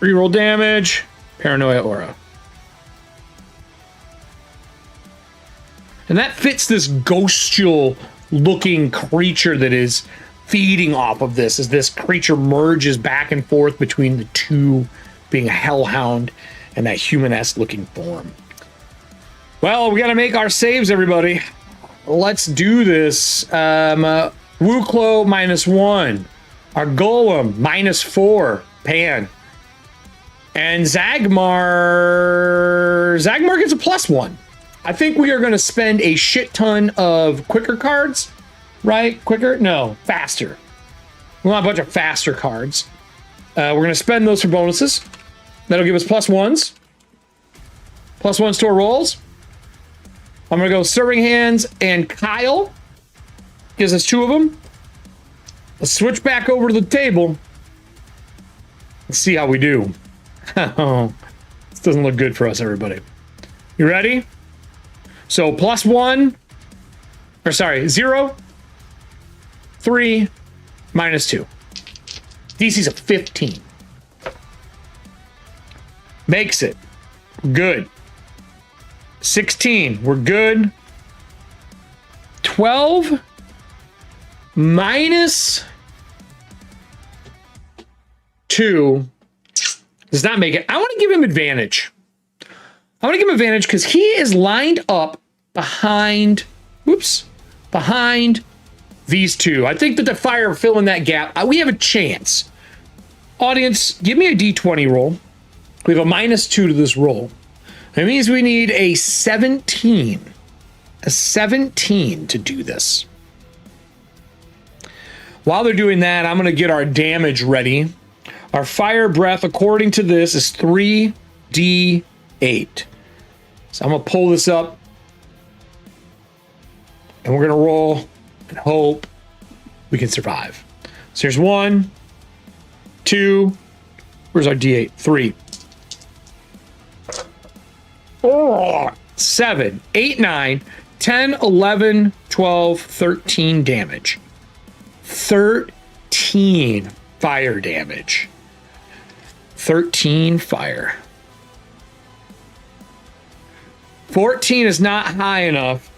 Reroll damage. Paranoia aura. And that fits this ghostial looking creature that is feeding off of this, as this creature merges back and forth between the two, being a hellhound and that human-esque looking form. Well, we got to make our saves, everybody. Let's do this. Wuu Klo -1. Our Golem -4. Pan. And Zagmar gets a +1. I think we are going to spend a shit ton of quicker cards, right? Quicker? No, faster. We want a bunch of faster cards. We're going to spend those for bonuses. That'll give us +1s. +1s to our rolls. I'm going to go Serving Hands and Kyle. Gives us 2 of them. Let's switch back over to the table. Let's see how we do. Oh, this doesn't look good for us, everybody. You ready? So +1, or sorry, 0, 3, -2. DC's a 15. Makes it. Good. 16, we're good. 12, -2. Does not make it. I want to give him advantage. I want to give him advantage because he is lined up behind, behind these 2. I think that the fire filling that gap, we have a chance. Audience, give me a D20 roll. We have a -2 to this roll. That means we need a 17. A 17 to do this. While they're doing that, I'm going to get our damage ready. Our fire breath, according to this, is 3d8. So I'm going to pull this up. And we're going to roll and hope we can survive. So here's 1, 2, where's our d8? 3. 4, 7, 8, 9, 10, 11, 12, 13 damage. 13 fire damage. 13 fire. 14 is not high enough.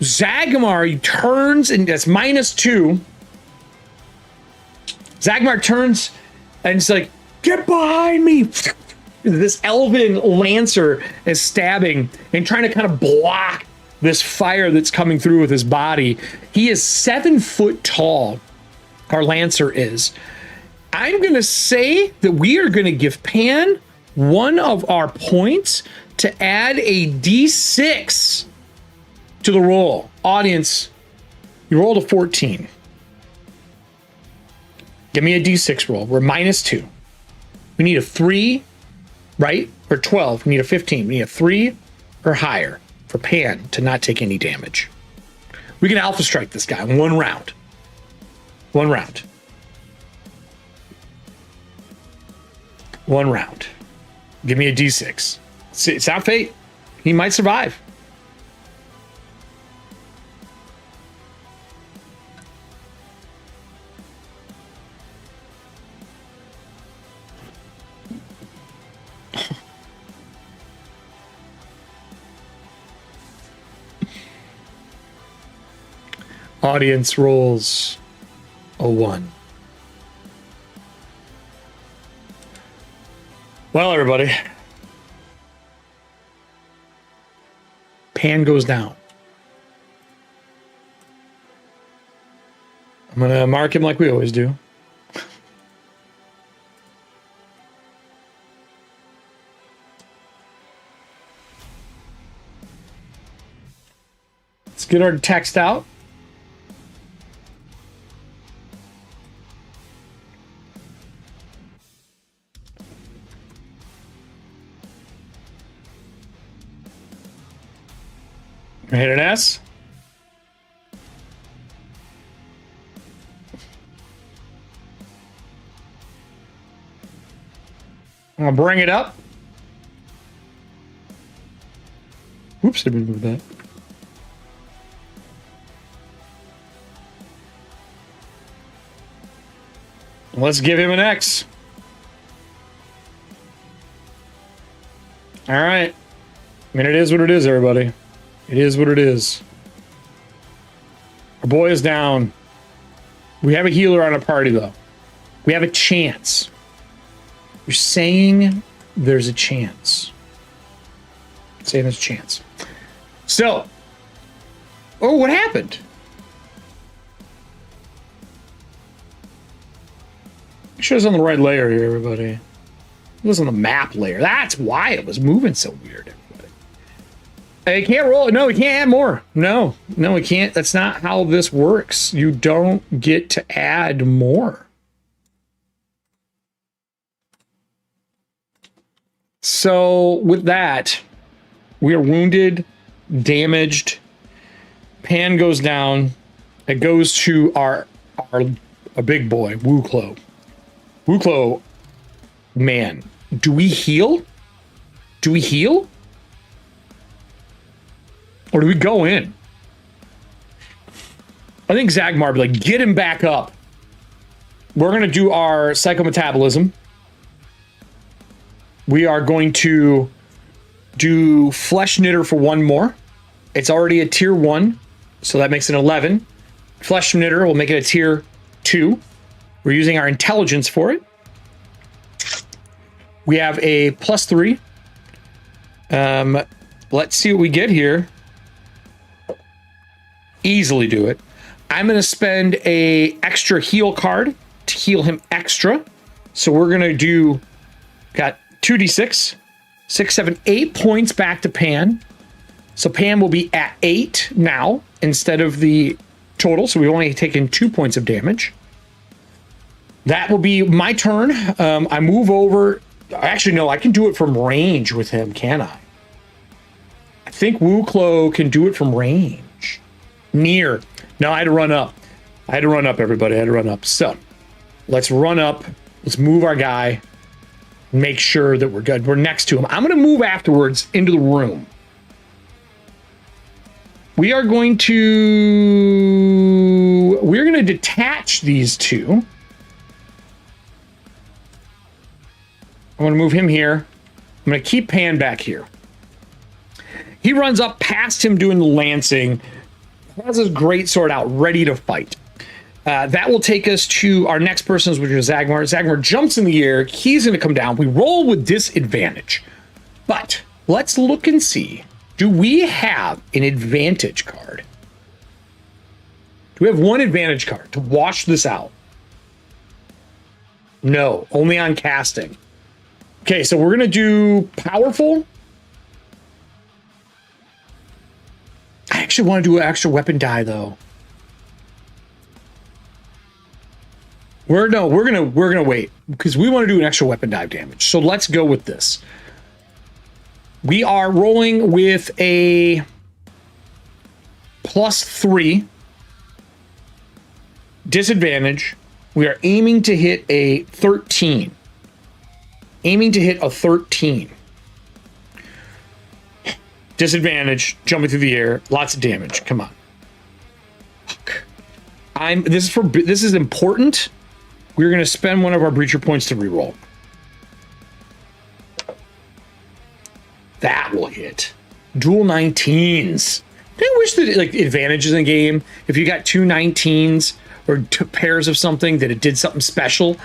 Zagmar turns, and that's -2. Zagmar turns and it's like, get behind me. This elven lancer is stabbing and trying to kind of block this fire that's coming through with his body. He is 7 foot tall. Our lancer is. I'm going to say that we are going to give Pan 1 of our points to add a D6 to the roll. Audience, you rolled a 14. Give me a D6 roll. We're -2. We need a 3, right? Or 12. We need a 15. We need a 3 or higher for Pan to not take any damage. We can alpha strike this guy in 1 round. 1 round. 1 round. Give me a D6. It's not fate. He might survive. Audience rolls a 1. Well, everybody, Pan goes down. I'm gonna mark him like we always do. Let's get our text out. Hit an S. I'm gonna bring it up. Oops, I didn't move that. Let's give him an X. All right. I mean, it is what it is, everybody. It is what it is. Our boy is down. We have a healer on our party, though. We have a chance. You're saying there's a chance. Saying there's a chance. So. Oh, what happened? Make sure it's on the right layer here, everybody. It was on the map layer. That's why it was moving so weird. He can't roll it. No, he can't add more. No, he can't. That's not how this works. You don't get to add more. So with that, we are wounded, damaged. Pan goes down. It goes to our big boy, Wuu Klo. Wuu Klo, man, do we heal? Do we heal? Or do we go in? I think Zagmar be like, get him back up. We're going to do our psychometabolism. We are going to do Flesh Knitter for 1 more. It's already a tier 1, so that makes it 11. Flesh Knitter will make it a tier 2. We're using our intelligence for it. We have a +3. Let's see what we get here. Easily do it. I'm going to spend a extra heal card to heal him extra. So we're going to do, got 2d6, 6, 7, 8 points back to Pan. So Pan will be at 8 now instead of the total. So we've only taken 2 points of damage. That will be my turn. I move over. Actually, no, I can do it from range with him, can I? I think Wuu Klo can do it from range. Near. No, I had to run up. I had to run up, everybody. I had to run up. So let's run up. Let's move our guy. Make sure that we're good. We're next to him. I'm going to move afterwards into the room. We're going to detach these two. I'm going to move him here. I'm going to keep Pan back here. He runs up past him doing the lancing. Has his greatsword out, ready to fight. That will take us to our next person, which is Zagmar. Zagmar jumps in the air. He's going to come down. We roll with disadvantage. But let's look and see. Do we have an advantage card? Do we have 1 advantage card to wash this out? No, only on casting. Okay, so we're going to do powerful. I actually want to do an extra weapon die, though. We're gonna wait because we want to do an extra weapon dive damage. So let's go with this. We are rolling with a +3 disadvantage. We are aiming to hit a 13. aiming to hit a 13. Disadvantage, jumping through the air, lots of damage. Come on. Fuck. This is important. We're going to spend one of our breacher points to reroll. That will hit. Dual 19s. Do you wish that like advantages in the game, if you got 2 19s or 2 pairs of something, that it did something special?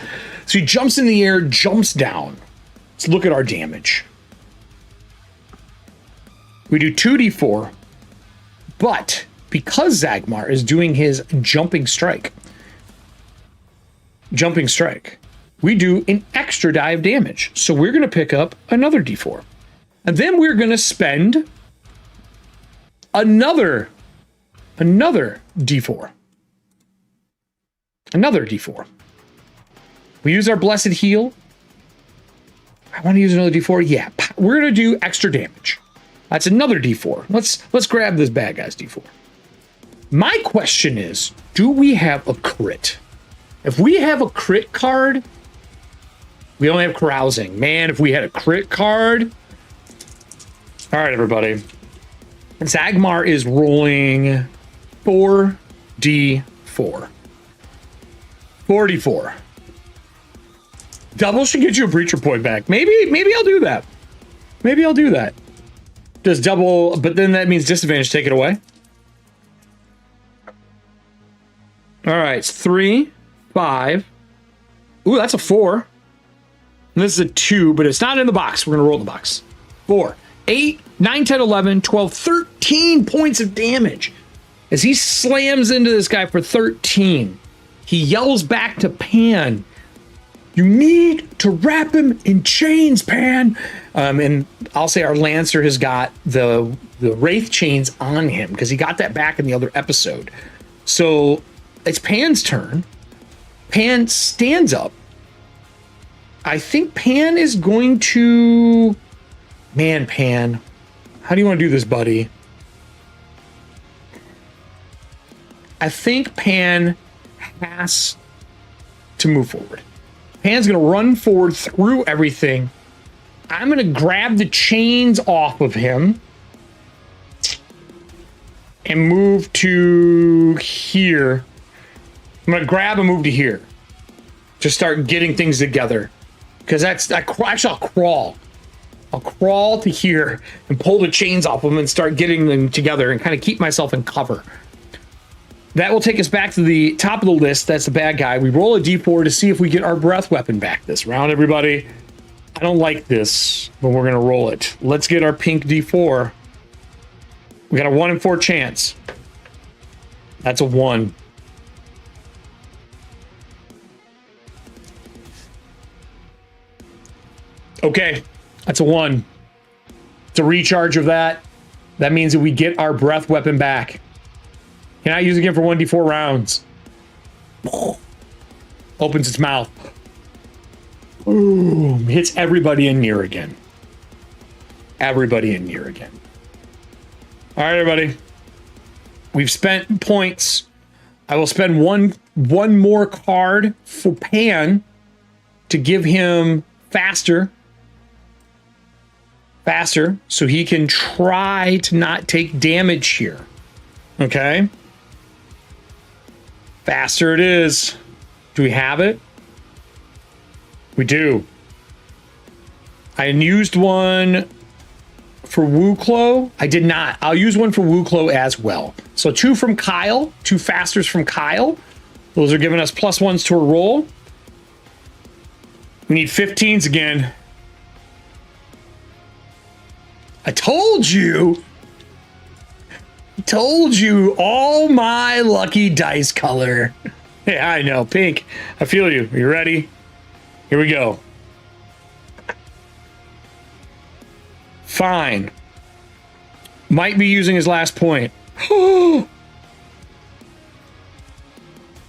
So he jumps in the air, jumps down. Let's look at our damage. We do 2d4, but because Zagmar is doing his jumping strike, we do an extra die of damage. So we're going to pick up another d4. And then we're going to spend another d4. Another d4. We use our blessed heal. I want to use another d4. Yeah, we're going to do extra damage. That's another d4. Let's grab this bad guy's d4. My question is, do we have a crit? If we have a crit card, we don't have carousing. Man, if we had a crit card. All right, everybody. Zagmar is rolling 4d4. 44. Double should get you a breacher point back. Maybe I'll do that. Maybe I'll do that. Does double, but then that means disadvantage. Take it away. All right, it's 3, 5. Ooh, that's a 4. And this is a 2, but it's not in the box. We're going to roll the box. 4, 8, 9, 10, 11, 12, 13 points of damage. As he slams into this guy for 13, he yells back to Pan, "You need to wrap him in chains, Pan." And I'll say our Lancer has got the Wraith chains on him because he got that back in the other episode. So it's Pan's turn. Pan stands up. I think Pan is going to... Man, Pan, how do you want to do this, buddy? I think Pan has to move forward. Pan's going to run forward through everything. I'm going to grab the chains off of him and move to here. I'm going to grab and move to here to start getting things together. Because actually, I'll crawl. I'll crawl to here and pull the chains off them and start getting them together and kind of keep myself in cover. That will take us back to the top of the list. That's the bad guy. We roll a d4 to see if we get our breath weapon back this round, everybody. I don't like this, but we're going to roll it. Let's get our pink d4. We got a 1 in 4 chance. That's a 1. Okay, that's a 1. It's a recharge of that. That means that we get our breath weapon back. Can I use it again for 1d4 rounds? Opens its mouth. Boom. Hits everybody in near again. Everybody in near again. All right, everybody. We've spent points. I will spend one more card for Pan to give him faster, so he can try to not take damage here. Okay? Faster it is. Do we have it? We do. I used one for Wuu Klo. I did not. I'll use one for Wuu Klo as well. So 2 from Kyle, 2 fasters from Kyle. Those are giving us +1s to a roll. We need 15s again. I told you. Told you, all my lucky dice color. Yeah, I know, pink. I feel you. Are you ready? Here we go. Fine. Might be using his last point.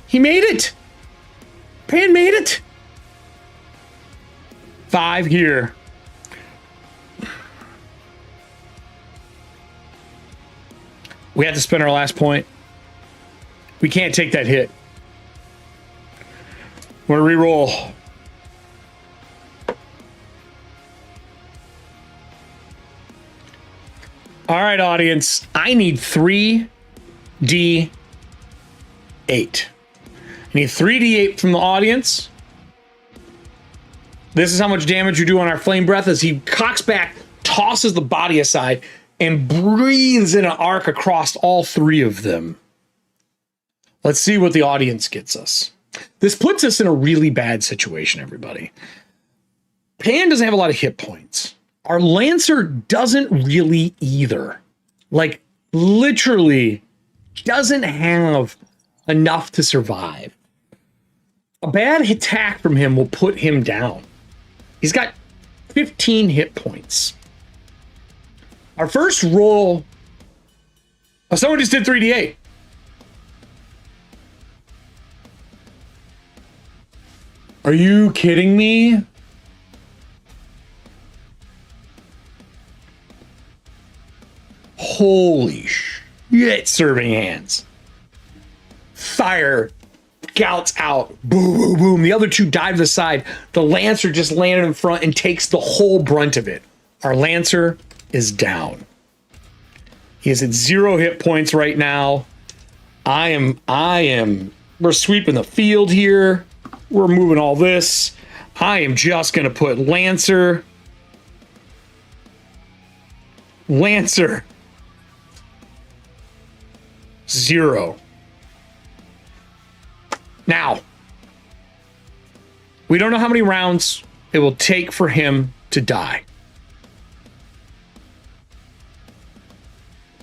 He made it. Pan made it. 5 here. We have to spend our last point. We can't take that hit. We're gonna re-roll. All right, audience. I need 3d8. I need 3d8 from the audience. This is how much damage you do on our flame breath as he cocks back, tosses the body aside, and breathes in an arc across all 3 of them. Let's see what the audience gets us. This puts us in a really bad situation, everybody. Pan doesn't have a lot of hit points. Our Lancer doesn't really either. Like, literally doesn't have enough to survive. A bad attack from him will put him down. He's got 15 hit points. Our first roll... Oh, someone just did 3d8. Are you kidding me? Holy shit, serving hands. Fire gouts out. Boom, boom, boom. The other 2 dive to the side. The Lancer just landed in front and takes the whole brunt of it. Our Lancer is down. He is at 0 hit points right now. We're sweeping the field here. We're moving all this. I am just going to put Lancer. 0. Now, we don't know how many rounds it will take for him to die.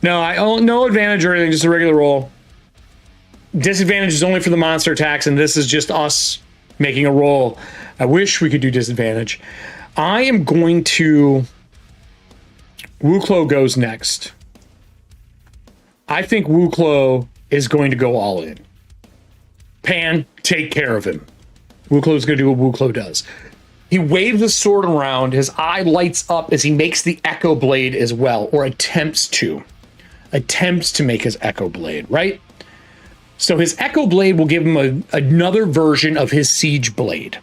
No advantage or anything, just a regular roll. Disadvantage is only for the monster attacks, and this is just us making a roll. I wish we could do disadvantage. I am going to... Wuu Klo goes next. I think Wuu Klo is going to go all in. Pan, take care of him. Wuu Klo is going to do what Wuu Klo does. He waves the sword around. His eye lights up as he makes the Echo Blade as well, or attempts to make his Echo Blade, right? So his Echo Blade will give him another version of his Siege Blade.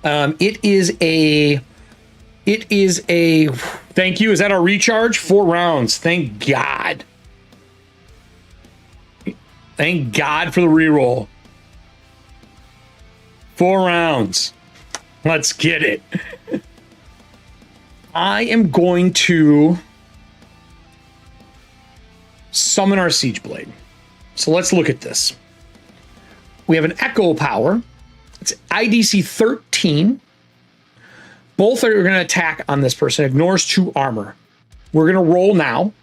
It is a, thank you. Is that our recharge? 4 rounds. Thank God. Thank God for the reroll. 4 rounds. Let's get it. I am going to summon our Siege Blade. So let's look at this. We have an Echo Power. It's IDC 13. Both are going to attack on this person. Ignores 2 armor. We're going to roll now.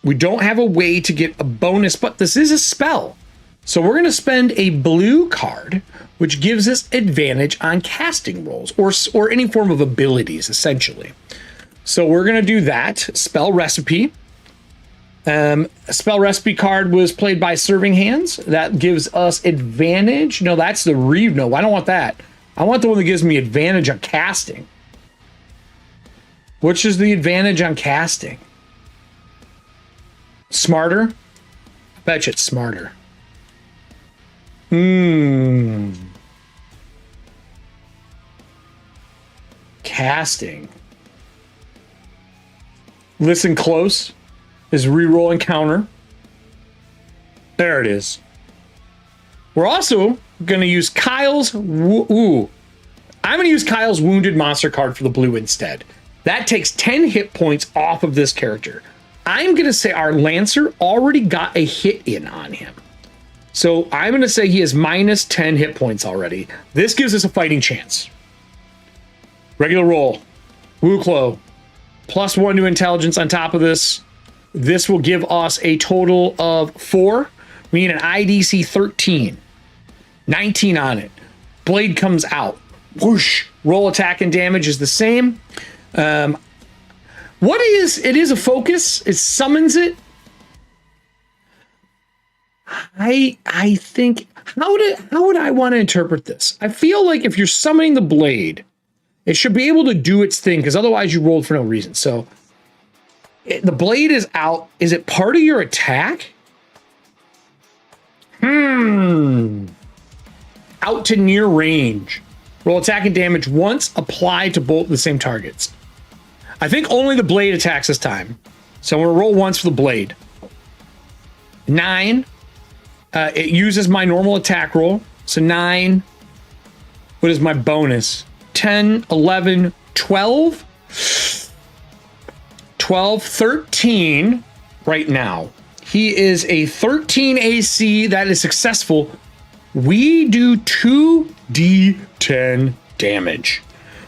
We don't have a way to get a bonus, but this is a spell. So we're going to spend a blue card, which gives us advantage on casting rolls or any form of abilities, essentially. So we're going to do that. Spell Recipe. A spell recipe card was played by Serving Hands. That gives us advantage. No, that's the no, I don't want that. I want the one that gives me advantage on casting. Which is the advantage on casting? Smarter? I bet you it's smarter. Casting. Listen close. Is reroll encounter. There it is. We're also going to use Kyle's I'm going to use Kyle's Wounded Monster card for the blue instead. That takes 10 hit points off of this character. I'm going to say our Lancer already got a hit in on him. So I'm going to say he has minus 10 hit points already. This gives us a fighting chance. Regular roll. Wuu Klo. +1 to intelligence on top of this. This will give us a total of 4. We need an IDC 13. 19 on it. Blade comes out. Whoosh. Roll attack and damage is the same. It is a focus. It summons it. I think, how would I want to interpret this? I feel like if you're summoning the blade, it should be able to do its thing, because otherwise you rolled for no reason. So the blade is out. Is it part of your attack? Out to near range. Roll attack and damage once, apply to both the same targets. I think only the blade attacks this time. So I'm going to roll once for the blade. 9. It uses my normal attack roll. So 9. What is my bonus? 10, 11, 12. 12, 13 right now. He is a 13 AC. That is successful. We do 2d10 damage.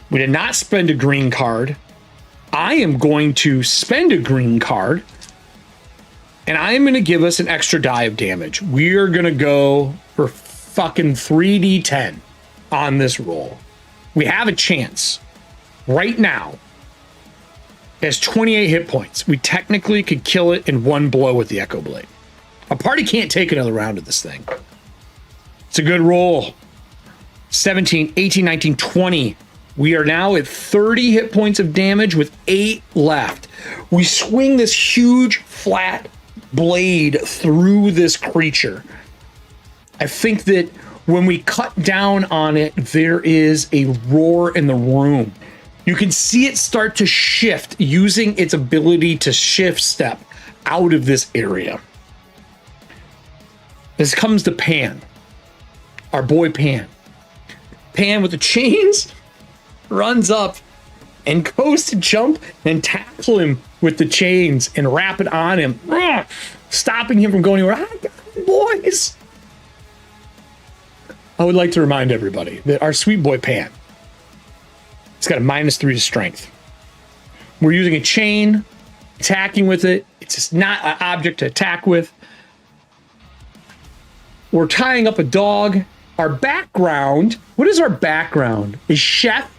We did not spend a green card. I am going to spend a green card. And I am going to give us an extra die of damage. We are going to go for fucking 3d10 on this roll. We have a chance right now. It has 28 hit points. We technically could kill it in one blow with the Echo Blade. Our party can't take another round of this thing. It's a good roll. 17, 18, 19, 20. We are now at 30 hit points of damage with 8 left. We swing this huge flat blade through this creature. I think that when we cut down on it, there is a roar in the room. You can see it start to shift using its ability to shift step out of this area. This comes to Pan, our boy Pan. Pan with the chains runs up and goes to jump and tackle him with the chains and wrap it on him, stopping him from going anywhere. I got it, boys. I would like to remind everybody that our sweet boy Pan, it's got a -3 to strength. We're using a chain, attacking with it. It's just not an object to attack with. We're tying up a dog. Our background, what is our background? Is chef.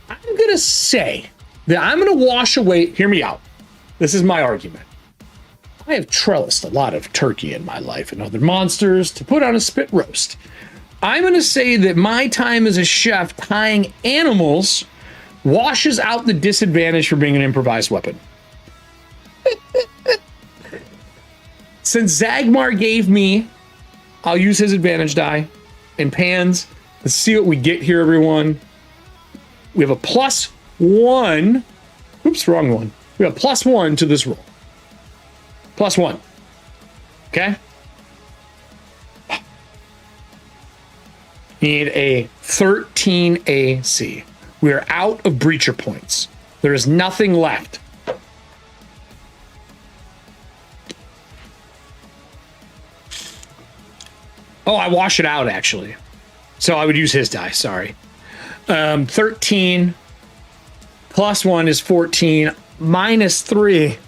I'm going to say that I'm going to wash away. Hear me out. This is my argument. I have trellised a lot of turkey in my life and other monsters to put on a spit roast. I'm going to say that my time as a chef tying animals washes out the disadvantage for being an improvised weapon. Since Zagmar gave me, I'll use his advantage die and Pans. Let's see what we get here, everyone. We have a +1. Oops, wrong one. We have a +1 to this roll. +1. Okay? Need a 13 AC. We are out of breacher points. There is nothing left. Oh, I wash it out, actually. So I would use his die, sorry. 13 +1 is 14. -3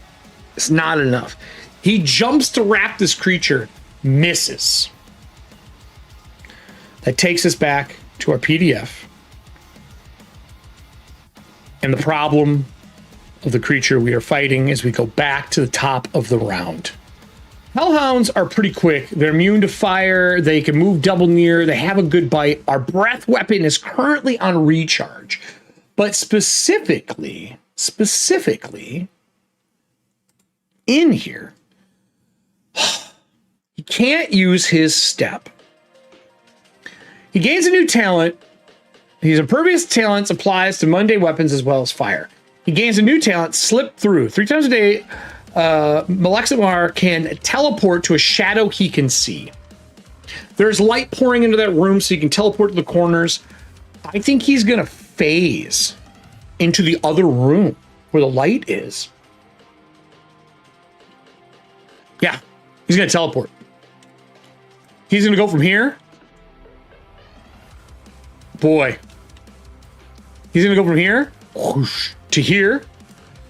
is not enough. He jumps to wrap this creature, misses. That takes us back to our PDF. And the problem of the creature we are fighting as we go back to the top of the round. Hellhounds are pretty quick. They're immune to fire. They can move double near. They have a good bite. Our breath weapon is currently on recharge. But specifically in here, he can't use his step. He gains a new talent. His impervious talents applies to mundane weapons as well as fire. He gains a new talent, slip through. 3 times a day, Malexamar can teleport to a shadow he can see. There's light pouring into that room, so he can teleport to the corners. I think he's going to phase into the other room where the light is. Yeah, he's going to teleport. He's going to go from here. Boy. He's going to go from here whoosh, to here.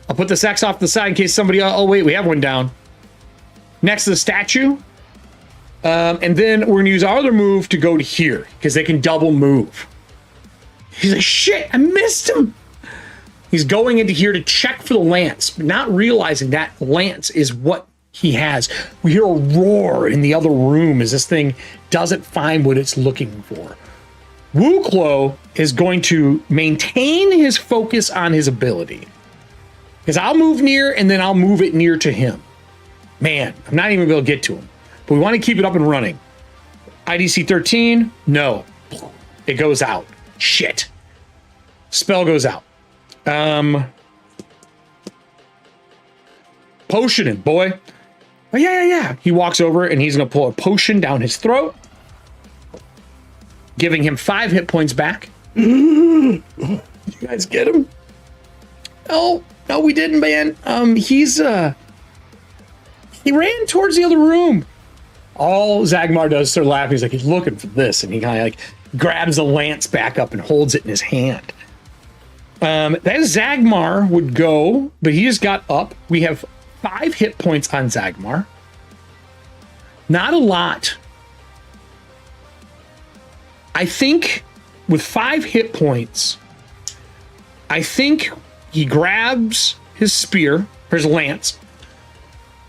I'll put this X off to the side in case somebody... Oh, wait, we have one down. Next to the statue. And then we're going to use our other move to go to here because they can double move. He's like, shit, I missed him. He's going into here to check for the lance, but not realizing that lance is what he has. We hear a roar in the other room as this thing doesn't find what it's looking for. Wuu Klo is going to maintain his focus on his ability. Because I'll move near and then I'll move it near to him. Man, I'm not even able to get to him. But we want to keep it up and running. IDC 13, no. It goes out. Shit. Spell goes out. Potion him, boy. Oh, yeah. He walks over and he's going to pull a potion down his throat, giving him 5 hit points back. You guys get him? Oh, no, we didn't, man. He ran towards the other room. All Zagmar does is start laughing. He's like, he's looking for this. And he kind of like grabs the lance back up and holds it in his hand. That Zagmar would go, but he just got up. We have 5 hit points on Zagmar. Not a lot. I think with 5 hit points, I think he grabs his spear, or his lance.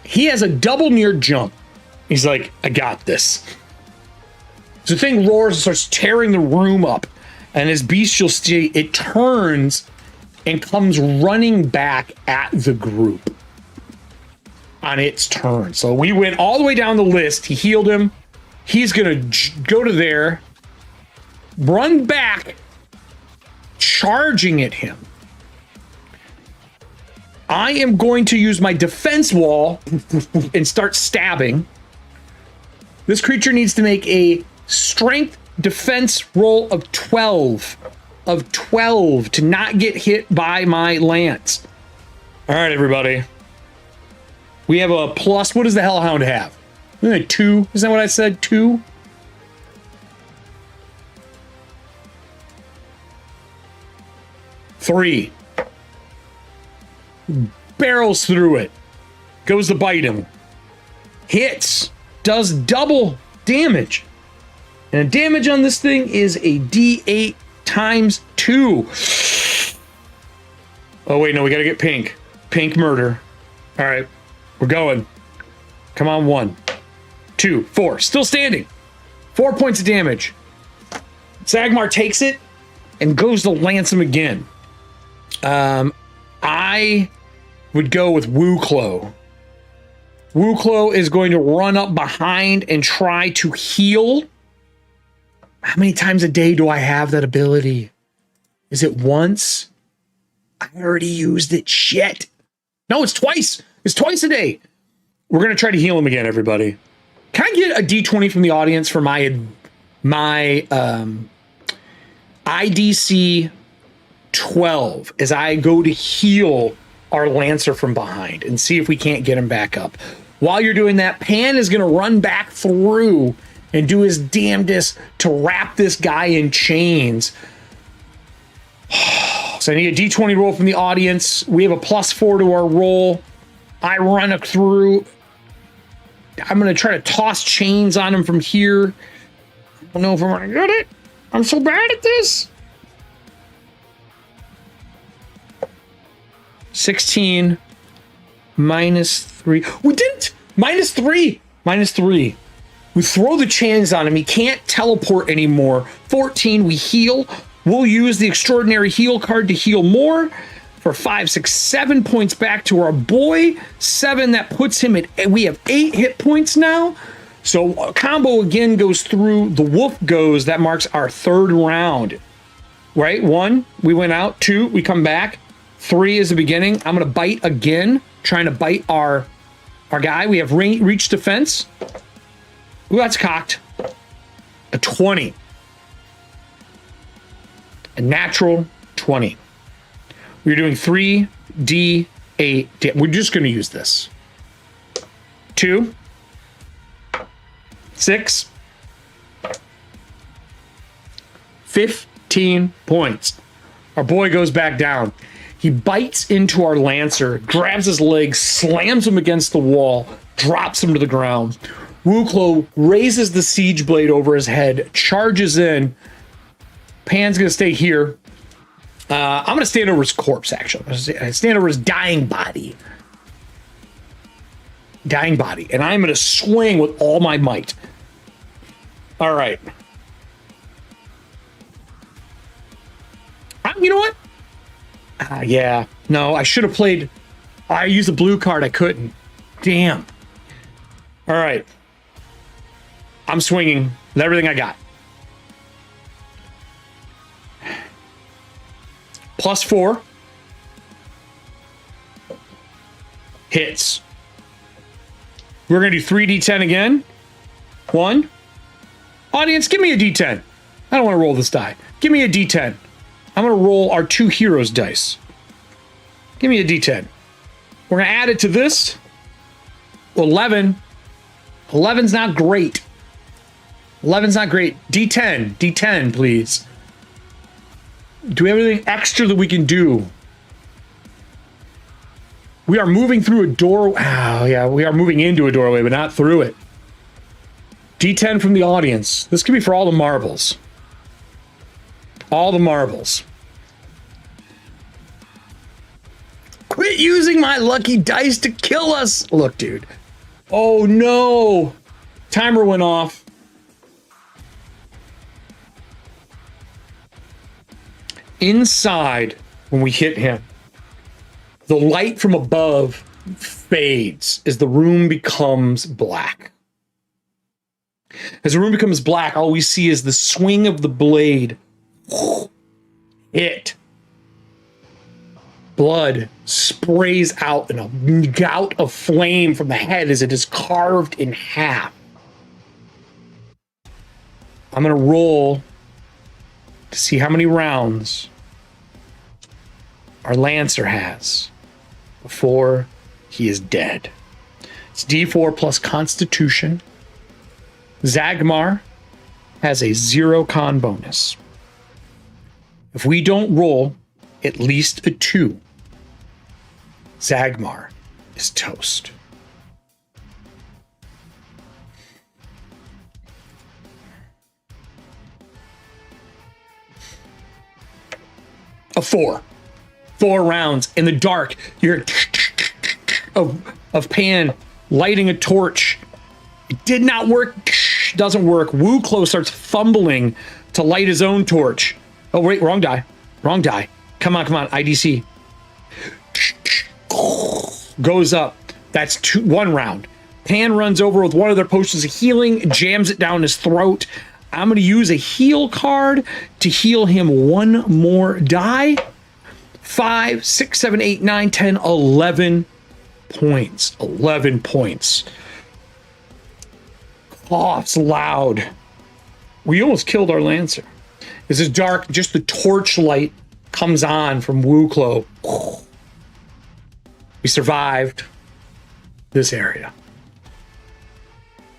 He has a double near jump. He's like, I got this. So the thing roars and starts tearing the room up. And as bestial state, it turns and comes running back at the group on its turn. So we went all the way down the list. He healed him. He's going to go to there, run back, charging at him. I am going to use my defense wall and start stabbing. This creature needs to make a strength defense roll of 12 to not get hit by my lance. All right, everybody. We have a plus. What does the Hellhound have? 2. Is that what I said? 2? Three. Barrels through it. Goes to bite him. Hits. Does double damage. And the damage on this thing is a D8 times 2. Oh, wait, no, we gotta get pink. Pink murder. All right, we're going. Come on, 1, 2, 4. Still standing. 4 points of damage. Zagmar takes it and goes to lance him again. I would go with Wuu Klo. Wuu Klo is going to run up behind and try to heal. How many times a day do I have that ability? Is it once? I already used it. Shit. No, it's twice. It's twice a day. We're going to try to heal him again, everybody. Can I get a D20 from the audience for my IDC 12 as I go to heal our Lancer from behind and see if we can't get him back up? While you're doing that, Pan is going to run back through and do his damnedest to wrap this guy in chains. So I need a D20 roll from the audience. We have a +4 to our roll. I run through. I'm going to try to toss chains on him from here. I don't know if I'm going to get it. I'm so bad at this. 16 -3. We didn't. -3. We throw the chains on him. He can't teleport anymore. 14. We heal. We'll use the extraordinary heal card to heal more for 5, 6, 7 points back to our boy. 7. That puts him at. We have 8 hit points now. So a combo again goes through. The wolf goes. That marks our 3rd round. Right? 1. We went out. 2. We come back. 3 is the beginning. I'm going to bite again. Trying to bite our guy. We have reach defense. Ooh, that's cocked. A 20. A natural 20. We're doing 3d8. We're just going to use this. 2. 6. 15 points. Our boy goes back down. He bites into our Lancer, grabs his leg, slams him against the wall, drops him to the ground. Wuu Klo raises the siege blade over his head, charges in. Pan's going to stay here. I'm going to stand over his corpse, actually. I stand over his dying body. And I'm going to swing with all my might. All right. You know what? Yeah. No, I should have played. I used a blue card. I couldn't. Damn. All right. I'm swinging with everything I got. +4. Hits. We're going to do 3d10 again. 1. Audience, give me a d10. I don't want to roll this die. Give me a d10. I'm going to roll our 2 heroes dice. Give me a d10. We're going to add it to this. 11. 11's not great. 11's not great. D10. D10, please. Do we have anything extra that we can do? We are moving through a door. Oh, yeah, we are moving into a doorway, but not through it. D10 from the audience. This could be for all the marbles. All the marbles. Quit using my lucky dice to kill us. Look, dude. Oh, no. Timer went off. Inside, when we hit him, the light from above fades as the room becomes black. As the room becomes black, all we see is the swing of the blade hit. Blood sprays out in a gout of flame from the head as it is carved in half. I'm going to roll to see how many rounds our Lancer has before he is dead. It's D4 plus Constitution. Zagmar has a 0 con bonus. If we don't roll at least a 2, Zagmar is toast. A 4. 4 rounds in the dark. You're of Pan lighting a torch. It did not work. Doesn't work. Wuu Klo starts fumbling to light his own torch. Oh, wait, wrong die. Wrong die. Come on, come on. IDC. Goes up. That's 1 round. Pan runs over with one of their potions of healing, jams it down his throat. I'm going to use a heal card to heal him 1 more die. 5, 6, 7, 8, 9, 10, 11 points. 11 points. Coughs loud. We almost killed our Lancer. This is dark. Just the torchlight comes on from Wuu Klo. We survived this area.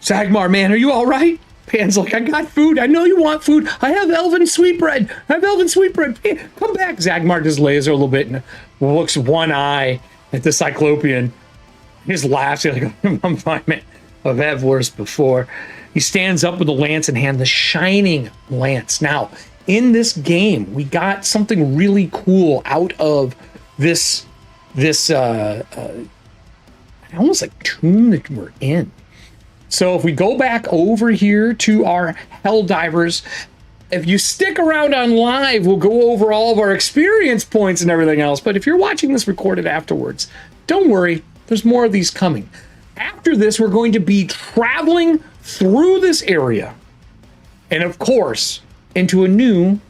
Zagmar, man, are you all right? Pan's like, I got food. I know you want food. I have elven sweetbread. I have elven sweetbread. Come back. Zagmar just lays there a little bit and looks one eye at the Cyclopean. He just laughs. He's like, I'm fine, man. I've had worse before. He stands up with the lance in hand, the shining lance. Now, in this game, we got something really cool out of this almost like tomb that we're in. So if we go back over here to our Helldivers, if you stick around on live, we'll go over all of our experience points and everything else. But if you're watching this recorded afterwards, don't worry, there's more of these coming. After this, we're going to be traveling through this area and, of course, into a new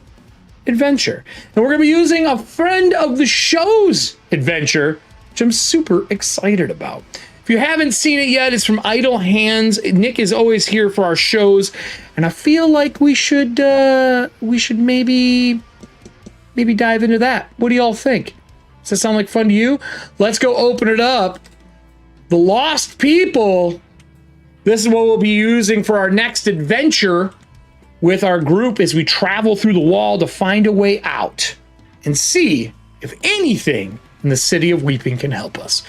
adventure. And we're going to be using a friend of the show's adventure, which I'm super excited about. If you haven't seen it yet, it's from Idle Hands. Nick is always here for our shows, and I feel like we should maybe dive into that. What do y'all think? Does that sound like fun to you? Let's go open it up. The Lost People. This is what we'll be using for our next adventure with our group as we travel through the wall to find a way out and see if anything in the City of Weeping can help us.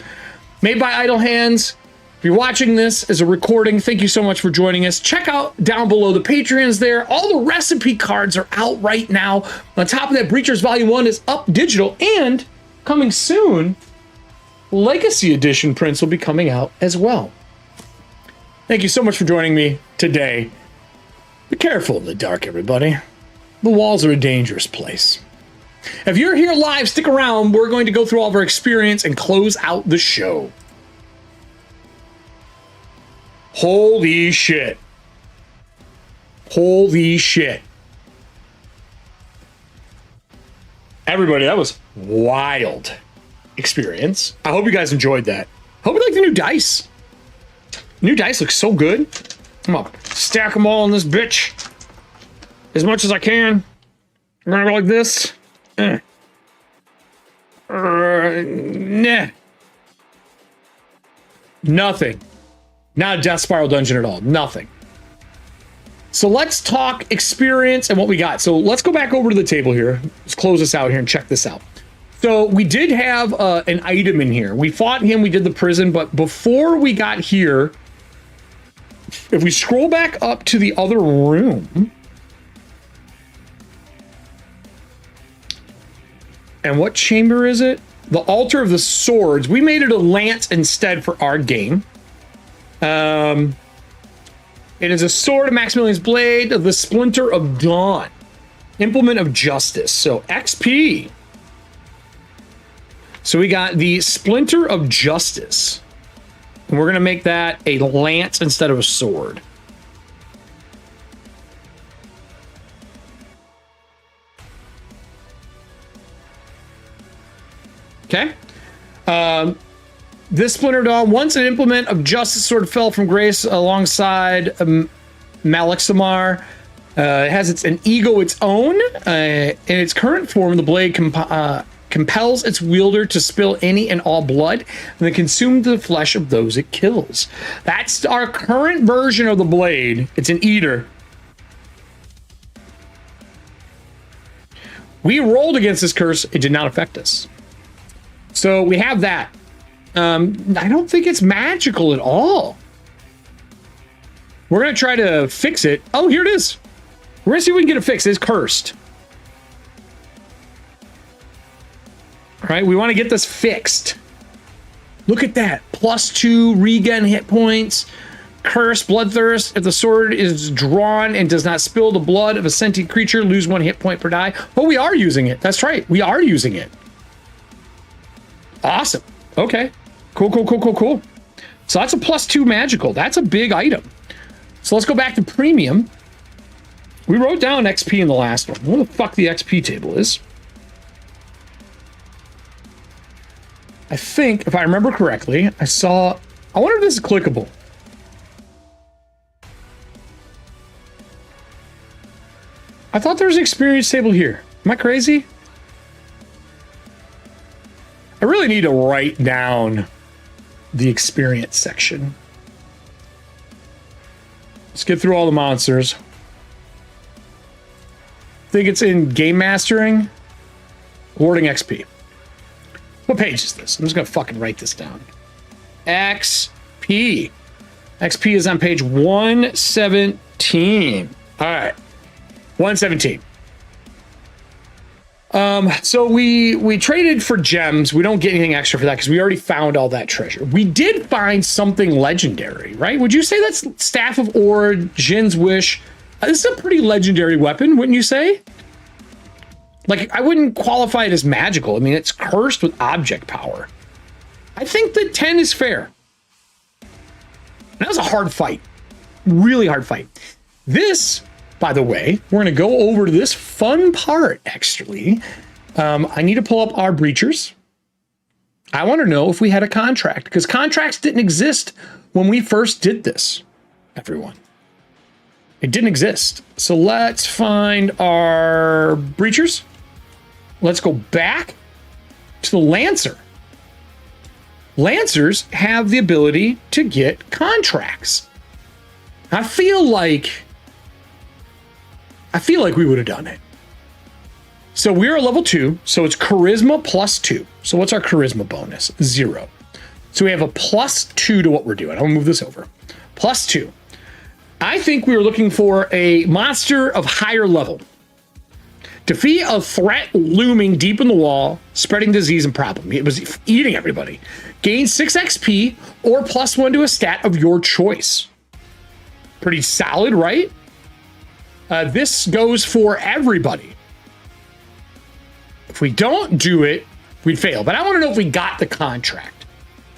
Made by Idle Hands. If you're watching this as a recording, thank you so much for joining us. Check out down below the Patreons there. All the recipe cards are out right now. On top of that, Breachers Volume 1 is up digital, and coming soon, Legacy Edition prints will be coming out as well. Thank you so much for joining me today. Be careful in the dark, everybody. The walls are a dangerous place. If you're here live, stick around. We're going to go through all of our experience and close out the show. Holy shit. Holy shit. Everybody, that was wild experience. I hope you guys enjoyed that. Hope you like the new dice. New dice look so good. I'm gonna stack them all in this bitch as much as I can. Right like this. Nah. Nothing. Not a Death Spiral dungeon at all. Nothing. So let's talk experience and what we got. So let's go back over to the table here. Let's close this out here and check this out. So we did have an item in here. We fought him. We did the prison. But before we got here, if we scroll back up to the other room. And what chamber is it? The Altar of the Swords. We made it a lance instead for our game. It is a sword of Maximilian's blade, the Splinter of Dawn, Implement of Justice. So XP. So we got the Splinter of Justice. And we're going to make that a lance instead of a sword. Okay. This Splinter of Dawn, once an implement of justice sword fell from grace alongside Malixamar. It has an ego its own. In its current form, the blade compels its wielder to spill any and all blood and then consume the flesh of those it kills. That's our current version of the blade. It's an eater. We rolled against this curse. It did not affect us. So we have that. I don't think it's magical at all. We're going to try to fix it. Oh, here it is. We're going to see if we can get it fixed. It's cursed. All right, we want to get this fixed. Look at that. +2 regen hit points. Curse, Bloodthirst. If the sword is drawn and does not spill the blood of a sentient creature, lose 1 hit point per die. Oh, we are using it. That's right. We are using it. Awesome. Okay. Cool. So that's a +2 magical. That's a big item. So let's go back to premium. We wrote down XP in the last one. What the fuck the XP table is? I think, if I remember correctly, I wonder if this is clickable. I thought there was an experience table here. Am I crazy? I really need to write down the experience section. Let's get through all the monsters. I think it's in game mastering. Awarding XP. What page is this? I'm just gonna fucking write this down. XP. XP is on page 117. All right. 117. So we traded for gems. We don't get anything extra for that because we already found all that treasure. We did find something legendary, right? Would you say that's Staff of Ord, Jin's Wish? This is a pretty legendary weapon, wouldn't you say? Like, I wouldn't qualify it as magical. I mean, it's cursed with object power. I think that 10 is fair. That was a hard fight. Really hard fight. This, by the way, we're going to go over to this fun part, actually. I need to pull up our breachers. I want to know if we had a contract, because contracts didn't exist when we first did this, everyone. It didn't exist. So let's find our breachers. Let's go back to the Lancer. Lancers have the ability to get contracts. I feel like we would have done it. So we're a level 2, so it's charisma +2. So what's our charisma bonus? 0. So we have a +2 to what we're doing. I'm gonna move this over. +2. I think we were looking for a monster of higher level. Defeat a threat looming deep in the wall, spreading disease and problem. It was eating everybody. Gain 6 XP or +1 to a stat of your choice. Pretty solid, right? This goes for everybody. If we don't do it, we'd fail. But I want to know if we got the contract.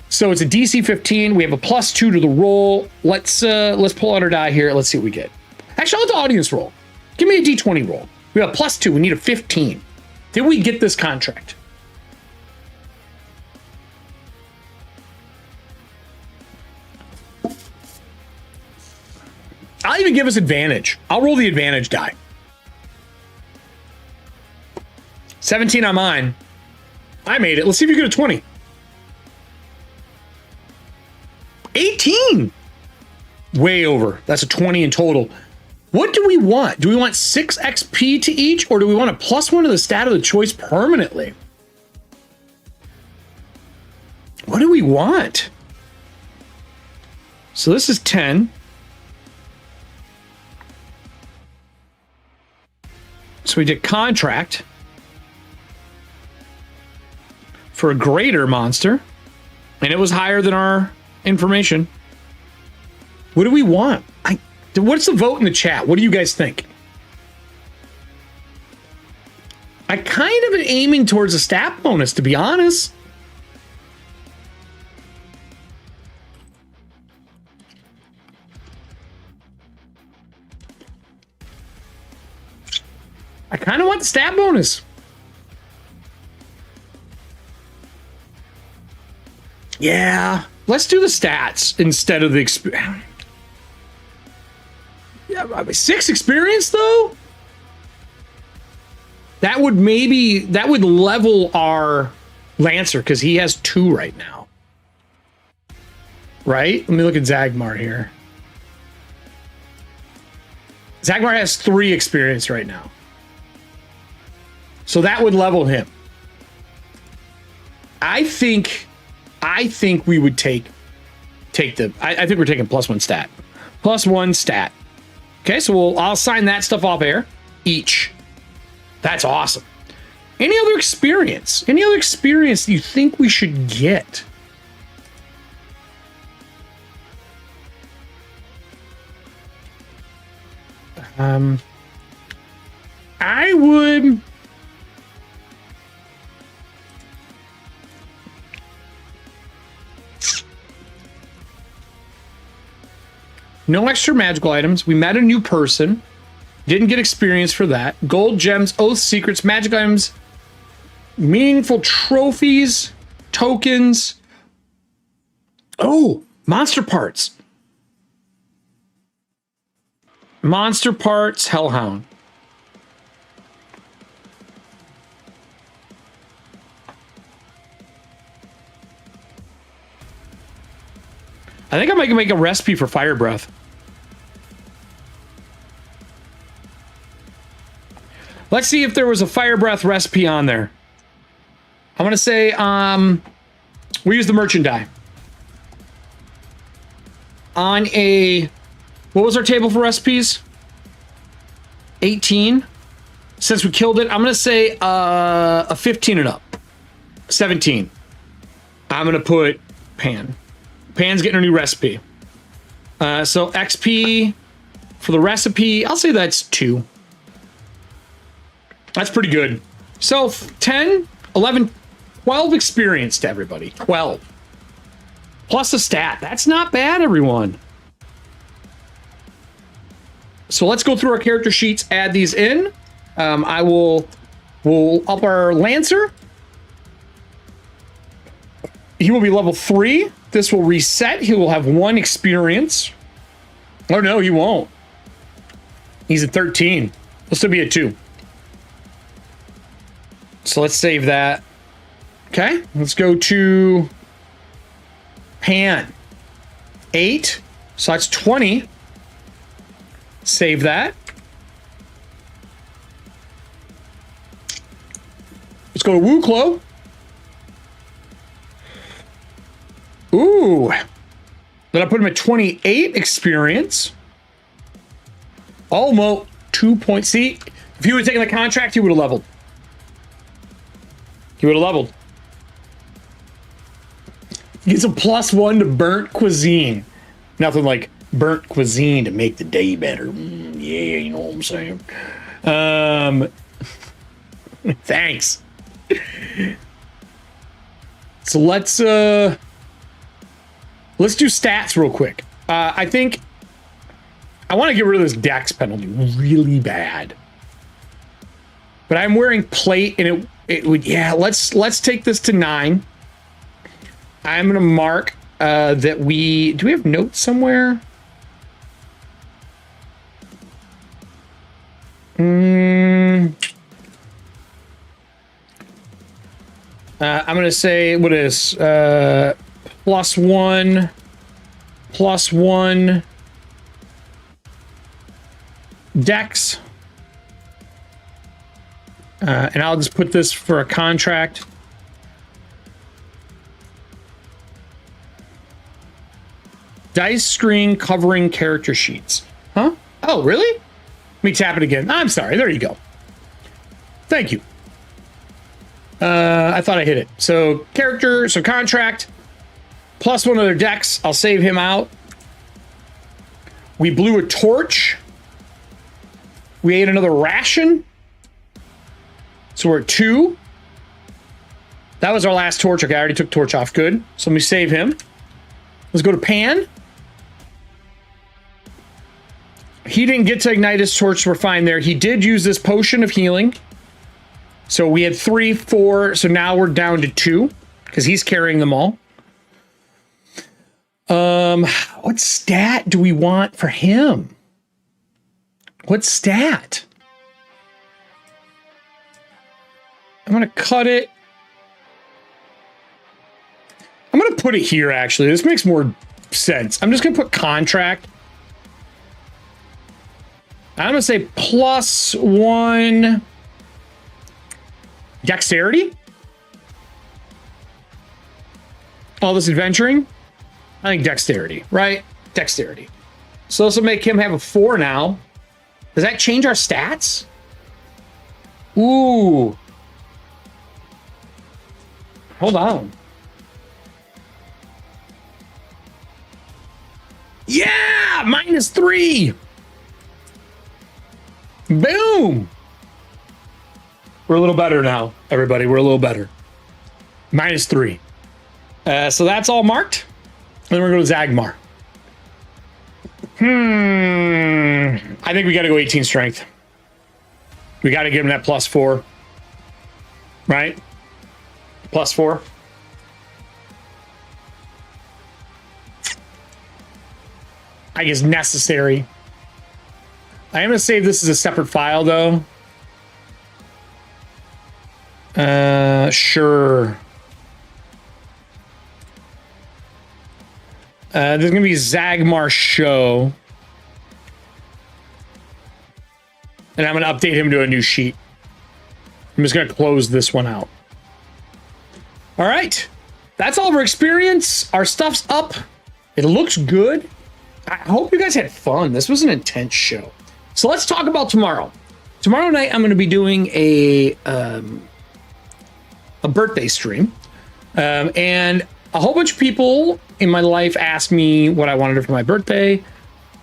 So it's a DC 15. We have a +2 to the roll. Let's pull out our die here. Let's see what we get. Actually, I'll let the audience roll. Give me a D20 roll. We have a +2. We need a 15. Did we get this contract? I'll even give us advantage. I'll roll the advantage die. 17 on mine. I made it. Let's see if you get a 20. 18. Way over. That's a 20 in total. What do we want? Do we want 6 XP to each, or do we want a +1 to the stat of the choice permanently? What do we want? So this is 10. So we did contract for a greater monster, and it was higher than our information. What do we want? What's the vote in the chat? What do you guys think? I kind of am aiming towards a stat bonus, to be honest. I kind of want the stat bonus. Yeah, let's do the stats instead of the experience. Yeah, 6 experience though? That would level our Lancer because he has 2 right now. Right? Let me look at Zagmar here. Zagmar has 3 experience right now. So that would level him. I think we would take the. I think we're taking +1 stat. +1 stat. Okay, so I'll sign that stuff off air. Each. That's awesome. Any other experience? Any other experience you think we should get? I would. No extra magical items. We met a new person. Didn't get experience for that. Gold, gems, oath, secrets, magic items, meaningful trophies, tokens. Oh, monster parts. Monster parts, Hellhound. I think I might make a recipe for fire breath. Let's see if there was a fire breath recipe on there. I'm gonna say we use the merchant die. On a what was our table for recipes? 18. Since we killed it, I'm gonna say a 15 and up. 17. I'm gonna put Pan. Pan's getting a new recipe. So XP for the recipe, I'll say that's 2. That's pretty good. So 10, 11, 12 experience to everybody. 12. Plus a stat. That's not bad, everyone. So let's go through our character sheets, add these in. We'll up our Lancer. He will be level 3. This will reset. He will have 1 experience. Oh no, he won't. He's at 13. He'll still be at 2. So let's save that. Okay, let's go to Pan. 8. So that's 20. Save that. Let's go to Wuu Klo. Ooh. Then I put him at 28 experience. Almost 2 points. See, if he would have taken the contract, he would have leveled. He would have leveled. He gets a +1 to burnt cuisine. Nothing like burnt cuisine to make the day better. Yeah, you know what I'm saying. Thanks. So let's do stats real quick. I think I want to get rid of this dex penalty really bad. But I'm wearing plate and it would, yeah, let's take this to 9. I'm gonna mark that do we have notes somewhere? I'm going to say, what is, +1, +1, Dex. And I'll just put this for a contract. Dice screen covering character sheets. Huh? Oh, really? Let me tap it again. I'm sorry. There you go. Thank you. I thought I hit it. So character, so contract, +1 other Dex. I'll save him out. We blew a torch. We ate another ration. So we're at 2. That was our last torch. Okay, I already took torch off. Good. So let me save him. Let's go to Pan. He didn't get to ignite his torch. So we're fine there. He did use this potion of healing. So we had 3, 4. So now we're down to 2 because he's carrying them all. What stat do we want for him? What stat? I'm going to cut it. I'm going to put it here, actually. This makes more sense. I'm just going to put contract. I'm going to say +1 dexterity. All this adventuring. I think dexterity, right? Dexterity. So this will make him have a 4 now. Does that change our stats? Ooh. Hold on. Yeah! -3. Boom! We're a little better now, everybody. We're a little better. -3. So that's all marked. And then we're going to go to Zagmar. I think we got to go 18 strength. We got to give him that +4. Right? +4. I guess necessary. I am going to save this as a separate file, though. Sure. There's going to be Zagmar show. And I'm going to update him to a new sheet. I'm just going to close this one out. All right. That's all of our experience. Our stuff's up. It looks good. I hope you guys had fun. This was an intense show. So let's talk about tomorrow. Tomorrow night, I'm going to be doing a birthday stream. And a whole bunch of people in my life asked me what I wanted for my birthday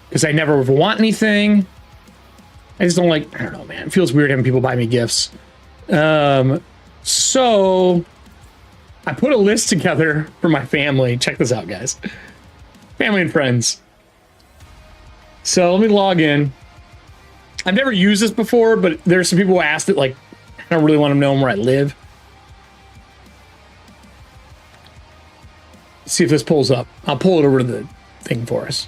because I never ever want anything. I just don't like, I don't know, man. It feels weird having people buy me gifts. So I put a list together for my family. Check this out, guys. Family and friends. So let me log in. I've never used this before, but there's some people who asked it, like, I don't really want them knowing where I live. Let's see if this pulls up. I'll pull it over to the thing for us.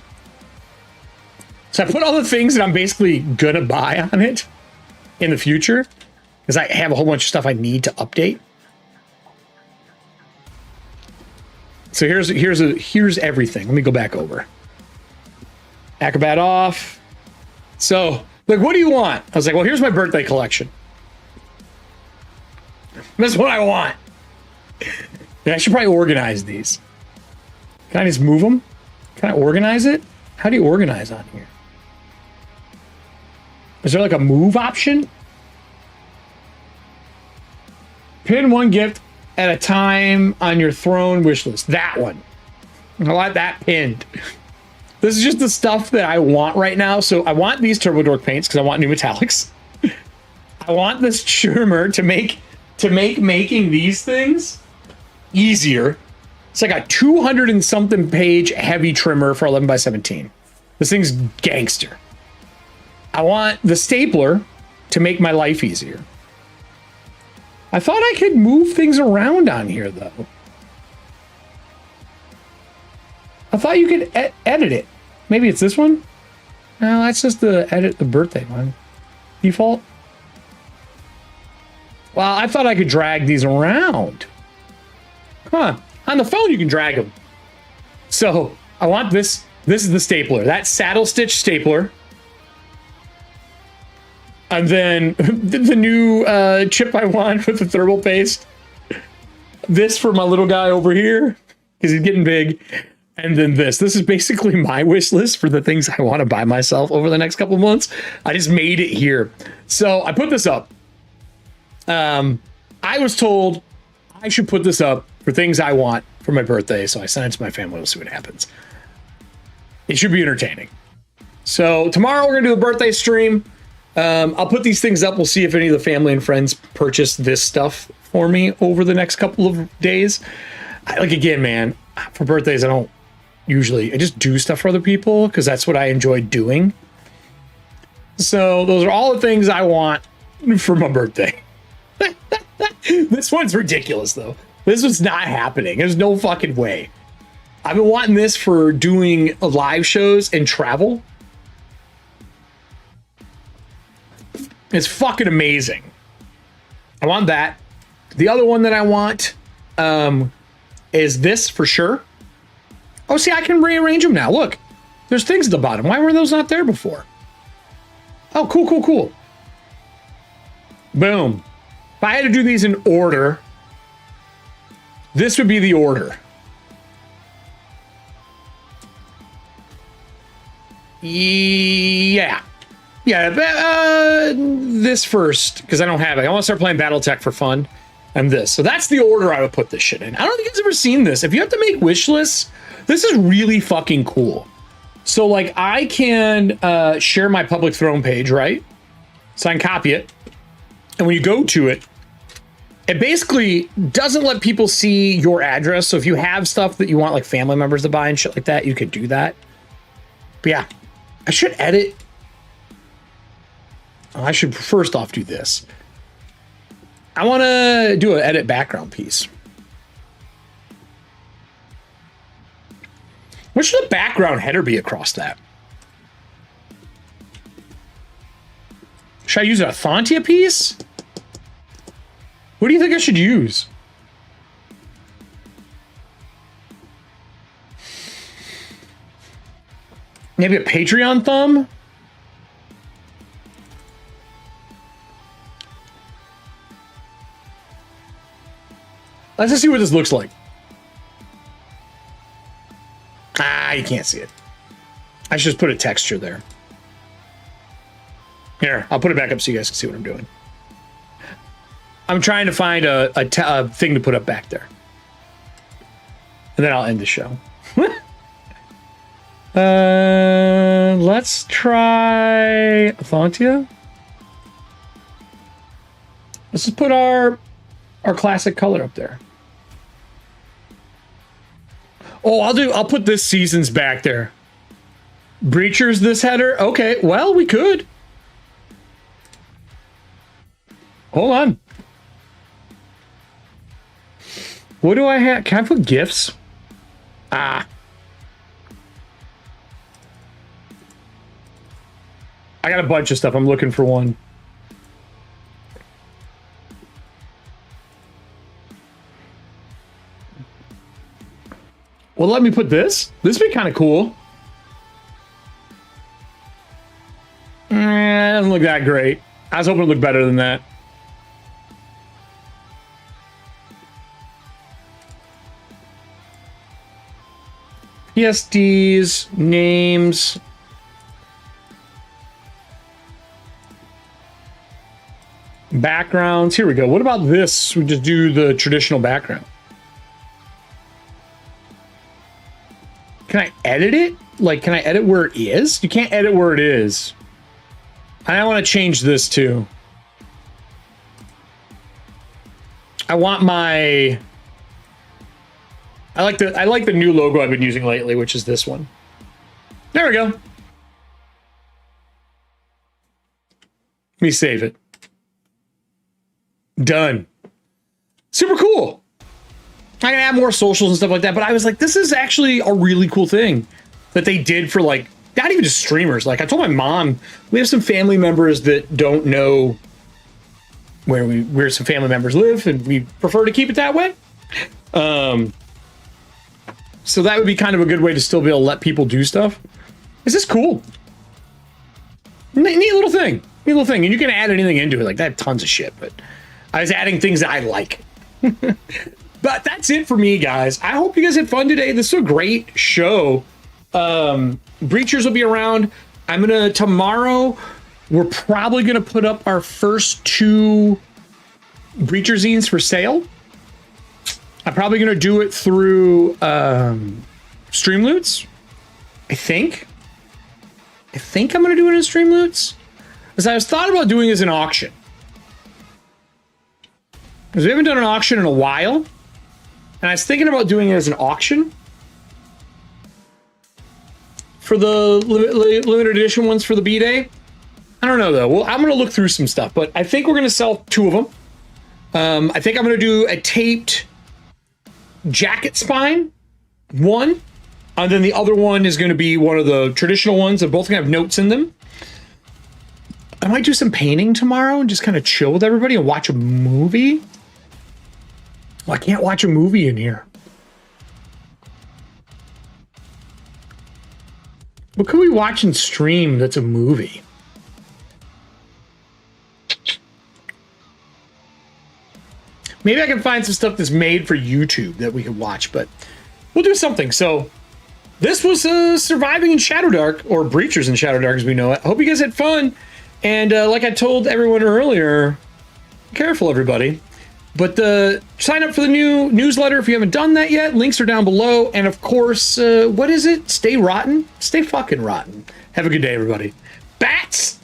So I put all the things that I'm basically gonna buy on it in the future because I have a whole bunch of stuff I need to update. So here's everything. Let me go back over. Acrobat off. So, like, what do you want? I was like, well, here's my birthday collection. That's what I want. Yeah, I should probably organize these. Can I just move them? Can I organize it? How do you organize on here? Is there like a move option? Pin one gift at a time on your throne wish list. That one. I want that pinned. This is just the stuff that I want right now. So I want these TurboDork paints because I want new metallics. I want this trimmer to make making these things easier. It's like a 200 and something page heavy trimmer for 11 by 17. This thing's gangster. I want the stapler to make my life easier. I thought I could move things around on here, though. I thought you could edit it. Maybe it's this one? No, that's just the edit the birthday one. default? Well, I thought I could drag these around. Huh. On the phone, you can drag them. So I want this. This is the stapler. That saddle stitch stapler. And then the new chip I want with the thermal paste. This for my little guy over here, because he's getting big. And then this. This is basically my wish list for the things I want to buy myself over the next couple months. I just made it here. So I put this up. I was told I should put this up for things I want for my birthday. So I sent it to my family. We'll see what happens. It should be entertaining. So tomorrow we're going to do a birthday stream. I'll put these things up. We'll see if any of the family and friends purchase this stuff for me over the next couple of days. Like, again, man, for birthdays, I just do stuff for other people because that's what I enjoy doing. So those are all the things I want for my birthday. This one's ridiculous, though. This was not happening. There's no fucking way. I've been wanting this for doing live shows and travel. It's fucking amazing. I want that. The other one that I want is this for sure. Oh, see, I can rearrange them now. Look, there's things at the bottom. Why were those not there before? Oh, cool, cool, cool. Boom. If I had to do these in order, this would be the order. Yeah. Yeah, this first, because I don't have it. I want to start playing Battletech for fun. And this. So that's the order I would put this shit in. I don't think you've ever seen this. If you have to make wish lists, this is really fucking cool. So, like, I can share my public throne page, right? So I can copy it. And when you go to it, it basically doesn't let people see your address. So if you have stuff that you want, like, family members to buy and shit like that, you could do that. But yeah, I should edit. I should first off do this. I want to do an edit background piece. What should the background header be across that? Should I use an ETHAUNTIA piece? What do you think I should use? Maybe a Patreon thumb? Let's just see what this looks like. Ah, you can't see it. I should just put a texture there. Here, I'll put it back up so you guys can see what I'm doing. I'm trying to find a thing to put up back there. And then I'll end the show. Let's try ETHAUNTIA. Let's just put our classic color up there. Oh, I'll put this season's back there. Breachers this header? Okay, well, we could. Hold on. What do I have? Can I put GIFs? Ah. I got a bunch of stuff. I'm looking for one. Well, let me put this. This would be kind of cool. It doesn't look that great. I was hoping it looked better than that. PSDs, names. Backgrounds. Here we go. What about this? We just do the traditional background. Can I edit it? Like, can I edit where it is? You can't edit where it is. I want to change this too. I want my... I like the new logo I've been using lately, which is this one. There we go. Let me save it. Done. Super cool. I can add more socials and stuff like that, but I was like, this is actually a really cool thing that they did for, like, not even just streamers. Like I told my mom, we have some family members that don't know where some family members live, and we prefer to keep it that way. So that would be kind of a good way to still be able to let people do stuff. This is cool. Neat little thing. Neat little thing. And you can add anything into it. Like, I have tons of shit, but I was adding things that I like. But that's it for me, guys. I hope you guys had fun today. This is a great show. Breachers will be around. Tomorrow, we're probably gonna put up our first 2 Breacher zines for sale. I'm probably gonna do it through Streamloots. I think I'm gonna do it in Streamloots. Because I was thought about doing it as an auction. Because we haven't done an auction in a while. And I was thinking about doing it as an auction. For the limited edition ones for the B-Day. I don't know though. Well, I'm gonna look through some stuff, but I think we're gonna sell 2 of them. I think I'm gonna do a taped jacket spine, 1. And then the other one is gonna be one of the traditional ones. They're both gonna have notes in them. I might do some painting tomorrow and just kind of chill with everybody and watch a movie. Well, I can't watch a movie in here. What could we watch and stream that's a movie? Maybe I can find some stuff that's made for YouTube that we can watch, but we'll do something. So this was Surviving in Shadowdark, or Breachers in Shadowdark as we know it. I hope you guys had fun. And like I told everyone earlier, be careful, everybody. But sign up for the new newsletter if you haven't done that yet. Links are down below. And of course, what is it? Stay rotten. Stay fucking rotten. Have a good day, everybody. Bats!